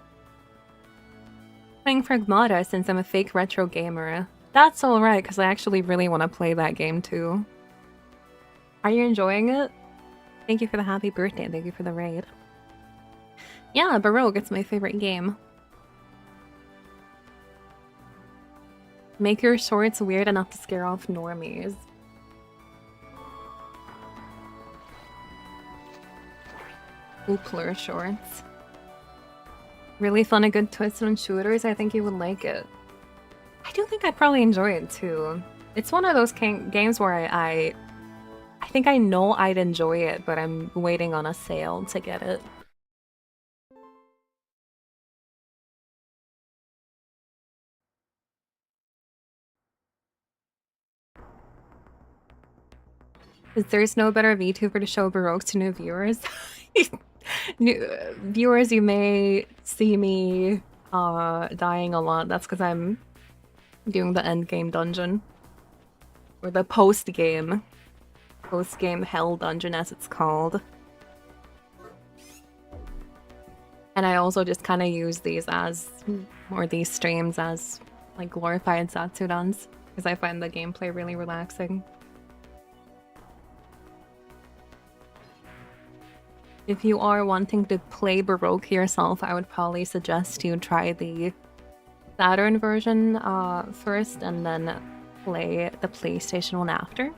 Playing Pragmata since I'm a fake retro gamer. That's alright, because I actually really want to play that game too. Are you enjoying it? Thank you for the happy birthday, thank you for the raid. Yeah, Baroque, it's my favorite game. Make your shorts weird enough to scare off normies. Oopler shorts. Really fun and good twist on shooters, I think you would like it. I do think I'd probably enjoy it too. It's one of those games where I think I know I'd enjoy it, but I'm waiting on a sale to get it. Because there's no better VTuber to show Baroque to new viewers. New viewers, you may see me dying a lot. That's because I'm doing the endgame dungeon. Or the post-game hell dungeon as it's called. And I also just kind of use these as, or these streams as, like, glorified Satsudans, because I find the gameplay really relaxing. If you are wanting to play Baroque yourself, I would probably suggest you try the Saturn version first, and then play the PlayStation one after.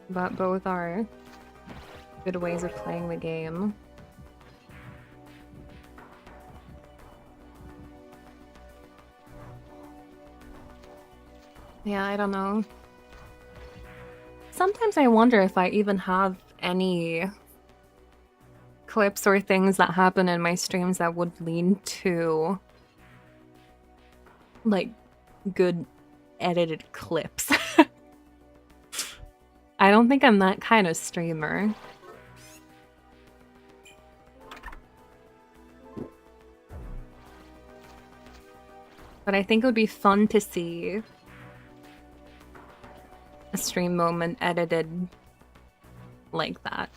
But both are good ways of playing the game. Yeah, I don't know. Sometimes I wonder if I even have any clips or things that happen in my streams that would lead to, like, good edited clips. I don't think I'm that kind of streamer. But I think it would be fun to see a stream moment edited like that.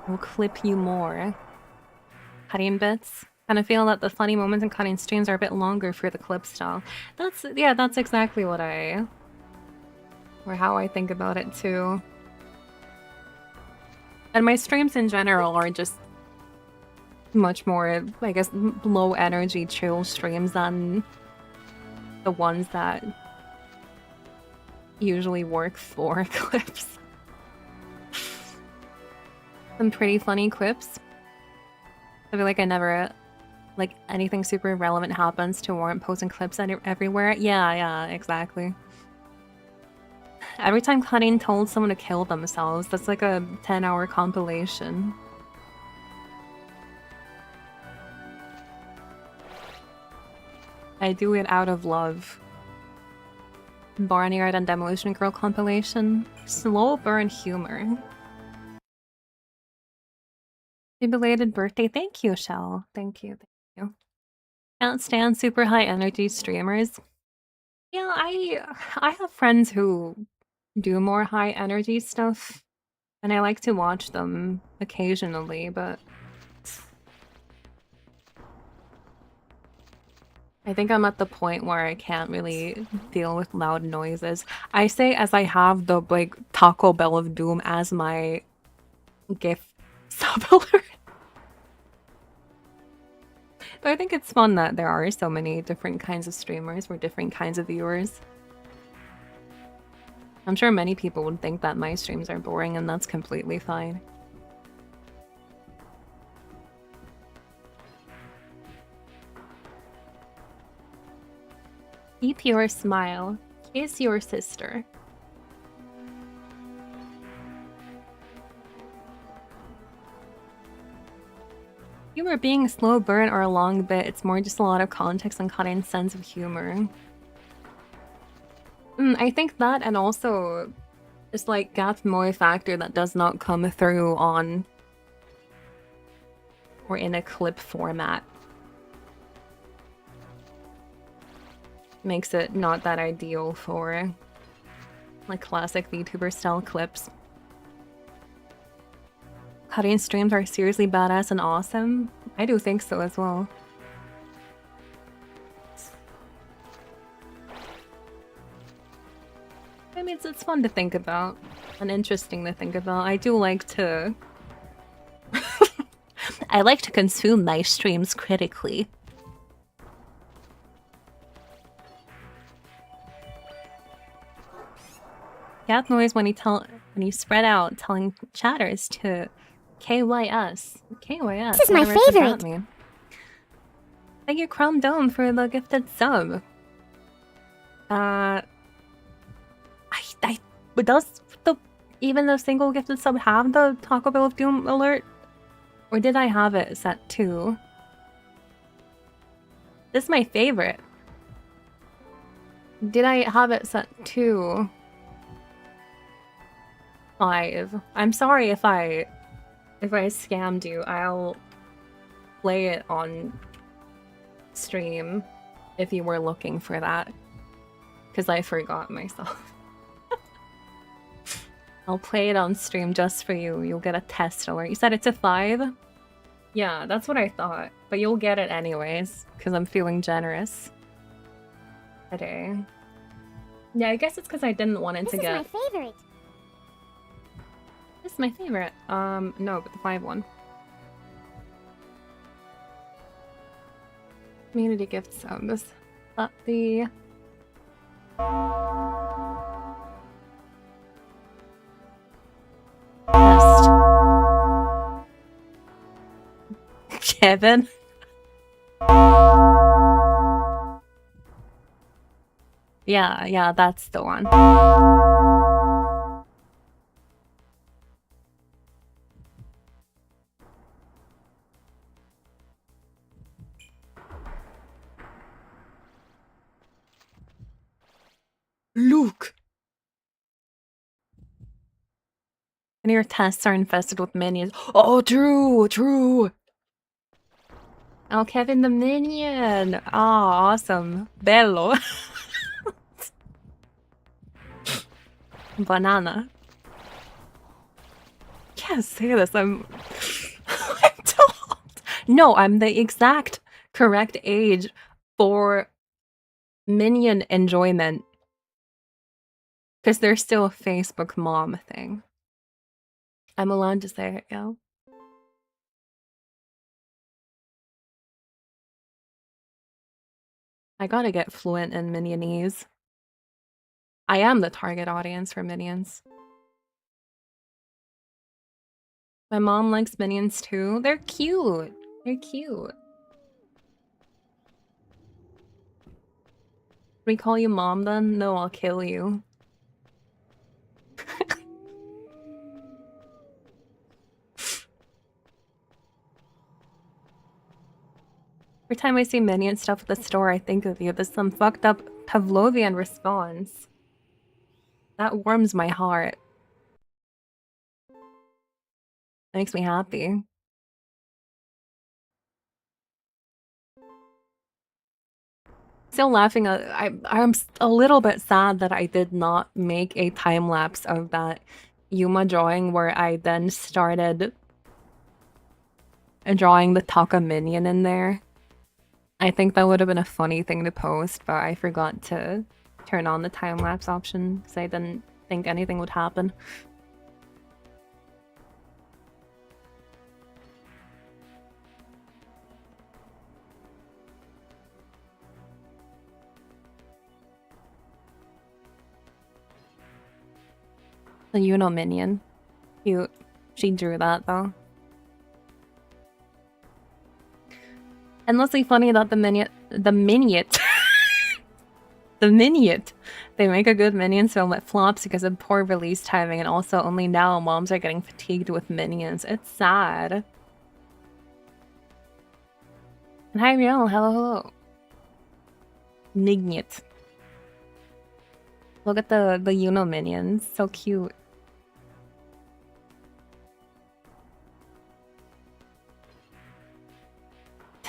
We'll clip you more. Cutting bits. Kind of feel that the funny moments in cutting streams are a bit longer for the clip style. That's exactly what or how I think about it too. And my streams in general are just much more, I guess, low energy chill streams than the ones that usually work for clips. Some pretty funny quips. I feel like I never, like, anything super relevant happens to warrant posting clips everywhere. Yeah, exactly. Every time Karin told someone to kill themselves, that's like a 10-hour compilation. I do it out of love. Barnyard and Demolition Girl compilation. Slow burn humor. Happy belated birthday. Thank you, Shell. Thank you. Can't stand super high energy streamers. Yeah, I have friends who do more high energy stuff, and I like to watch them occasionally, but I think I'm at the point where I can't really deal with loud noises. I say as I have the, like, Taco Bell of Doom as my gift sub alert. But I think it's fun that there are so many different kinds of streamers for different kinds of viewers. I'm sure many people would think that my streams are boring, and that's completely fine. Keep your smile. Kiss your sister. Humor being a slow burn or a long bit, it's more just a lot of context and Karin's sense of humor. I think that, and also it's like Gath Moy factor that does not come through on or in a clip format. Makes it not that ideal for, like, classic VTuber style clips. Karin streams are seriously badass and awesome. I do think so as well. I mean, it's fun to think about and interesting to think about. I do like to I like to consume my streams critically. Gath noise when you spread out telling chatters to KYS. KYS. This is my favorite. Thank you, Chrome Dome, for the gifted sub. Does even the single gifted sub have the Taco Bell of Doom alert? Or did I have it set to? This is my favorite. Did I have it set to 5? I'm sorry if I scammed you. I'll play it on stream if you were looking for that, because I forgot myself. I'll play it on stream just for you. You'll get a test alert. You said it's a 5? Yeah, that's what I thought. But you'll get it anyways, because I'm feeling generous today. Yeah, I guess it's because I didn't want it to get... This is my favorite. This is my favorite. No, but the 5 one. Community gift subs. But the... Test. Kevin? Yeah, that's the one. Luke! And your tests are infested with minions. Oh, true! Oh, Kevin the minion! Oh, awesome. Bello. Banana. Can't say this, I'm too old. No, I'm the exact correct age for minion enjoyment. Because there's still a Facebook mom thing. I'm allowed to say it, yo. I gotta get fluent in Minionese. I am the target audience for Minions. My mom likes Minions too. They're cute. They're cute. We call you mom then? No, I'll kill you. Every time I see Minion stuff at the store, I think of you. There's some fucked up Pavlovian response. That warms my heart. Makes me happy. Still laughing. I'm a little bit sad that I did not make a time lapse of that Yuma drawing where I then started drawing the Taka minion in there. I think that would have been a funny thing to post, but I forgot to turn on the time lapse option because I didn't think anything would happen. The Yuno minion. Cute. She drew that though. Endlessly funny that the minion they make a good Minions film that flops because of poor release timing, and also only now moms are getting fatigued with Minions. It's sad. And hi Riel, hello. Nignit. Look at the Yuno minions, so cute.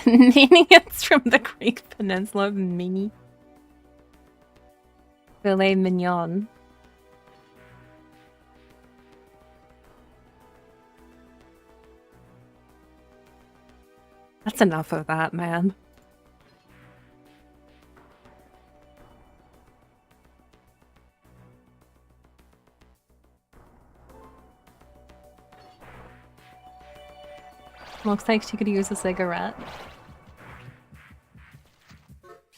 Minions from the Greek Peninsula, mini. Filet mignon. That's enough of that, man. Looks like she could use a cigarette.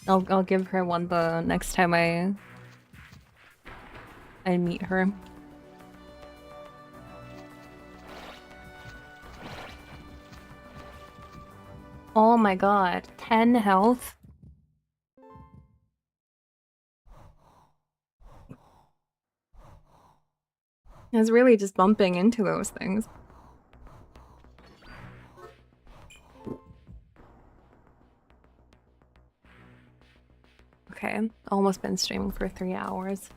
I'll give her one the next time I meet her. Oh my god, 10 health? I was really just bumping into those things. Okay, almost been streaming for 3 hours.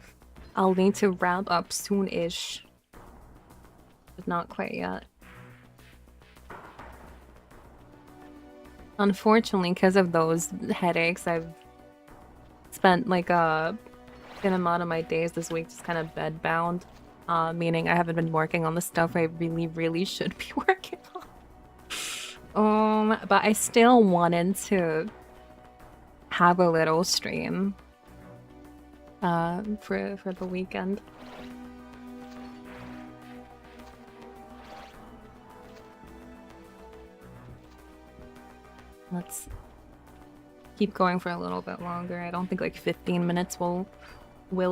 I'll need to wrap up soon-ish. But not quite yet. Unfortunately, because of those headaches, I've spent like a good amount of my days this week just kind of bed-bound. Meaning I haven't been working on the stuff I really, really should be working on. But I still wanted to have a little stream for the weekend. Let's keep going for a little bit longer. I don't think like 15 minutes will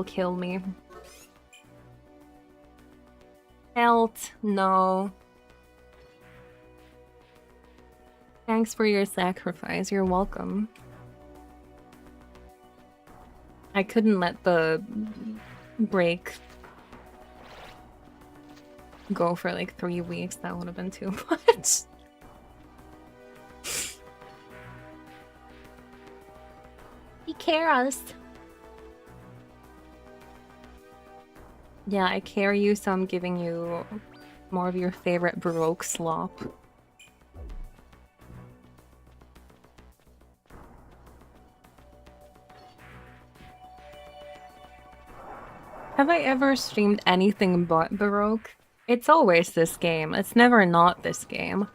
kill me. Health, no. Thanks for your sacrifice. You're welcome. I couldn't let the break go for like 3 weeks. That would have been too much. He cares. Yeah, I care you, so I'm giving you more of your favorite Baroque slop. Have I ever streamed anything but Baroque? It's always this game. It's never not this game.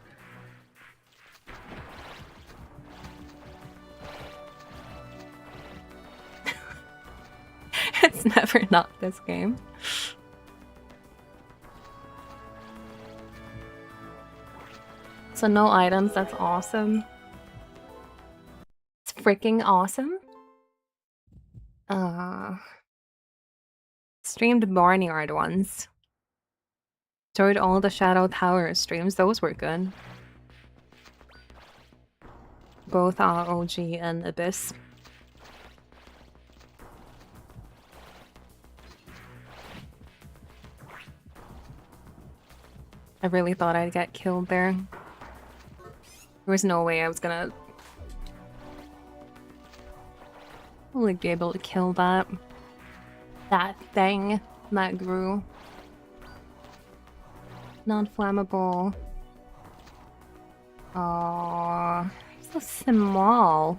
It's never not this game. So no items, that's awesome. It's freaking awesome. Streamed Barnyard ones. Enjoyed all the Shadow Tower streams, those were good. Both OG and Abyss. I really thought I'd get killed there. There was no way I was gonna like be able to kill that thing that grew. Non-flammable. Oh, so small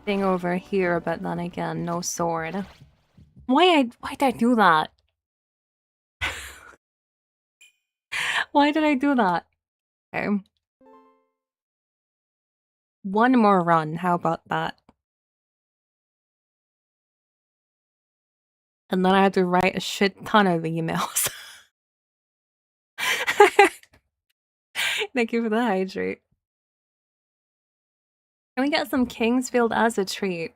thing over here, but then again, no sword. Why'd I do that? Why did I do that? Okay. One more run, how about that? And then I had to write a shit ton of emails. Thank you for the hydrate. Can we get some Kingsfield as a treat?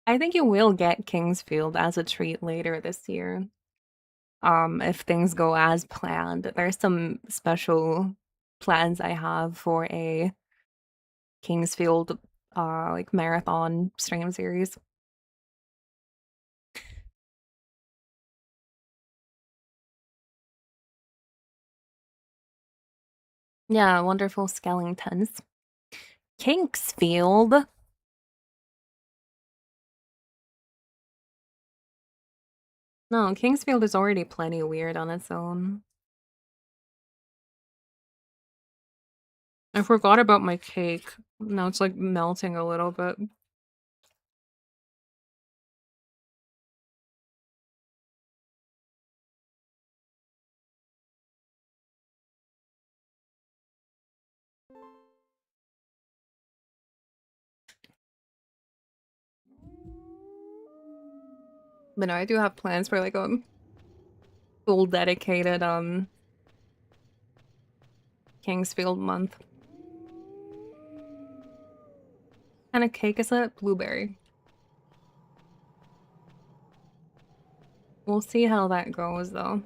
I think you will get Kingsfield as a treat later this year. If things go as planned. There's some special plans I have for a Kingsfield like marathon stream series. Yeah, wonderful skeletons. Kingsfield. No, Kingsfield is already plenty weird on its own. I forgot about my cake. Now it's like melting a little bit. But no, I do have plans for like a full dedicated Kingsfield month. What kind of cake is it? Blueberry. We'll see how that goes though.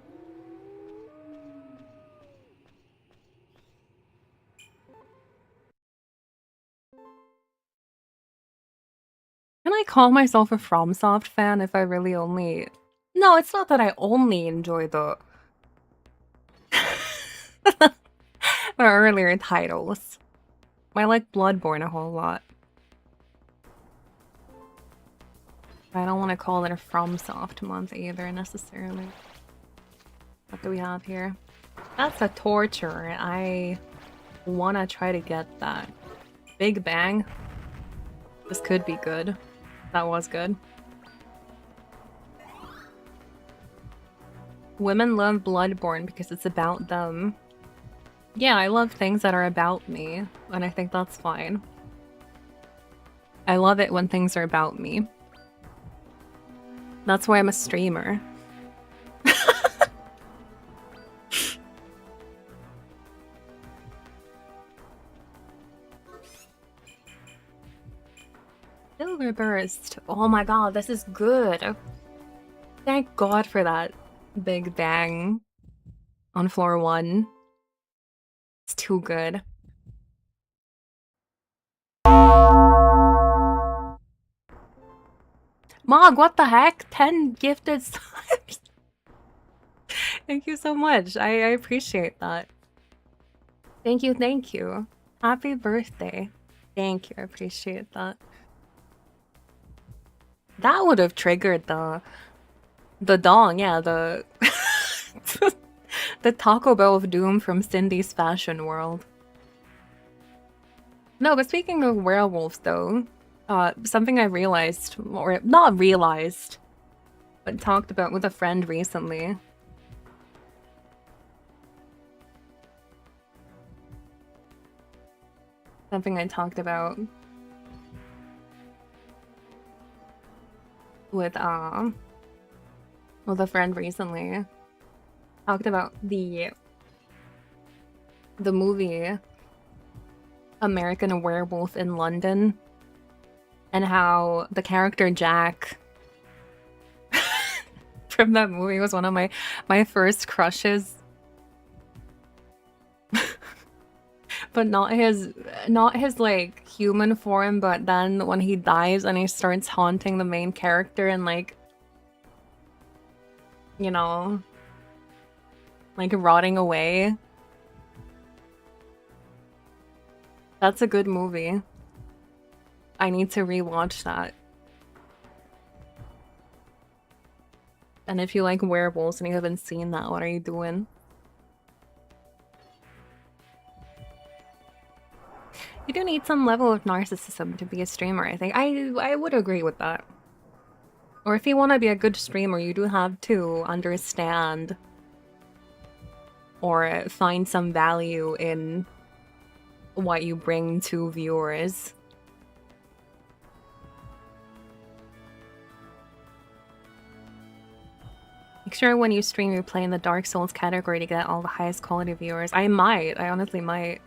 Can I call myself a FromSoft fan if I really only... No, it's not that I only enjoy the earlier titles. I like Bloodborne a whole lot. I don't want to call it a FromSoft month either, necessarily. What do we have here? That's a torture. I want to try to get that. Big Bang. This could be good. That was good. Women love Bloodborne because it's about them. Yeah, I love things that are about me, and I think that's fine. I love it when things are about me. That's why I'm a streamer. Silver Burst. Oh my god, this is good. Thank God for that big bang on floor 1. It's too good. Mog, what the heck? 10 gifted subs. Thank you so much. I appreciate that. Thank you, thank you. Happy birthday. Thank you, I appreciate that. That would have triggered the dong, yeah, the the Taco Bell of Doom from Cindy's Fashion World. No, but speaking of werewolves though, something I realized, or not realized, but talked about with a friend recently. Something I talked about with a friend recently. Talked about the movie American Werewolf in London and how the character Jack from that movie was one of my first crushes. But not his like human form, but then when he dies and he starts haunting the main character and like, you know, like rotting away. That's a good movie. I need to rewatch that. And if you like werewolves and you haven't seen that, what are you doing? You do need some level of narcissism to be a streamer, I think. I would agree with that. Or if you want to be a good streamer, you do have to understand or find some value in what you bring to viewers. Make sure when you stream, you play in the Dark Souls category to get all the highest quality viewers. I might. I honestly might.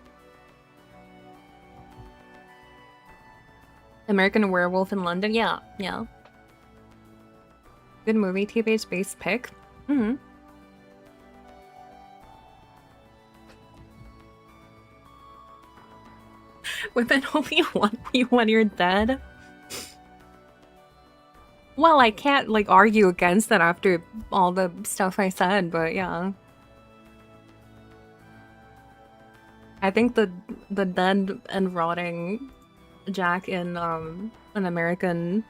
American Werewolf in London? Yeah, yeah. Good movie, TV based pick. Mm-hmm. Within only 1 week when you're dead? Well, I can't, like, argue against that after all the stuff I said, but yeah. I think the dead and rotting Jack in an American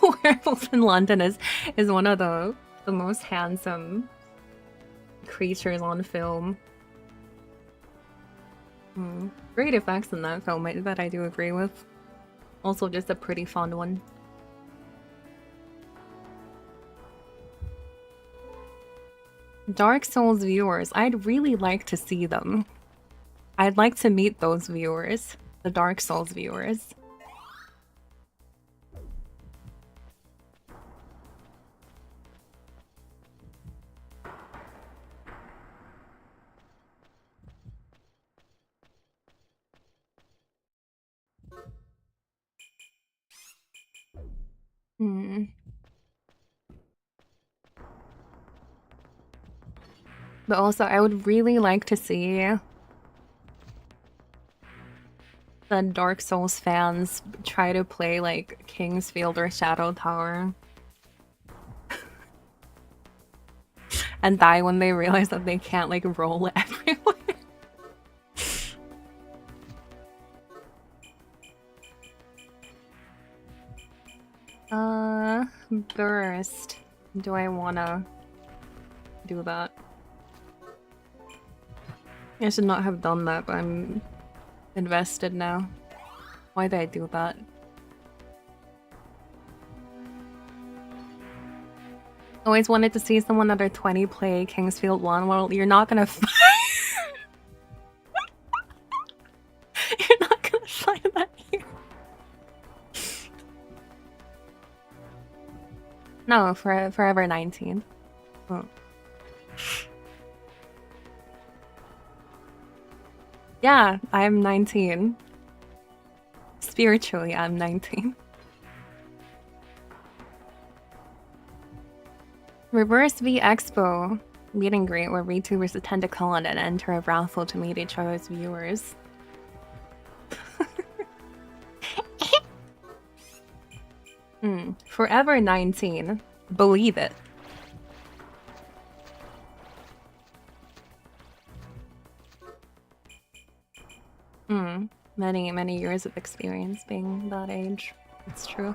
Werewolf in London is one of the most handsome creatures on film. Great effects in that film that I do agree with. Also just a pretty fun one. Dark Souls viewers, I'd really like to see them. I'd like to meet those viewers, the Dark Souls viewers. But also, I would really like to see the Dark Souls fans try to play like Kingsfield or Shadow Tower. And die when they realize that they can't like roll everywhere. Burst. Do I wanna do that? I should not have done that, but I'm invested now. Why did I do that? Always wanted to see someone under 20 play Kingsfield 1. Well, you're not gonna find... You're not gonna find that here. No, forever 19. Oh. Yeah, I'm 19. Spiritually, I'm 19. Reverse V Expo meet and greet where VTubers attend a con and enter a raffle to meet each other's viewers. Forever 19. Believe it. Many years of experience being that age. It's true.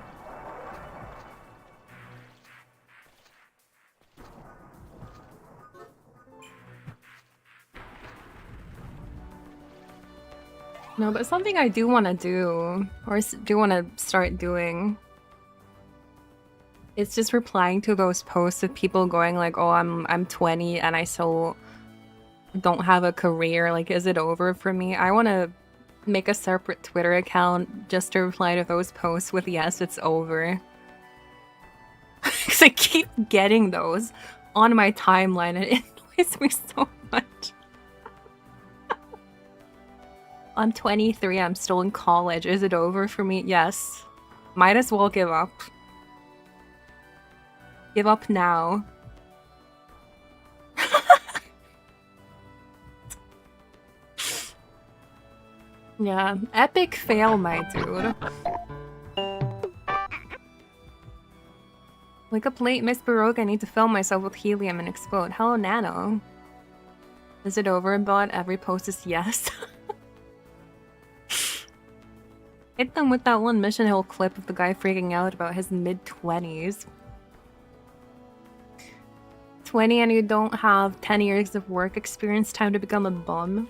No, but something I do want to do, or do want to start doing, it's just replying to those posts of people going like, "Oh, I'm 20 and I still don't have a career. Like, is it over for me?" I want to make a separate Twitter account just to reply to those posts with "Yes, it's over." Because I keep getting those on my timeline and it annoys me so much. I'm 23, I'm still in college. Is it over for me? Yes. Might as well give up. Give up now. Yeah, epic fail, my dude. Wake up late, Miss Baroque. I need to film myself with helium and explode. Hello, Nano. Is it over, bot? Every post is yes. Hit them with that one Mission Hill clip of the guy freaking out about his mid-20s. 20 and you don't have 10 years of work experience, time to become a bum.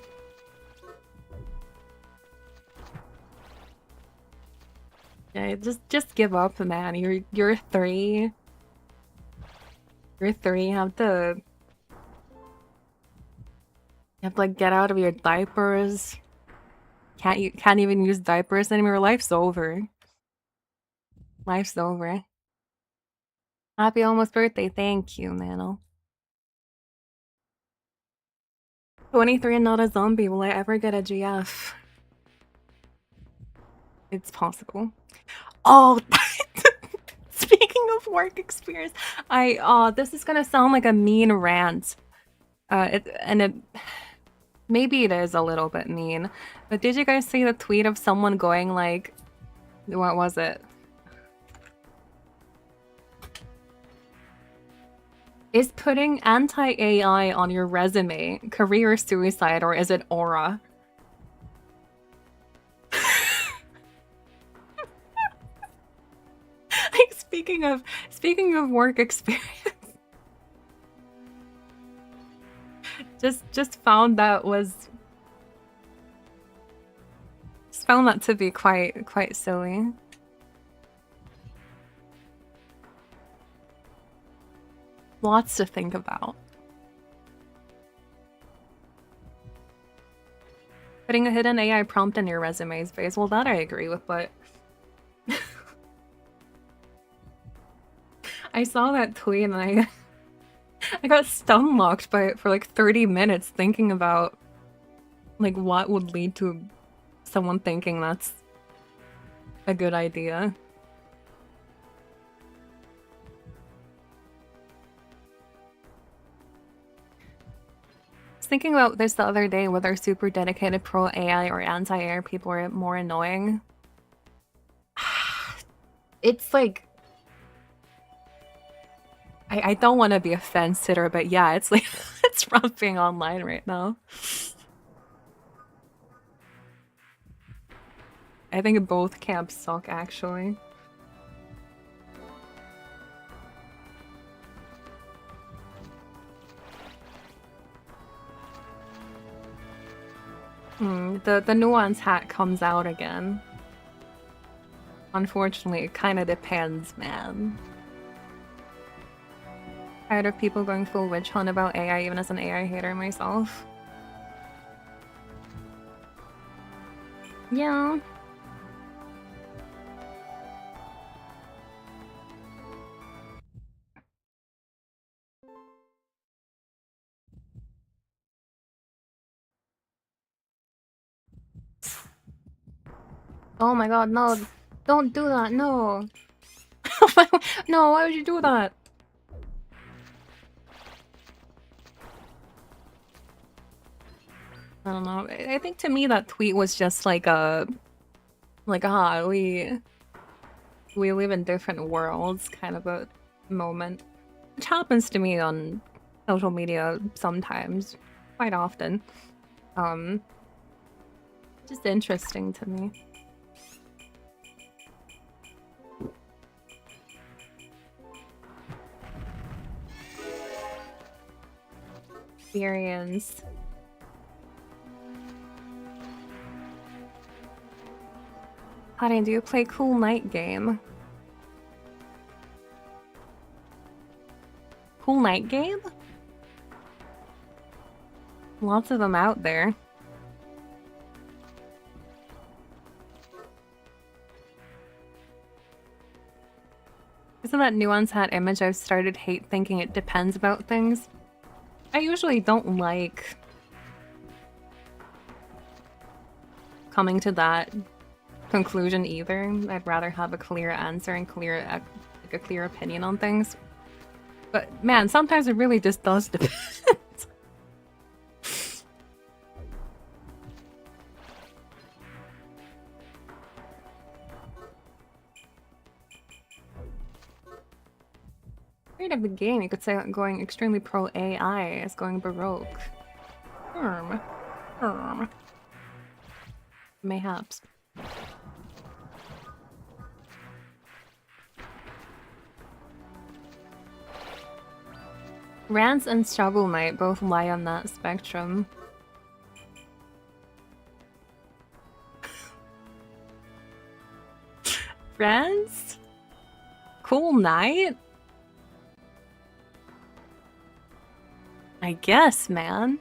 Yeah, just give up, man. You're 3. You're 3, you have to like get out of your diapers. Can't even use diapers anymore. Life's over. Life's over. Happy almost birthday. Thank you, Manel. 23 and not a zombie. Will I ever get a GF? It's possible. Oh, speaking of work experience, this is gonna sound like a mean rant. Maybe it is a little bit mean, but did you guys see the tweet of someone going like, what was it? Is putting anti-AI on your resume career suicide or is it aura? Like speaking of work experience. Just found that to be quite silly. Lots to think about. Putting a hidden AI prompt in your resumes phase. Well, that I agree with, but I saw that tweet and I got stomach-locked by it for like 30 minutes thinking about like what would lead to someone thinking that's a good idea. I was thinking about this the other day, whether super dedicated pro AI or anti-AI people are more annoying. It's like I don't want to be a fence sitter, but yeah, it's like it's rough being online right now. I think both camps suck, actually. The nuance hat comes out again. Unfortunately, it kind of depends, man. Tired of people going full witch hunt about AI, even as an AI hater myself. Yeah. Oh my god, no. Don't do that, no. No, why would you do that? I don't know. I think to me that tweet was just like we live in different worlds kind of a moment. Which happens to me on social media sometimes, quite often. Just interesting to me. Experience. Karin, do you play Cool Night game? Cool Night game? Lots of them out there. Isn't that nuance hat image I've started hate thinking it depends about things? I usually don't like coming to that conclusion either. I'd rather have a clear answer and a clear opinion on things. But man, sometimes it really just does depend. Of the game, you could say going extremely pro AI is going Baroque. Mayhaps. Rants and Shovel Knight both lie on that spectrum. Friends? Cool Night? I guess, man.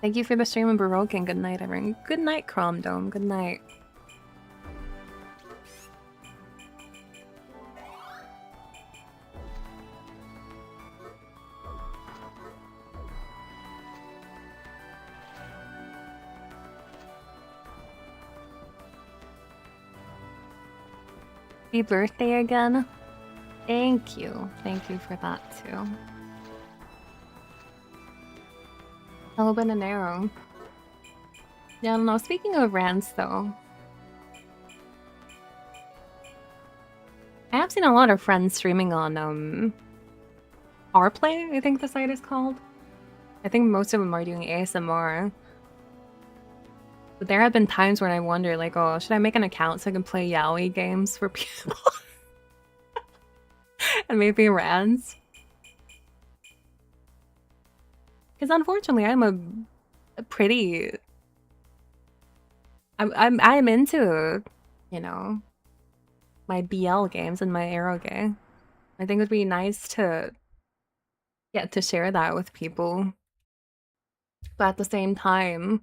Thank you for the stream of Baroque and good night, everyone. Good night, Crom Dome. Good night. Happy birthday again. Thank you. Thank you for that too. Hello, Bananero. Yeah, I don't know. Speaking of rants though, I have seen a lot of friends streaming on Rplay, I think the site is called. I think most of them are doing ASMR. But there have been times when I wonder, like, oh, should I make an account so I can play yaoi games for people? And maybe rants? Because unfortunately, I'm a pretty... I'm into, you know, my BL games and my eroge. I think it would be nice to get to share that with people. But at the same time,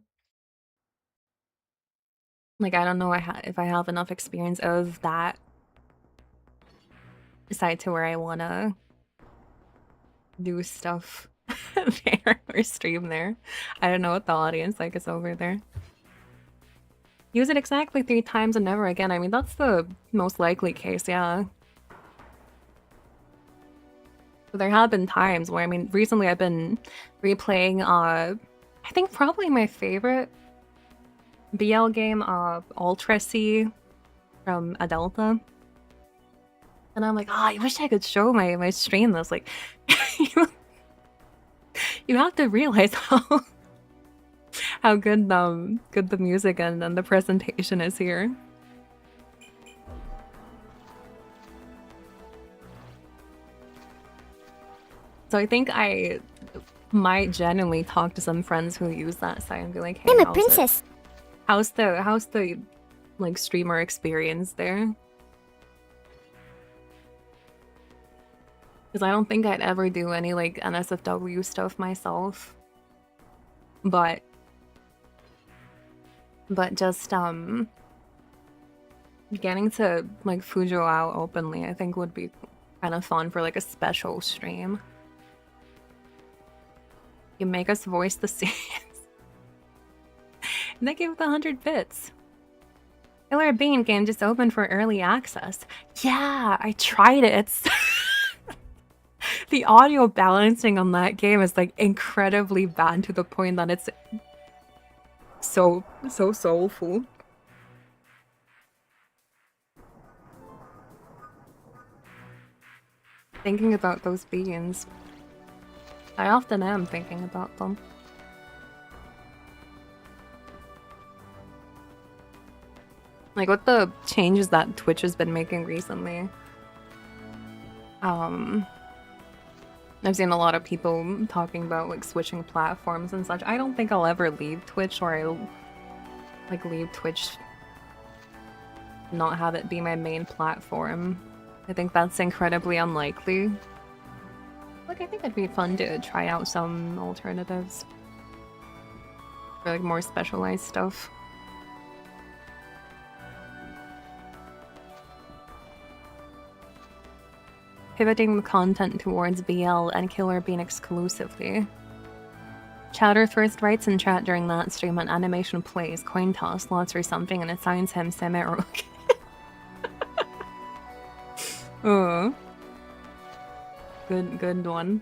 like, I don't know if I have enough experience of that side to where I wanna do stuff there or stream there. I don't know what the audience like is over there. Use it exactly 3 times and never again. I mean, that's the most likely case, yeah. But there have been times where, I mean, recently I've been replaying, I think probably my favorite BL game, Ultra C from Adelta. And I'm like, oh, I wish I could show my stream this. Like, you have to realize how good the music and the presentation is here. So I think I might genuinely talk to some friends who use that site and be like, hey, I'm a princess. How's the like streamer experience there? Because I don't think I'd ever do any like NSFW stuff myself. But just getting to like Fujo out openly I think would be kind of fun for like a special stream. You make us voice the scenes. And they gave it 100 bits. Killer Bean game just opened for early access. Yeah, I tried it. It's the audio balancing on that game is like incredibly bad to the point that it's so soulful. Thinking about those beans. I often am thinking about them. Like with the changes that Twitch has been making recently. I've seen a lot of people talking about like switching platforms and such. I don't think I'll ever leave Twitch, or I'll like leave Twitch, not have it be my main platform. I think that's incredibly unlikely. Like I think it'd be fun to try out some alternatives for like more specialized stuff. Pivoting the content towards BL and Killer Bean exclusively. Chowder first writes in chat during that stream an animation plays, coin toss, slots or something, and assigns him semi-heroic. Oh. Good one.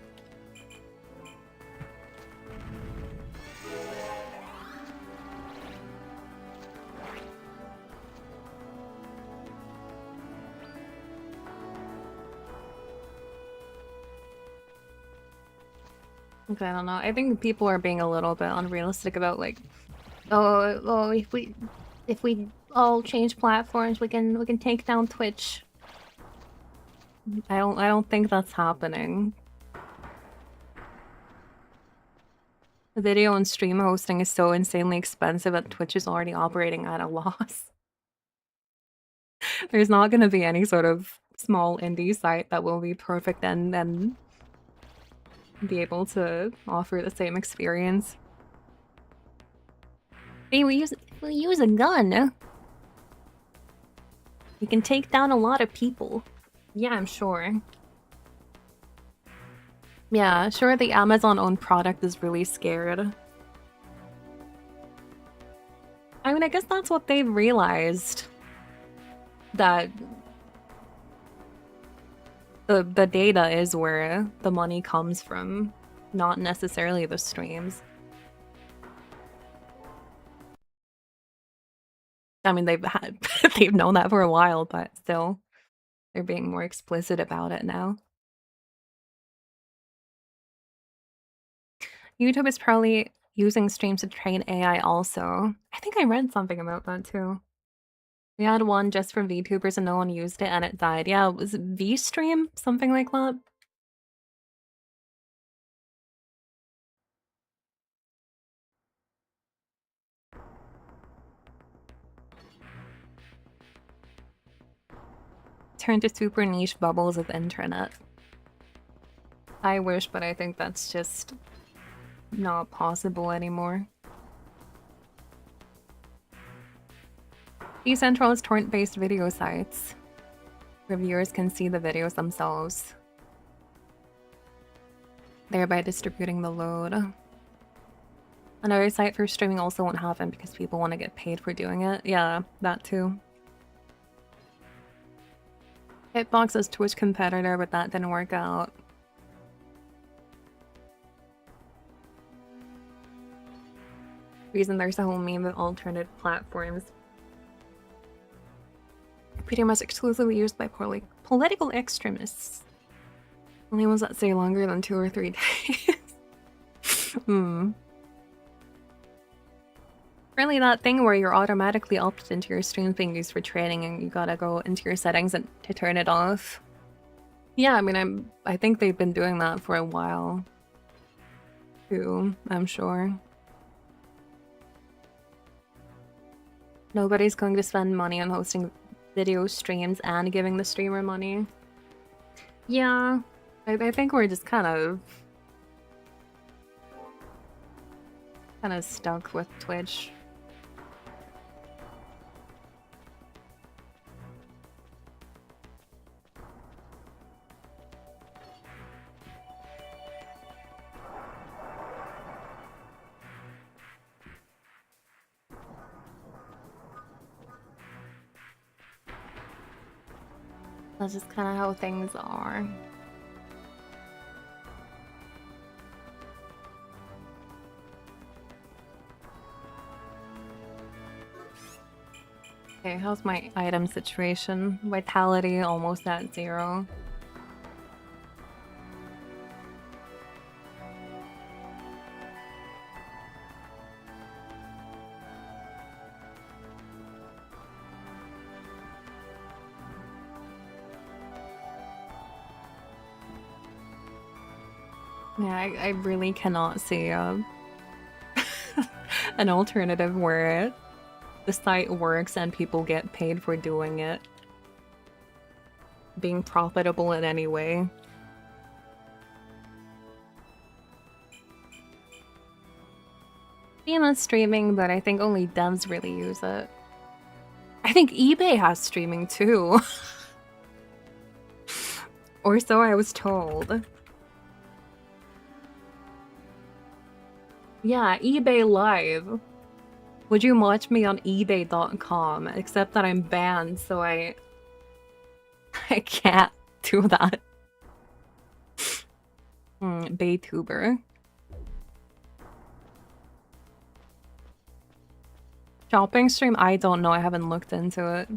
Okay, I don't know. I think people are being a little bit unrealistic about like, oh, if we all change platforms, we can take down Twitch. I don't think that's happening. Video and stream hosting is so insanely expensive that Twitch is already operating at a loss. There's not going to be any sort of small indie site that will be perfect and be able to offer the same experience. Hey, we use a gun. We can take down a lot of people. Yeah, I'm sure. Yeah, sure, the Amazon-owned product is really scared. I mean, I guess that's what they've realized. That the data is where the money comes from, not necessarily the streams. I mean, they've known that for a while, but still, they're being more explicit about it now. YouTube is probably using streams to train AI also. I think I read something about that too. We had one just for VTubers and no one used it and it died. Yeah, was it VStream? Something like that? Turn to super niche bubbles of internet. I wish, but I think that's just not possible anymore. Decentralized torrent-based video sites. Reviewers can see the videos themselves, thereby distributing the load. Another site for streaming also won't happen because people want to get paid for doing it. Yeah, that too. Hitbox's Twitch competitor, but that didn't work out. Reason there's a whole meme of alternate platforms. Pretty much exclusively used by political extremists. Only ones that stay longer than 2 or 3 days. Really that thing where you're automatically opted into your stream being used for training and you gotta go into your settings and to turn it off. Yeah, I mean, I think they've been doing that for a while. Too, I'm sure. Nobody's going to spend money on hosting video streams and giving the streamer money. Yeah, I think we're just kind of stuck with Twitch. That's just kind of how things are. Okay, how's my item situation? Vitality almost at 0. Yeah, I really cannot see an alternative where the site works and people get paid for doing it. Being profitable in any way. Steam is streaming, but I think only devs really use it. I think eBay has streaming too. Or so I was told. Yeah, eBay Live. Would you watch me on ebay.com? Except that I'm banned, so I can't do that. Baytuber. Shopping stream? I don't know. I haven't looked into it.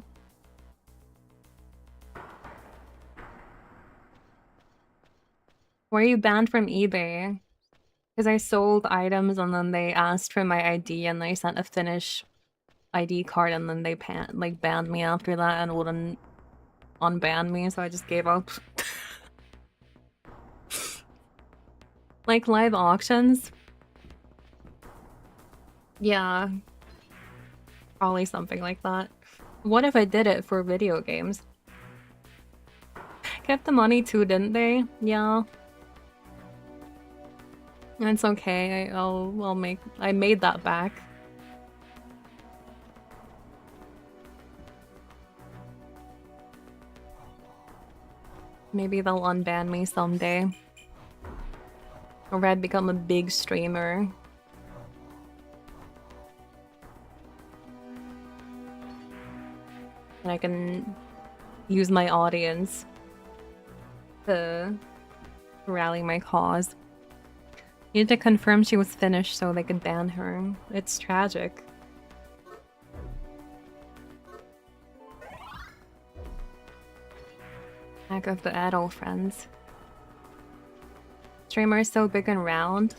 Were you banned from eBay? Because I sold items and then they asked for my ID and they sent a Finnish ID card and then they banned me after that and wouldn't unban me, so I just gave up. Like live auctions? Yeah. Probably something like that. What if I did it for video games? Kept the money too, didn't they? Yeah. It's okay. I made that back. Maybe they'll unban me someday. Or I'd become a big streamer. And I can use my audience to rally my cause. Needed to confirm she was Finnish so they could ban her. It's tragic. Back of the adult friends. Streamer is so big and round.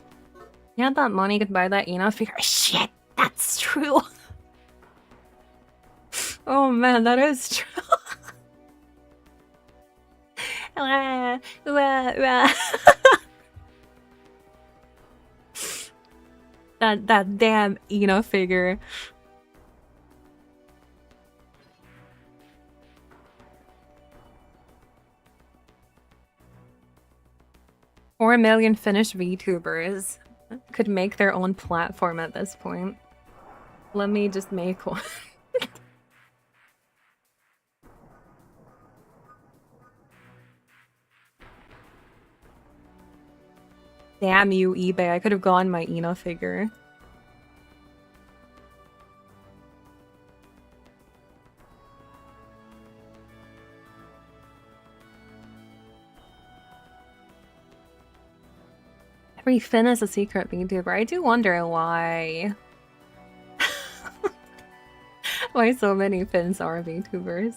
You had that money, you could buy that Ina figure. Shit, that's true. Oh man, that is true. That damn Ina figure. Four million Finnish VTubers could make their own platform at this point. Let me just make one. Damn you, eBay. I could have gone my Ina figure. Every Finn is a secret VTuber. I do wonder why. Why so many Finns are VTubers.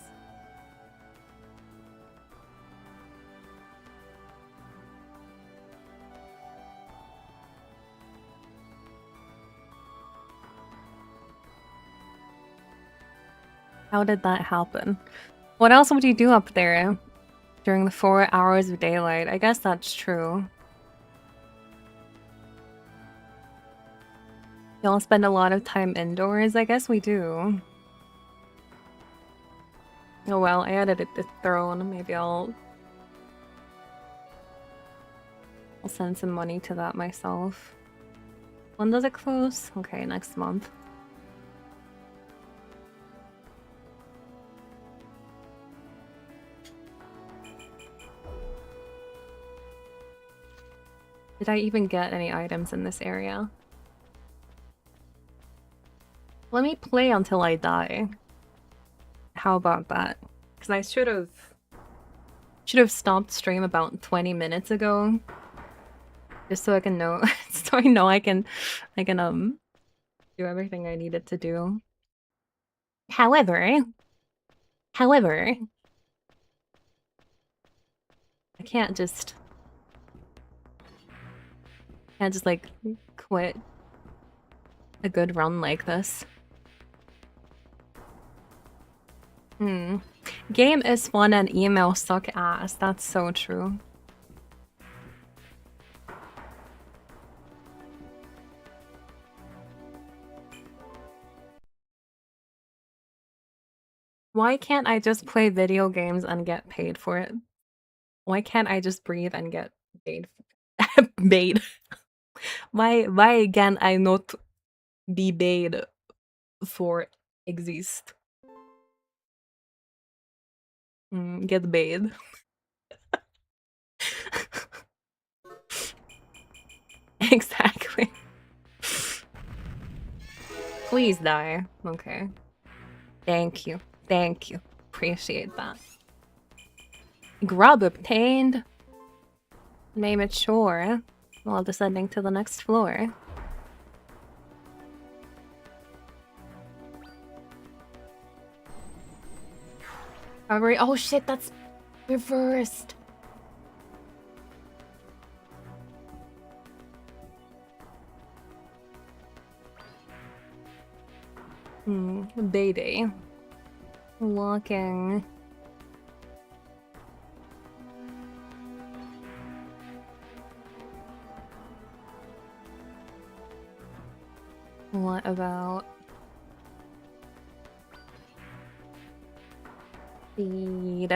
How did that happen? What else would you do up there during the 4 hours of daylight? I guess that's true. Y'all spend a lot of time indoors? I guess we do. Oh well, I added it to Throne. Maybe I'll I'll send some money to that myself. When does it close? Okay, next month. Did I even get any items in this area? Let me play until I die. How about that? Because I should have stopped stream about 20 minutes ago. Just so I can know so I know I can do everything I needed to do. However, I can't just like quit a good run like this. Game is fun and emails suck ass. That's so true. Why can't I just play video games and get paid for it? Why can't I just breathe and get paid? Paid. Why can I not be paid for exist? Get paid. Exactly. Please die. Okay. Thank you. Thank you. Appreciate that. Grub obtained. May mature while descending to the next floor. Recovery. Oh shit, that's reversed. Baby. Walking. What about feed?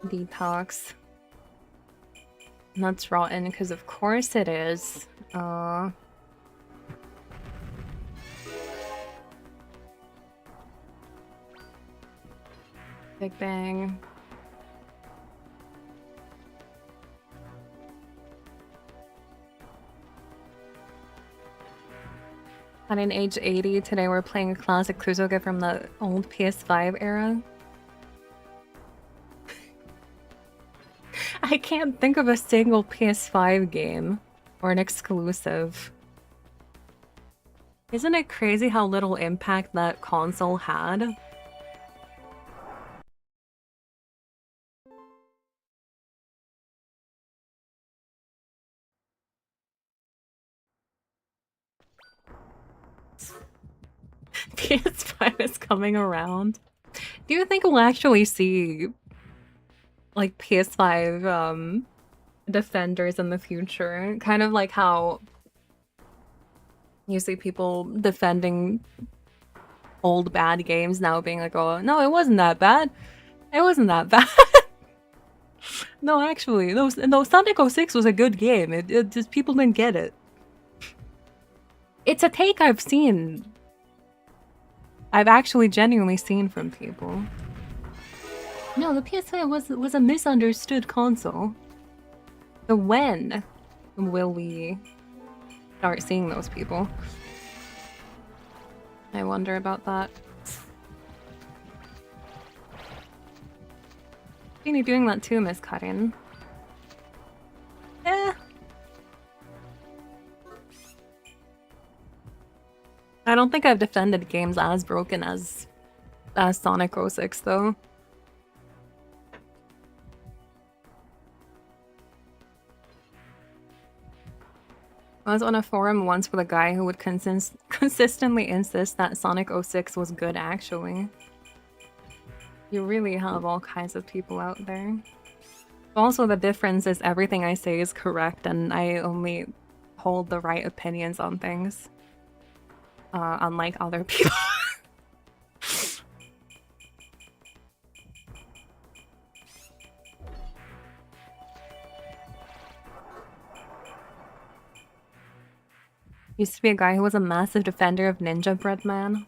Detox. That's rotten, because of course it is. Big Bang. At an age 80, today we're playing a classic Kuzoka from the old PS5 era. I can't think of a single PS5 game or an exclusive. Isn't it crazy how little impact that console had? PS5 is coming around. Do you think we'll actually see like PS5 defenders in the future? Kind of like how you see people defending old bad games now being like, oh no, it wasn't that bad. It wasn't that bad. No, actually, no, Sonic 06 was a good game. It just people didn't get it. It's a take I've seen. I've actually genuinely seen from people. No, the PS5 was a misunderstood console. So when will we start seeing those people? I wonder about that. You're doing that too, Miss Karin. I don't think I've defended games as broken as Sonic 06 though. I was on a forum once with a guy who would consistently insist that Sonic 06 was good actually. You really have all kinds of people out there. Also, the difference is everything I say is correct and I only hold the right opinions on things. Unlike other people. Used to be a guy who was a massive defender of Ninja Bread Man.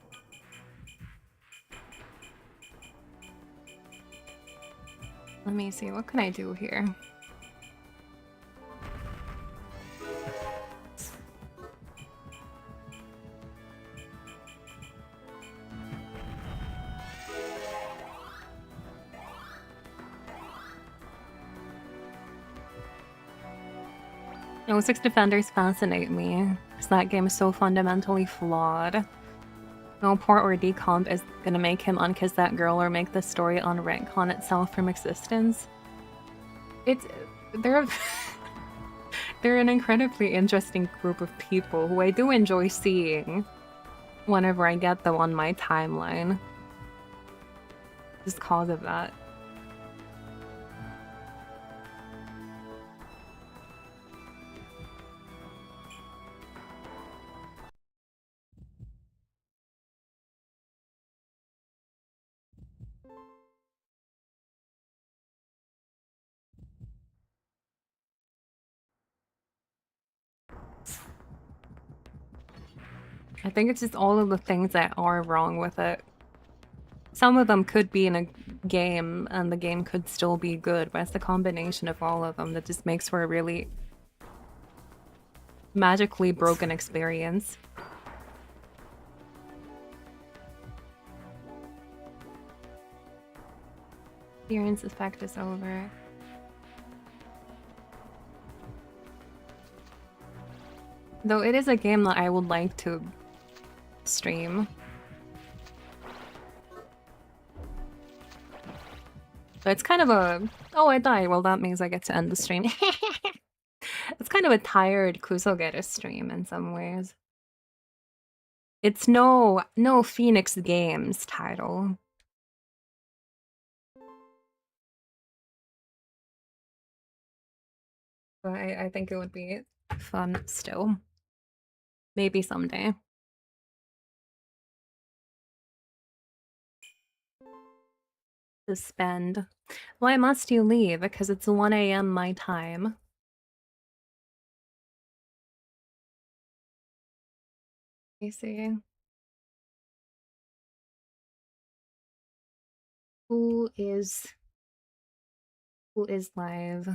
Let me see, what can I do here? No, 6 Defenders fascinate me, because that game is so fundamentally flawed. No port or decomp is gonna make him unkiss that girl or make the story unretcon itself from existence. They're they're an incredibly interesting group of people who I do enjoy seeing whenever I get them on my timeline. Just cause of that. I think it's just all of the things that are wrong with it. Some of them could be in a game, and the game could still be good, but it's the combination of all of them that just makes for a really magically broken experience. Experience effect is over. Though it is a game that I would like to stream. But it's kind of a... Oh, I died. Well, that means I get to end the stream. It's kind of a tired Kusogeta stream in some ways. It's no Phoenix Games title. But I think it would be fun still. Maybe someday. To spend. Why must you leave? Because it's 1 AM my time. I see. Who is live?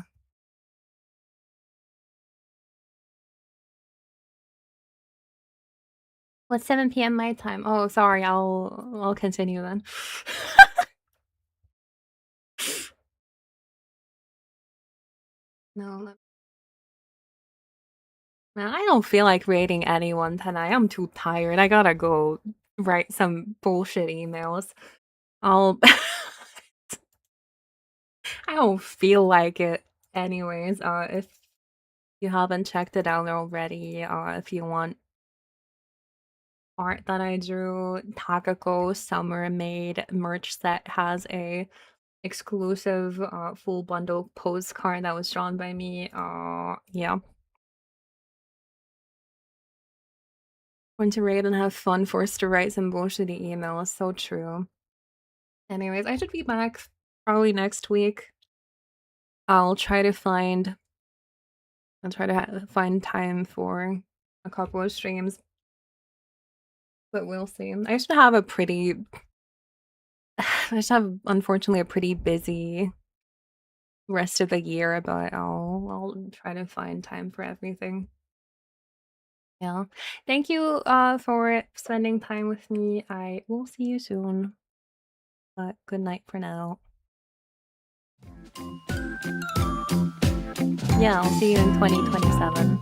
What's 7 PM my time? Oh, sorry. I'll continue then. No. Man, I don't feel like rating anyone tonight. I'm too tired. I gotta go write some bullshit emails. I don't feel like it anyways. If you haven't checked it out already, if you want art that I drew, Takako Summer Made merch set has a exclusive full bundle postcard that was drawn by me. Yeah. Want to raid and have fun, forced to write some bullshitty emails. So true. Anyways, I should be back probably next week. I'll try to find time for a couple of streams. But we'll see. I should have unfortunately a pretty busy rest of the year, but I'll try to find time for everything. Yeah. Thank you for spending time with me. I will see you soon. But good night for now. Yeah, I'll see you in 2027.